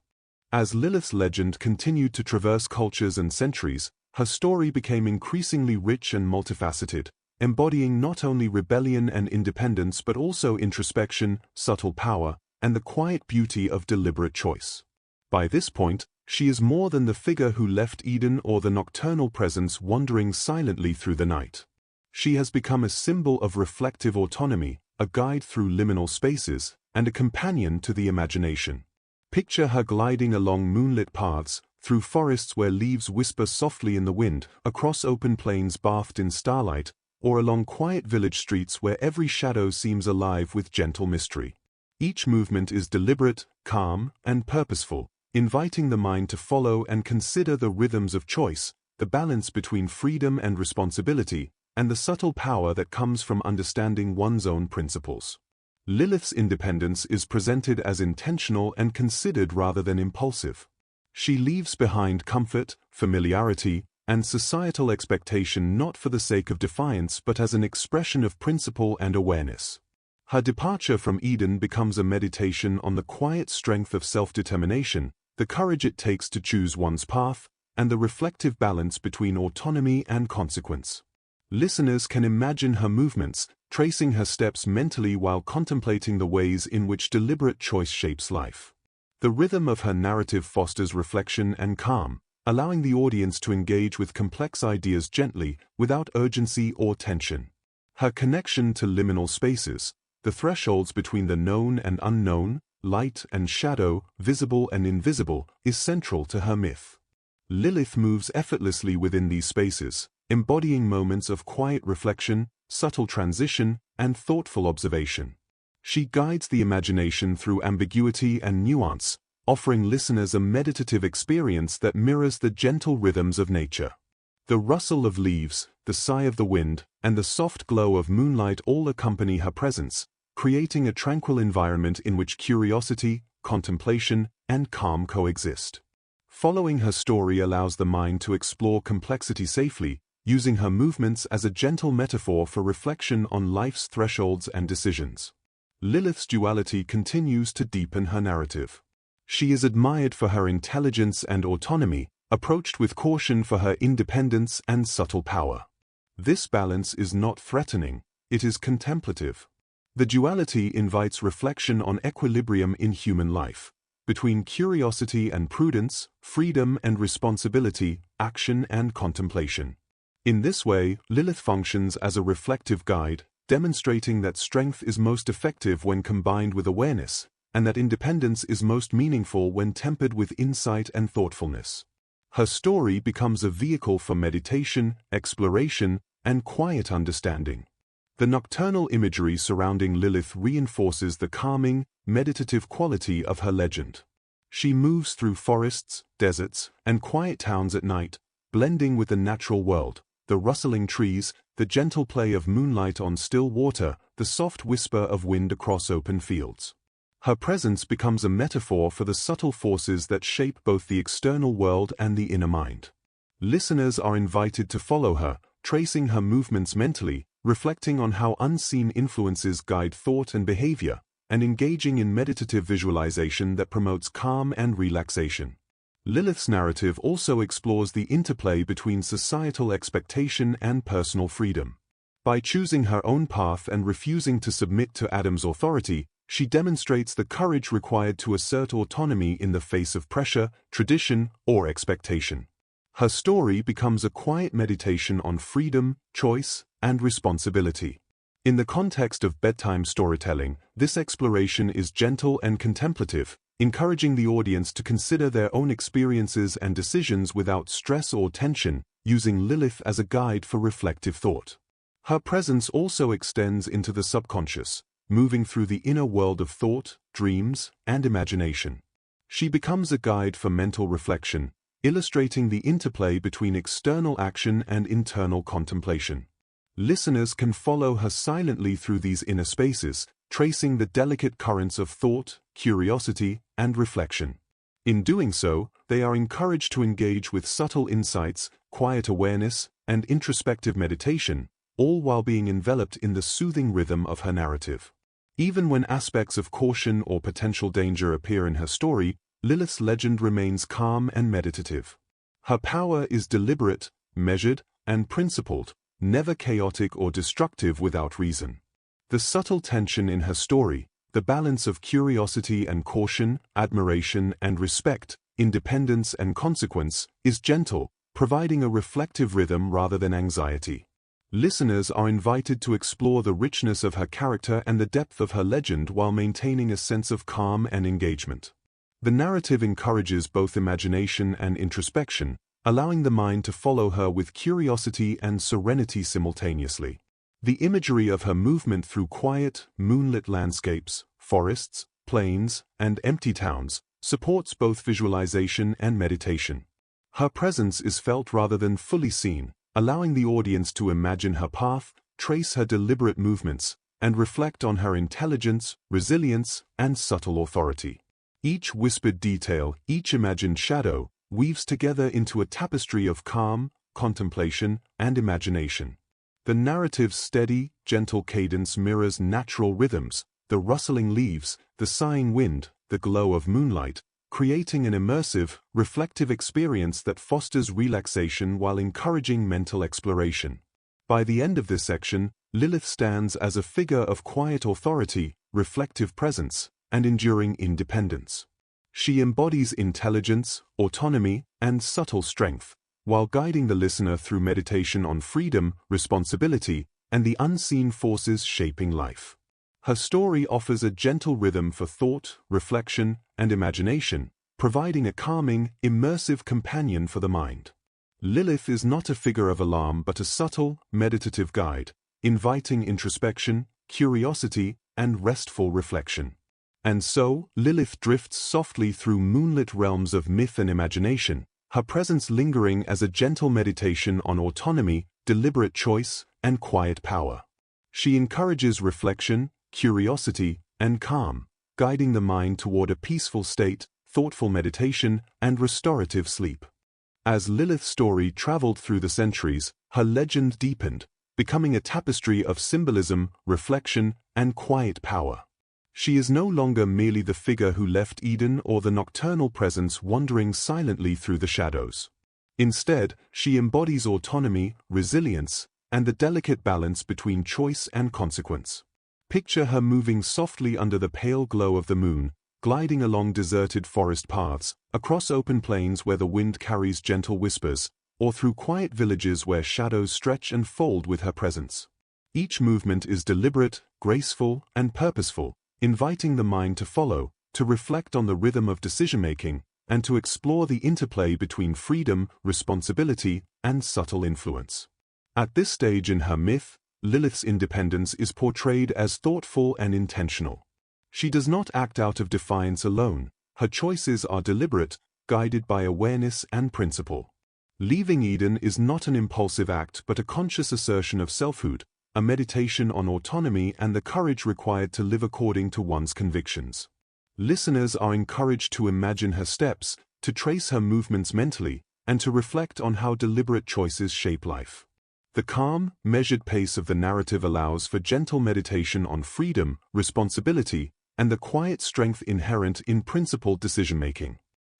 As Lilith's legend continued to traverse cultures and centuries, her story became increasingly rich and multifaceted, embodying not only rebellion and independence but also introspection, subtle power, and the quiet beauty of deliberate choice. By this point, she is more than the figure who left Eden or the nocturnal presence wandering silently through the night. She has become a symbol of reflective autonomy, a guide through liminal spaces, and a companion to the imagination. Picture her gliding along moonlit paths, through forests where leaves whisper softly in the wind, across open plains bathed in starlight, or along quiet village streets where every shadow seems alive with gentle mystery. Each movement is deliberate, calm, and purposeful, inviting the mind to follow and consider the rhythms of choice, the balance between freedom and responsibility, and the subtle power that comes from understanding one's own principles. Lilith's independence is presented as intentional and considered rather than impulsive. She leaves behind comfort, familiarity, and societal expectation not for the sake of defiance but as an expression of principle and awareness. Her departure from Eden becomes a meditation on the quiet strength of self-determination, the courage it takes to choose one's path, and the reflective balance between autonomy and consequence. Listeners can imagine her movements, tracing her steps mentally while contemplating the ways in which deliberate choice shapes life. The rhythm of her narrative fosters reflection and calm, allowing the audience to engage with complex ideas gently, without urgency or tension. Her connection to liminal spaces, the thresholds between the known and unknown, light and shadow, visible and invisible, is central to her myth. Lilith moves effortlessly within these spaces, embodying moments of quiet reflection, subtle transition, and thoughtful observation. She guides the imagination through ambiguity and nuance, offering listeners a meditative experience that mirrors the gentle rhythms of nature. The rustle of leaves, the sigh of the wind, and the soft glow of moonlight all accompany her presence, creating a tranquil environment in which curiosity, contemplation, and calm coexist. Following her story allows the mind to explore complexity safely, using her movements as a gentle metaphor for reflection on life's thresholds and decisions. Lilith's duality continues to deepen her narrative. She is admired for her intelligence and autonomy, approached with caution for her independence and subtle power. This balance is not threatening, it is contemplative. The duality invites reflection on equilibrium in human life, between curiosity and prudence, freedom and responsibility, action and contemplation. In this way, Lilith functions as a reflective guide, demonstrating that strength is most effective when combined with awareness, and that independence is most meaningful when tempered with insight and thoughtfulness. Her story becomes a vehicle for meditation, exploration, and quiet understanding. The nocturnal imagery surrounding Lilith reinforces the calming, meditative quality of her legend. She moves through forests, deserts, and quiet towns at night, blending with the natural world, the rustling trees, the gentle play of moonlight on still water, the soft whisper of wind across open fields. Her presence becomes a metaphor for the subtle forces that shape both the external world and the inner mind. Listeners are invited to follow her, tracing her movements mentally, reflecting on how unseen influences guide thought and behavior, and engaging in meditative visualization that promotes calm and relaxation. Lilith's narrative also explores the interplay between societal expectation and personal freedom. By choosing her own path and refusing to submit to Adam's authority, she demonstrates the courage required to assert autonomy in the face of pressure, tradition, or expectation. Her story becomes a quiet meditation on freedom, choice, and responsibility. In the context of bedtime storytelling, this exploration is gentle and contemplative, encouraging the audience to consider their own experiences and decisions without stress or tension, using Lilith as a guide for reflective thought. Her presence also extends into the subconscious, moving through the inner world of thought, dreams, and imagination. She becomes a guide for mental reflection, illustrating the interplay between external action and internal contemplation. Listeners can follow her silently through these inner spaces, tracing the delicate currents of thought, curiosity, and reflection. In doing so, they are encouraged to engage with subtle insights, quiet awareness, and introspective meditation, all while being enveloped in the soothing rhythm of her narrative. Even when aspects of caution or potential danger appear in her story, Lilith's legend remains calm and meditative. Her power is deliberate, measured, and principled, never chaotic or destructive without reason. The subtle tension in her story, the balance of curiosity and caution, admiration and respect, independence and consequence, is gentle, providing a reflective rhythm rather than anxiety. Listeners are invited to explore the richness of her character and the depth of her legend while maintaining a sense of calm and engagement. The narrative encourages both imagination and introspection, allowing the mind to follow her with curiosity and serenity simultaneously. The imagery of her movement through quiet, moonlit landscapes, forests, plains, and empty towns supports both visualization and meditation. Her presence is felt rather than fully seen, allowing the audience to imagine her path, trace her deliberate movements, and reflect on her intelligence, resilience, and subtle authority. Each whispered detail, each imagined shadow, weaves together into a tapestry of calm, contemplation, and imagination. The narrative's steady, gentle cadence mirrors natural rhythms, the rustling leaves, the sighing wind, the glow of moonlight, creating an immersive, reflective experience that fosters relaxation while encouraging mental exploration. By the end of this section, Lilith stands as a figure of quiet authority, reflective presence, and enduring independence. She embodies intelligence, autonomy, and subtle strength, while guiding the listener through meditation on freedom, responsibility, and the unseen forces shaping life. Her story offers a gentle rhythm for thought, reflection, and imagination, providing a calming, immersive companion for the mind. Lilith is not a figure of alarm but a subtle, meditative guide, inviting introspection, curiosity, and restful reflection. And so, Lilith drifts softly through moonlit realms of myth and imagination, her presence lingering as a gentle meditation on autonomy, deliberate choice, and quiet power. She encourages reflection, curiosity, and calm, guiding the mind toward a peaceful state, thoughtful meditation, and restorative sleep. As Lilith's story traveled through the centuries, her legend deepened, becoming a tapestry of symbolism, reflection, and quiet power. She is no longer merely the figure who left Eden or the nocturnal presence wandering silently through the shadows. Instead, she embodies autonomy, resilience, and the delicate balance between choice and consequence. Picture her moving softly under the pale glow of the moon, gliding along deserted forest paths, across open plains where the wind carries gentle whispers, or through quiet villages where shadows stretch and fold with her presence. Each movement is deliberate, graceful, and purposeful, inviting the mind to follow, to reflect on the rhythm of decision-making, and to explore the interplay between freedom, responsibility, and subtle influence. At this stage in her myth, Lilith's independence is portrayed as thoughtful and intentional. She does not act out of defiance alone. Her choices are deliberate, guided by awareness and principle. Leaving Eden is not an impulsive act but a conscious assertion of selfhood, a meditation on autonomy and the courage required to live according to one's convictions. Listeners are encouraged to imagine her steps, to trace her movements mentally, and to reflect on how deliberate choices shape life. The calm, measured pace of the narrative allows for gentle meditation on freedom, responsibility, and the quiet strength inherent in principled decision-making.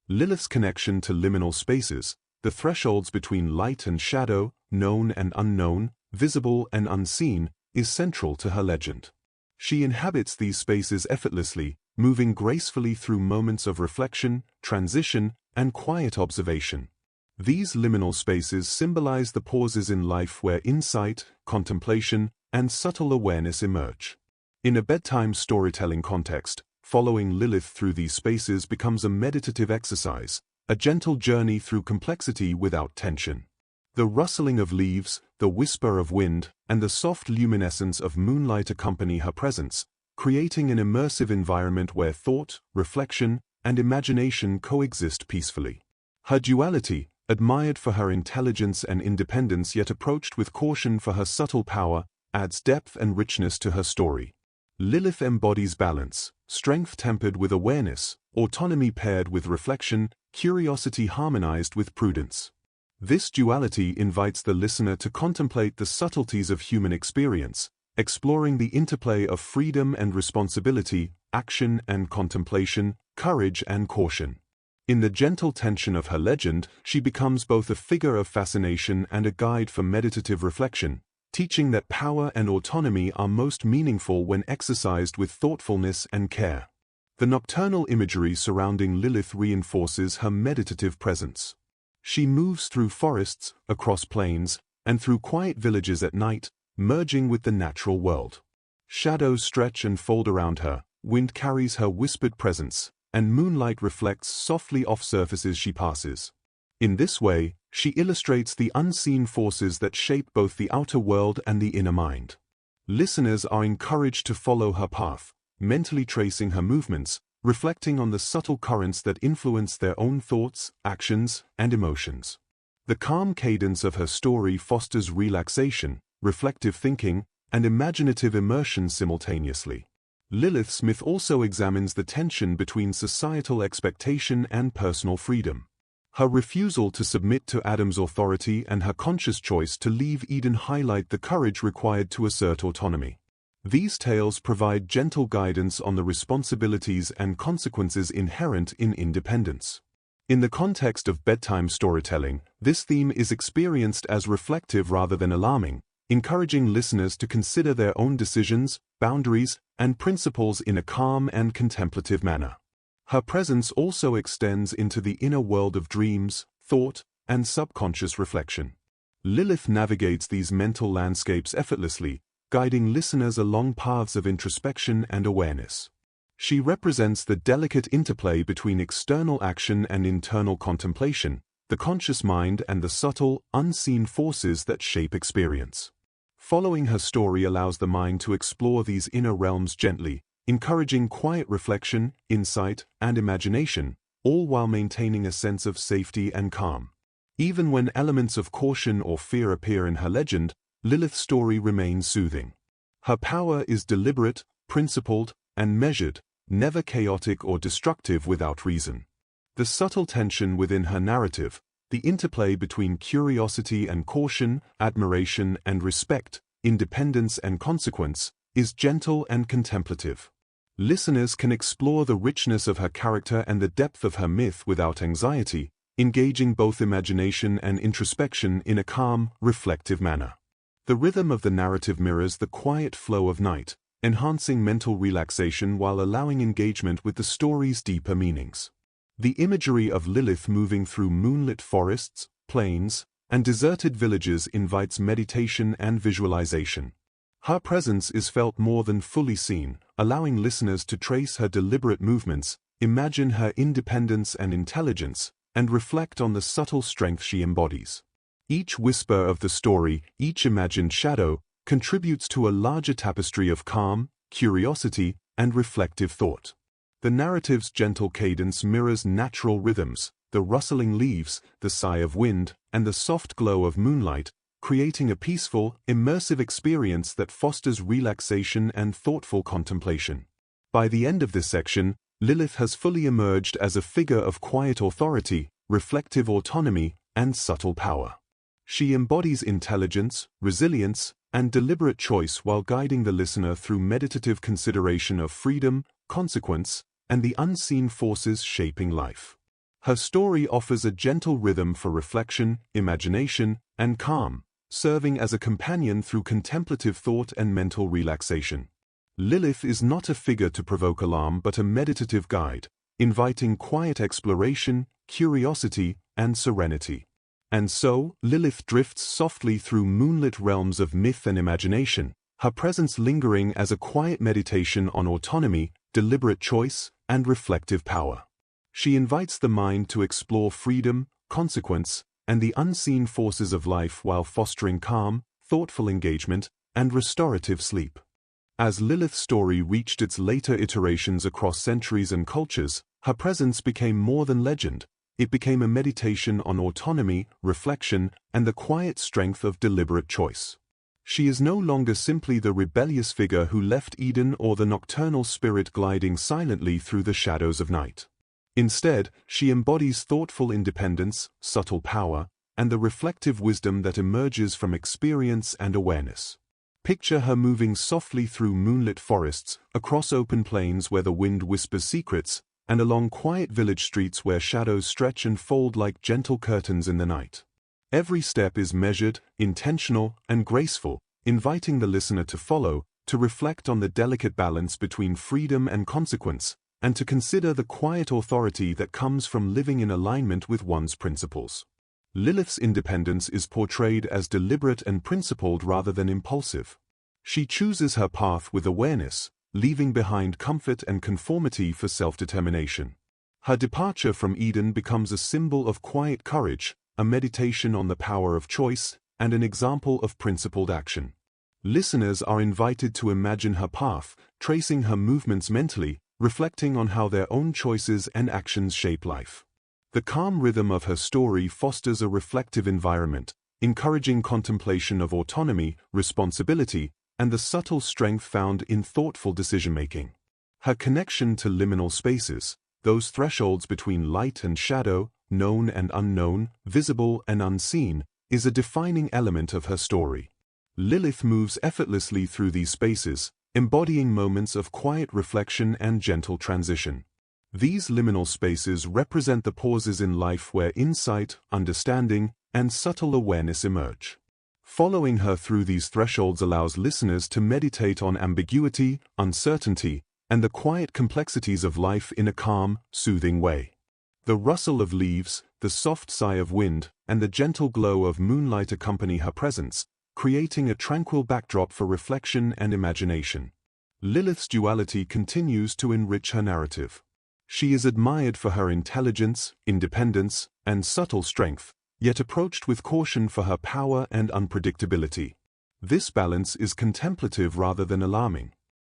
Lilith's connection to liminal spaces, the thresholds between light and shadow, known and unknown, visible and unseen, is central to her legend. She inhabits these spaces effortlessly, moving gracefully through moments of reflection, transition, and quiet observation. These liminal spaces symbolize the pauses in life where insight, contemplation, and subtle awareness emerge. In a bedtime storytelling context, following Lilith through these spaces becomes a meditative exercise, a gentle journey through complexity without tension. The rustling of leaves, the whisper of wind, and the soft luminescence of moonlight accompany her presence, creating an immersive environment where thought, reflection, and imagination coexist peacefully. Her duality, admired for her intelligence and independence yet approached with caution for her subtle power, adds depth and richness to her story. Lilith embodies balance, strength tempered with awareness, autonomy paired with reflection, curiosity harmonized with prudence. This duality invites the listener to contemplate the subtleties of human experience, exploring the interplay of freedom and responsibility, action and contemplation, courage and caution. In the gentle tension of her legend, she becomes both a figure of fascination and a guide for meditative reflection, teaching that power and autonomy are most meaningful when exercised with thoughtfulness and care. The nocturnal imagery surrounding Lilith reinforces her meditative presence. She moves through forests, across plains, and through quiet villages at night, merging with the natural world. Shadows stretch and fold around her, wind carries her whispered presence, and moonlight reflects softly off surfaces she passes. In this way, she illustrates the unseen forces that shape both the outer world and the inner mind. Listeners are encouraged to follow her path, mentally tracing her movements, reflecting on the subtle currents that influence their own thoughts, actions, and emotions. The calm cadence of her story fosters relaxation, reflective thinking, and imaginative immersion simultaneously. Lilith's myth also examines the tension between societal expectation and personal freedom. Her refusal to submit to Adam's authority and her conscious choice to leave Eden highlight the courage required to assert autonomy. These tales provide gentle guidance on the responsibilities and consequences inherent in independence. In the context of bedtime storytelling, this theme is experienced as reflective rather than alarming, encouraging listeners to consider their own decisions, boundaries, and principles in a calm and contemplative manner. Her presence also extends into the inner world of dreams, thought, and subconscious reflection. Lilith navigates these mental landscapes effortlessly, guiding listeners along paths of introspection and awareness. She represents the delicate interplay between external action and internal contemplation, the conscious mind and the subtle, unseen forces that shape experience. Following her story allows the mind to explore these inner realms gently, encouraging quiet reflection, insight, and imagination, all while maintaining a sense of safety and calm. Even when elements of caution or fear appear in her legend, Lilith's story remains soothing. Her power is deliberate, principled, and measured, never chaotic or destructive without reason. The subtle tension within her narrative, the interplay between curiosity and caution, admiration and respect, independence and consequence, is gentle and contemplative. Listeners can explore the richness of her character and the depth of her myth without anxiety, engaging both imagination and introspection in a calm, reflective manner. The rhythm of the narrative mirrors the quiet flow of night, enhancing mental relaxation while allowing engagement with the story's deeper meanings. The imagery of Lilith moving through moonlit forests, plains, and deserted villages invites meditation and visualization. Her presence is felt more than fully seen, allowing listeners to trace her deliberate movements, imagine her independence and intelligence, and reflect on the subtle strength she embodies. Each whisper of the story, each imagined shadow, contributes to a larger tapestry of calm, curiosity, and reflective thought. The narrative's gentle cadence mirrors natural rhythms, the rustling leaves, the sigh of wind, and the soft glow of moonlight, creating a peaceful, immersive experience that fosters relaxation and thoughtful contemplation. By the end of this section, Lilith has fully emerged as a figure of quiet authority, reflective autonomy, and subtle power. She embodies intelligence, resilience, and deliberate choice while guiding the listener through meditative consideration of freedom, consequence, and the unseen forces shaping life. Her story offers a gentle rhythm for reflection, imagination, and calm, serving as a companion through contemplative thought and mental relaxation. Lilith is not a figure to provoke alarm but a meditative guide, inviting quiet exploration, curiosity, and serenity. And so, Lilith drifts softly through moonlit realms of myth and imagination, her presence lingering as a quiet meditation on autonomy, deliberate choice, and reflective power. She invites the mind to explore freedom, consequence, and the unseen forces of life while fostering calm, thoughtful engagement, and restorative sleep. As Lilith's story reached its later iterations across centuries and cultures, her presence became more than legend. It became a meditation on autonomy, reflection, and the quiet strength of deliberate choice. She is no longer simply the rebellious figure who left Eden or the nocturnal spirit gliding silently through the shadows of night. Instead, she embodies thoughtful independence, subtle power, and the reflective wisdom that emerges from experience and awareness. Picture her moving softly through moonlit forests, across open plains where the wind whispers secrets, and along quiet village streets where shadows stretch and fold like gentle curtains in the night. Every step is measured, intentional, and graceful, inviting the listener to follow, to reflect on the delicate balance between freedom and consequence, and to consider the quiet authority that comes from living in alignment with one's principles. Lilith's independence is portrayed as deliberate and principled rather than impulsive. She chooses her path with awareness, leaving behind comfort and conformity for self-determination. Her departure from Eden becomes a symbol of quiet courage, a meditation on the power of choice, and an example of principled action. Listeners are invited to imagine her path, tracing her movements mentally, reflecting on how their own choices and actions shape life. The calm rhythm of her story fosters a reflective environment, encouraging contemplation of autonomy, responsibility, and the subtle strength found in thoughtful decision-making. Her connection to liminal spaces, those thresholds between light and shadow, known and unknown, visible and unseen, is a defining element of her story. Lilith moves effortlessly through these spaces, embodying moments of quiet reflection and gentle transition. These liminal spaces represent the pauses in life where insight, understanding, and subtle awareness emerge. Following her through these thresholds allows listeners to meditate on ambiguity, uncertainty, and the quiet complexities of life in a calm, soothing way. The rustle of leaves, the soft sigh of wind, and the gentle glow of moonlight accompany her presence, creating a tranquil backdrop for reflection and imagination. Lilith's duality continues to enrich her narrative. She is admired for her intelligence, independence, and subtle strength, yet approached with caution for her power and unpredictability. This balance is contemplative rather than alarming.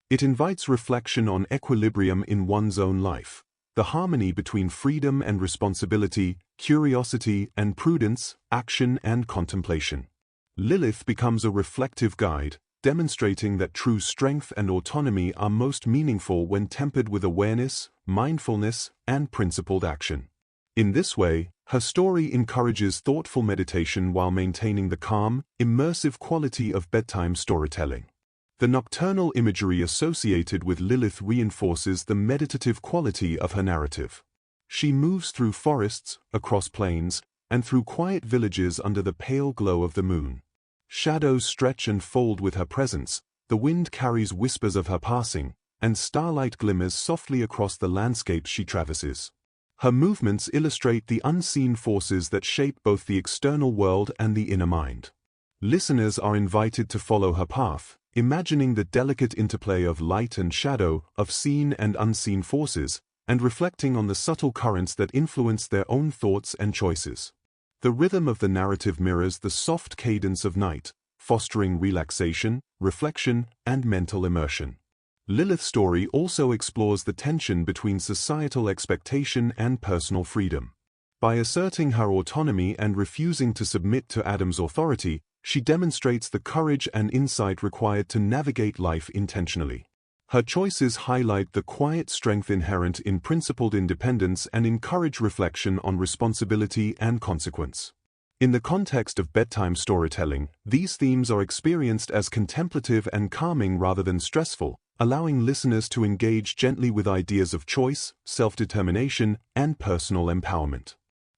It invites reflection on equilibrium in one's own life, the harmony between freedom and responsibility, curiosity and prudence, action and contemplation. Lilith becomes a reflective guide, demonstrating that true strength and autonomy are most meaningful when tempered with awareness, mindfulness, and principled action. In this way, her story encourages thoughtful meditation while maintaining the calm, immersive quality of bedtime storytelling. The nocturnal imagery associated with Lilith reinforces the meditative quality of her narrative. She moves through forests, across plains, and through quiet villages under the pale glow of the moon. Shadows stretch and fold with her presence, the wind carries whispers of her passing, and starlight glimmers softly across the landscapes she traverses. Her movements illustrate the unseen forces that shape both the external world and the inner mind. Listeners are invited to follow her path, imagining the delicate interplay of light and shadow, of seen and unseen forces, and reflecting on the subtle currents that influence their own thoughts and choices. The rhythm of the narrative mirrors the soft cadence of night, fostering relaxation, reflection, and mental immersion. Lilith's story also explores the tension between societal expectation and personal freedom. By asserting her autonomy and refusing to submit to Adam's authority, she demonstrates the courage and insight required to navigate life intentionally. Her choices highlight the quiet strength inherent in principled independence and encourage reflection on responsibility and consequence. In the context of bedtime storytelling, these themes are experienced as contemplative and calming rather than stressful, allowing listeners to engage gently with ideas of choice, self-determination, and personal empowerment.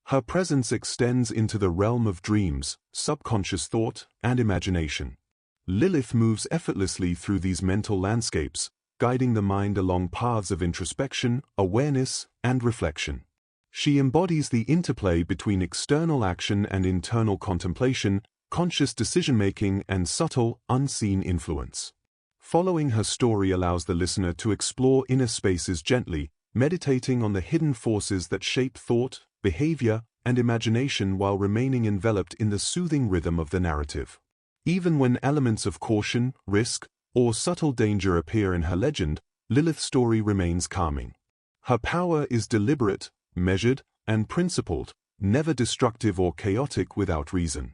Her presence extends into the realm of dreams, subconscious thought, and imagination. Lilith moves effortlessly through these mental landscapes, guiding the mind along paths of introspection, awareness, and reflection. She embodies the interplay between external action and internal contemplation, conscious decision-making, and subtle, unseen influence. Following her story allows the listener to explore inner spaces gently, meditating on the hidden forces that shape thought, behavior, and imagination while remaining enveloped in the soothing rhythm of the narrative. Even when elements of caution, risk, or subtle danger appear in her legend, Lilith's story remains calming. Her power is deliberate, measured, and principled, never destructive or chaotic without reason.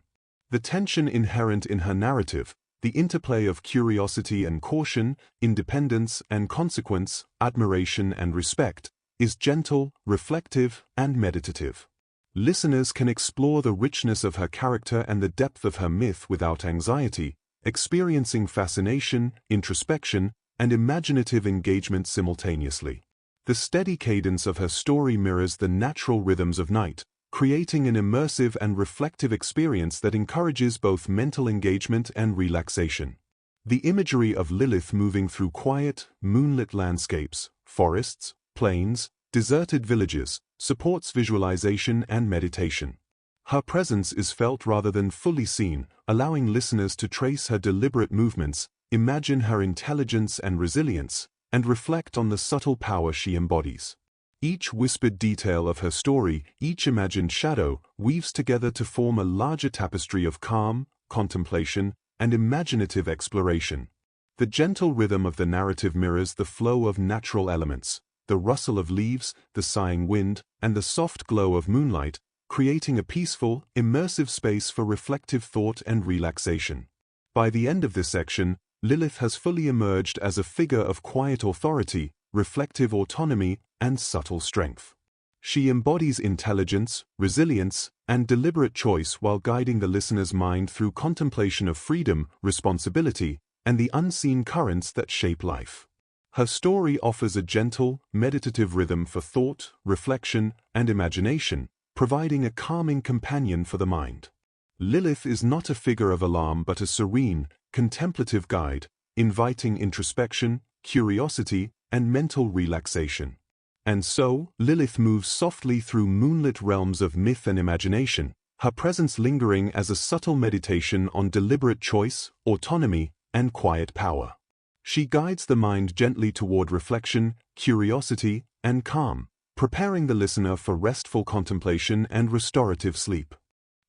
The tension inherent in her narrative, the interplay of curiosity and caution, independence and consequence, admiration and respect, is gentle, reflective, and meditative. Listeners can explore the richness of her character and the depth of her myth without anxiety, experiencing fascination, introspection, and imaginative engagement simultaneously. The steady cadence of her story mirrors the natural rhythms of night, creating an immersive and reflective experience that encourages both mental engagement and relaxation. The imagery of Lilith moving through quiet, moonlit landscapes, forests, plains, deserted villages, supports visualization and meditation. Her presence is felt rather than fully seen, allowing listeners to trace her deliberate movements, imagine her intelligence and resilience, and reflect on the subtle power she embodies. Each whispered detail of her story, each imagined shadow, weaves together to form a larger tapestry of calm, contemplation, and imaginative exploration. The gentle rhythm of the narrative mirrors the flow of natural elements, the rustle of leaves, the sighing wind, and the soft glow of moonlight, creating a peaceful, immersive space for reflective thought and relaxation. By the end of this section, Lilith has fully emerged as a figure of quiet authority, reflective autonomy, and subtle strength. She embodies intelligence, resilience, and deliberate choice while guiding the listener's mind through contemplation of freedom, responsibility, and the unseen currents that shape life. Her story offers a gentle, meditative rhythm for thought, reflection, and imagination, providing a calming companion for the mind. Lilith is not a figure of alarm but a serene, contemplative guide, inviting introspection, curiosity, and mental relaxation. And so, Lilith moves softly through moonlit realms of myth and imagination, her presence lingering as a subtle meditation on deliberate choice, autonomy, and quiet power. She guides the mind gently toward reflection, curiosity, and calm, preparing the listener for restful contemplation and restorative sleep.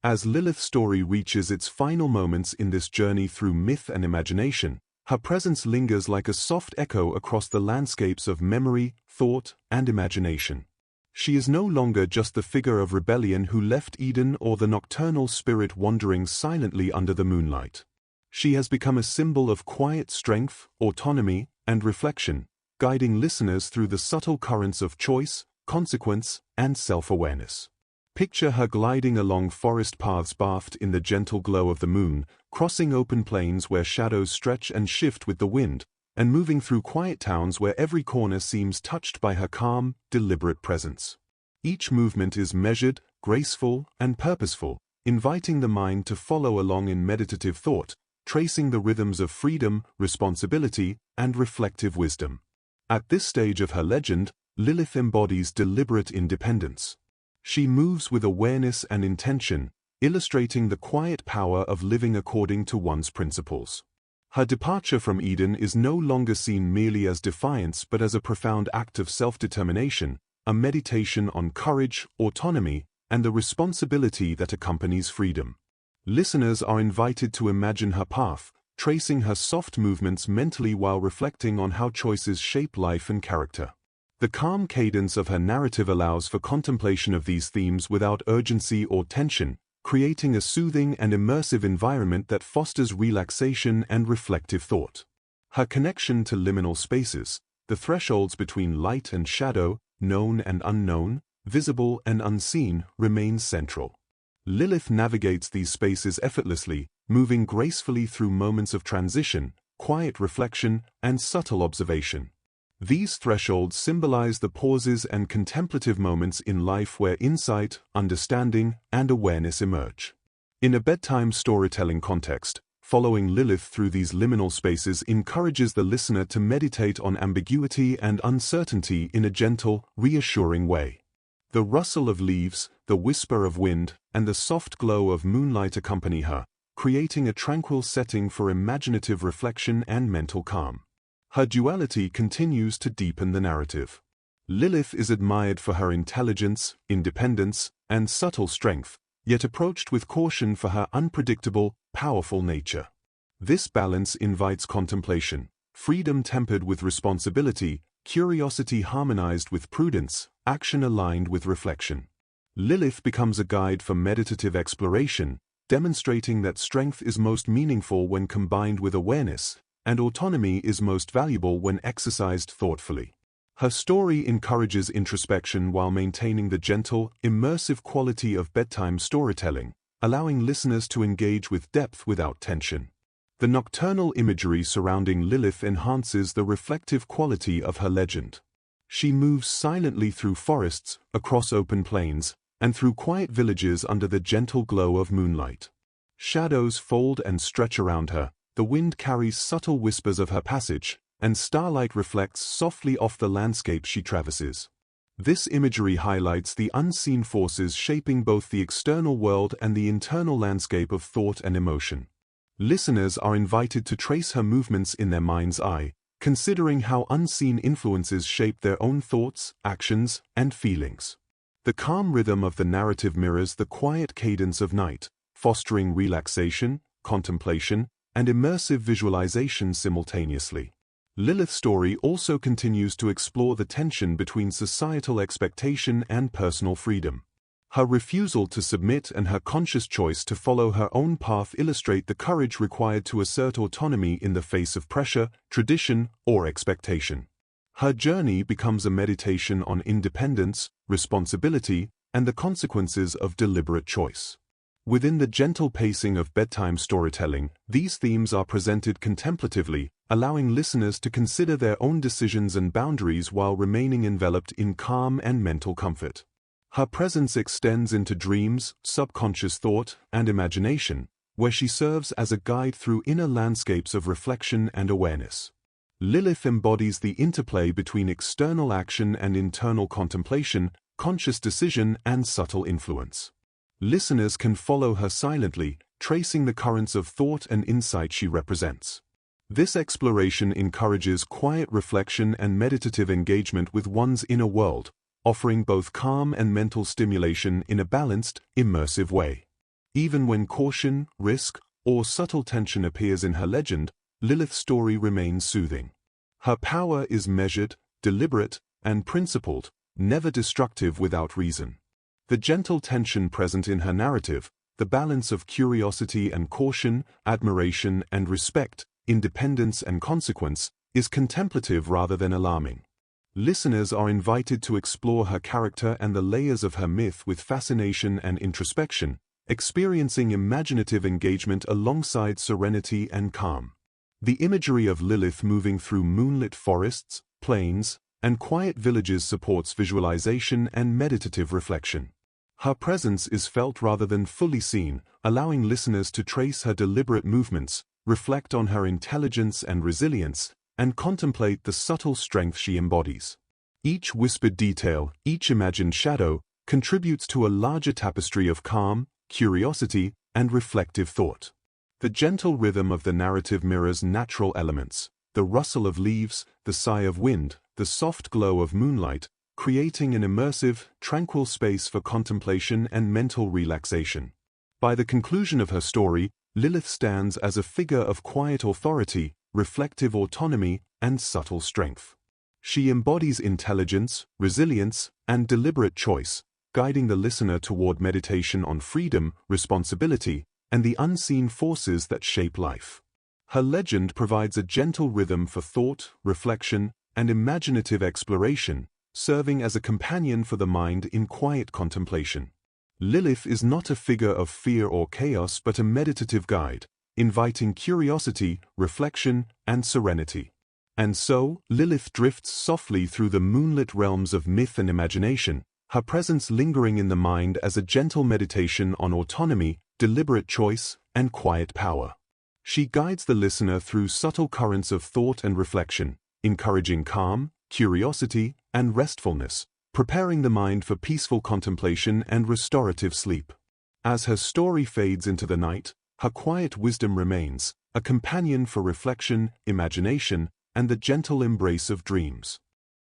As Lilith's story reaches its final moments in this journey through myth and imagination, her presence lingers like a soft echo across the landscapes of memory, thought, and imagination. She is no longer just the figure of rebellion who left Eden or the nocturnal spirit wandering silently under the moonlight. She has become a symbol of quiet strength, autonomy, and reflection, guiding listeners through the subtle currents of choice, consequence, and self-awareness. Picture her gliding along forest paths bathed in the gentle glow of the moon, crossing open plains where shadows stretch and shift with the wind, and moving through quiet towns where every corner seems touched by her calm, deliberate presence. Each movement is measured, graceful, and purposeful, inviting the mind to follow along in meditative thought, tracing the rhythms of freedom, responsibility, and reflective wisdom. At this stage of her legend, Lilith embodies deliberate independence. She moves with awareness and intention, illustrating the quiet power of living according to one's principles. Her departure from Eden is no longer seen merely as defiance but as a profound act of self-determination, a meditation on courage, autonomy, and the responsibility that accompanies freedom. Listeners are invited to imagine her path, tracing her soft movements mentally while reflecting on how choices shape life and character. The calm cadence of her narrative allows for contemplation of these themes without urgency or tension, creating a soothing and immersive environment that fosters relaxation and reflective thought. Her connection to liminal spaces, the thresholds between light and shadow, known and unknown, visible and unseen, remains central. Lilith navigates these spaces effortlessly, moving gracefully through moments of transition, quiet reflection, and subtle observation. These thresholds symbolize the pauses and contemplative moments in life where insight, understanding, and awareness emerge. In a bedtime storytelling context, following Lilith through these liminal spaces encourages the listener to meditate on ambiguity and uncertainty in a gentle, reassuring way. The rustle of leaves, the whisper of wind, and the soft glow of moonlight accompany her, creating a tranquil setting for imaginative reflection and mental calm. Her duality continues to deepen the narrative. Lilith is admired for her intelligence, independence, and subtle strength, yet approached with caution for her unpredictable, powerful nature. This balance invites contemplation, freedom tempered with responsibility, curiosity harmonized with prudence, action aligned with reflection. Lilith becomes a guide for meditative exploration, demonstrating that strength is most meaningful when combined with awareness, and autonomy is most valuable when exercised thoughtfully. Her story encourages introspection while maintaining the gentle, immersive quality of bedtime storytelling, allowing listeners to engage with depth without tension. The nocturnal imagery surrounding Lilith enhances the reflective quality of her legend. She moves silently through forests, across open plains, and through quiet villages under the gentle glow of moonlight. Shadows fold and stretch around her, the wind carries subtle whispers of her passage, and starlight reflects softly off the landscape she traverses. This imagery highlights the unseen forces shaping both the external world and the internal landscape of thought and emotion. Listeners are invited to trace her movements in their mind's eye, considering how unseen influences shape their own thoughts, actions, and feelings. The calm rhythm of the narrative mirrors the quiet cadence of night, fostering relaxation, contemplation, and immersive visualization simultaneously. Lilith's story also continues to explore the tension between societal expectation and personal freedom. Her refusal to submit and her conscious choice to follow her own path illustrate the courage required to assert autonomy in the face of pressure, tradition, or expectation. Her journey becomes a meditation on independence, responsibility, and the consequences of deliberate choice. Within the gentle pacing of bedtime storytelling, these themes are presented contemplatively, allowing listeners to consider their own decisions and boundaries while remaining enveloped in calm and mental comfort. Her presence extends into dreams, subconscious thought, and imagination, where she serves as a guide through inner landscapes of reflection and awareness. Lilith embodies the interplay between external action and internal contemplation, conscious decision, and subtle influence. Listeners can follow her silently, tracing the currents of thought and insight she represents. This exploration encourages quiet reflection and meditative engagement with one's inner world, offering both calm and mental stimulation in a balanced, immersive way. Even when caution, risk, or subtle tension appears in her legend, Lilith's story remains soothing. Her power is measured, deliberate, and principled, never destructive without reason. The gentle tension present in her narrative, the balance of curiosity and caution, admiration and respect, independence and consequence, is contemplative rather than alarming. Listeners are invited to explore her character and the layers of her myth with fascination and introspection, experiencing imaginative engagement alongside serenity and calm. The imagery of Lilith moving through moonlit forests, plains, and quiet villages supports visualization and meditative reflection. Her presence is felt rather than fully seen, allowing listeners to trace her deliberate movements, reflect on her intelligence and resilience, and contemplate the subtle strength she embodies. Each whispered detail, each imagined shadow, contributes to a larger tapestry of calm, curiosity, and reflective thought. The gentle rhythm of the narrative mirrors natural elements, the rustle of leaves, the sigh of wind, the soft glow of moonlight, creating an immersive, tranquil space for contemplation and mental relaxation. By the conclusion of her story, Lilith stands as a figure of quiet authority, reflective autonomy, and subtle strength. She embodies intelligence, resilience, and deliberate choice, guiding the listener toward meditation on freedom, responsibility, and the unseen forces that shape life. Her legend provides a gentle rhythm for thought, reflection, and imaginative exploration, serving as a companion for the mind in quiet contemplation. Lilith is not a figure of fear or chaos but a meditative guide, inviting curiosity, reflection, and serenity. And so, Lilith drifts softly through the moonlit realms of myth and imagination, her presence lingering in the mind as a gentle meditation on autonomy, deliberate choice, and quiet power. She guides the listener through subtle currents of thought and reflection, encouraging calm, curiosity, and restfulness, preparing the mind for peaceful contemplation and restorative sleep. As her story fades into the night, her quiet wisdom remains, a companion for reflection, imagination, and the gentle embrace of dreams.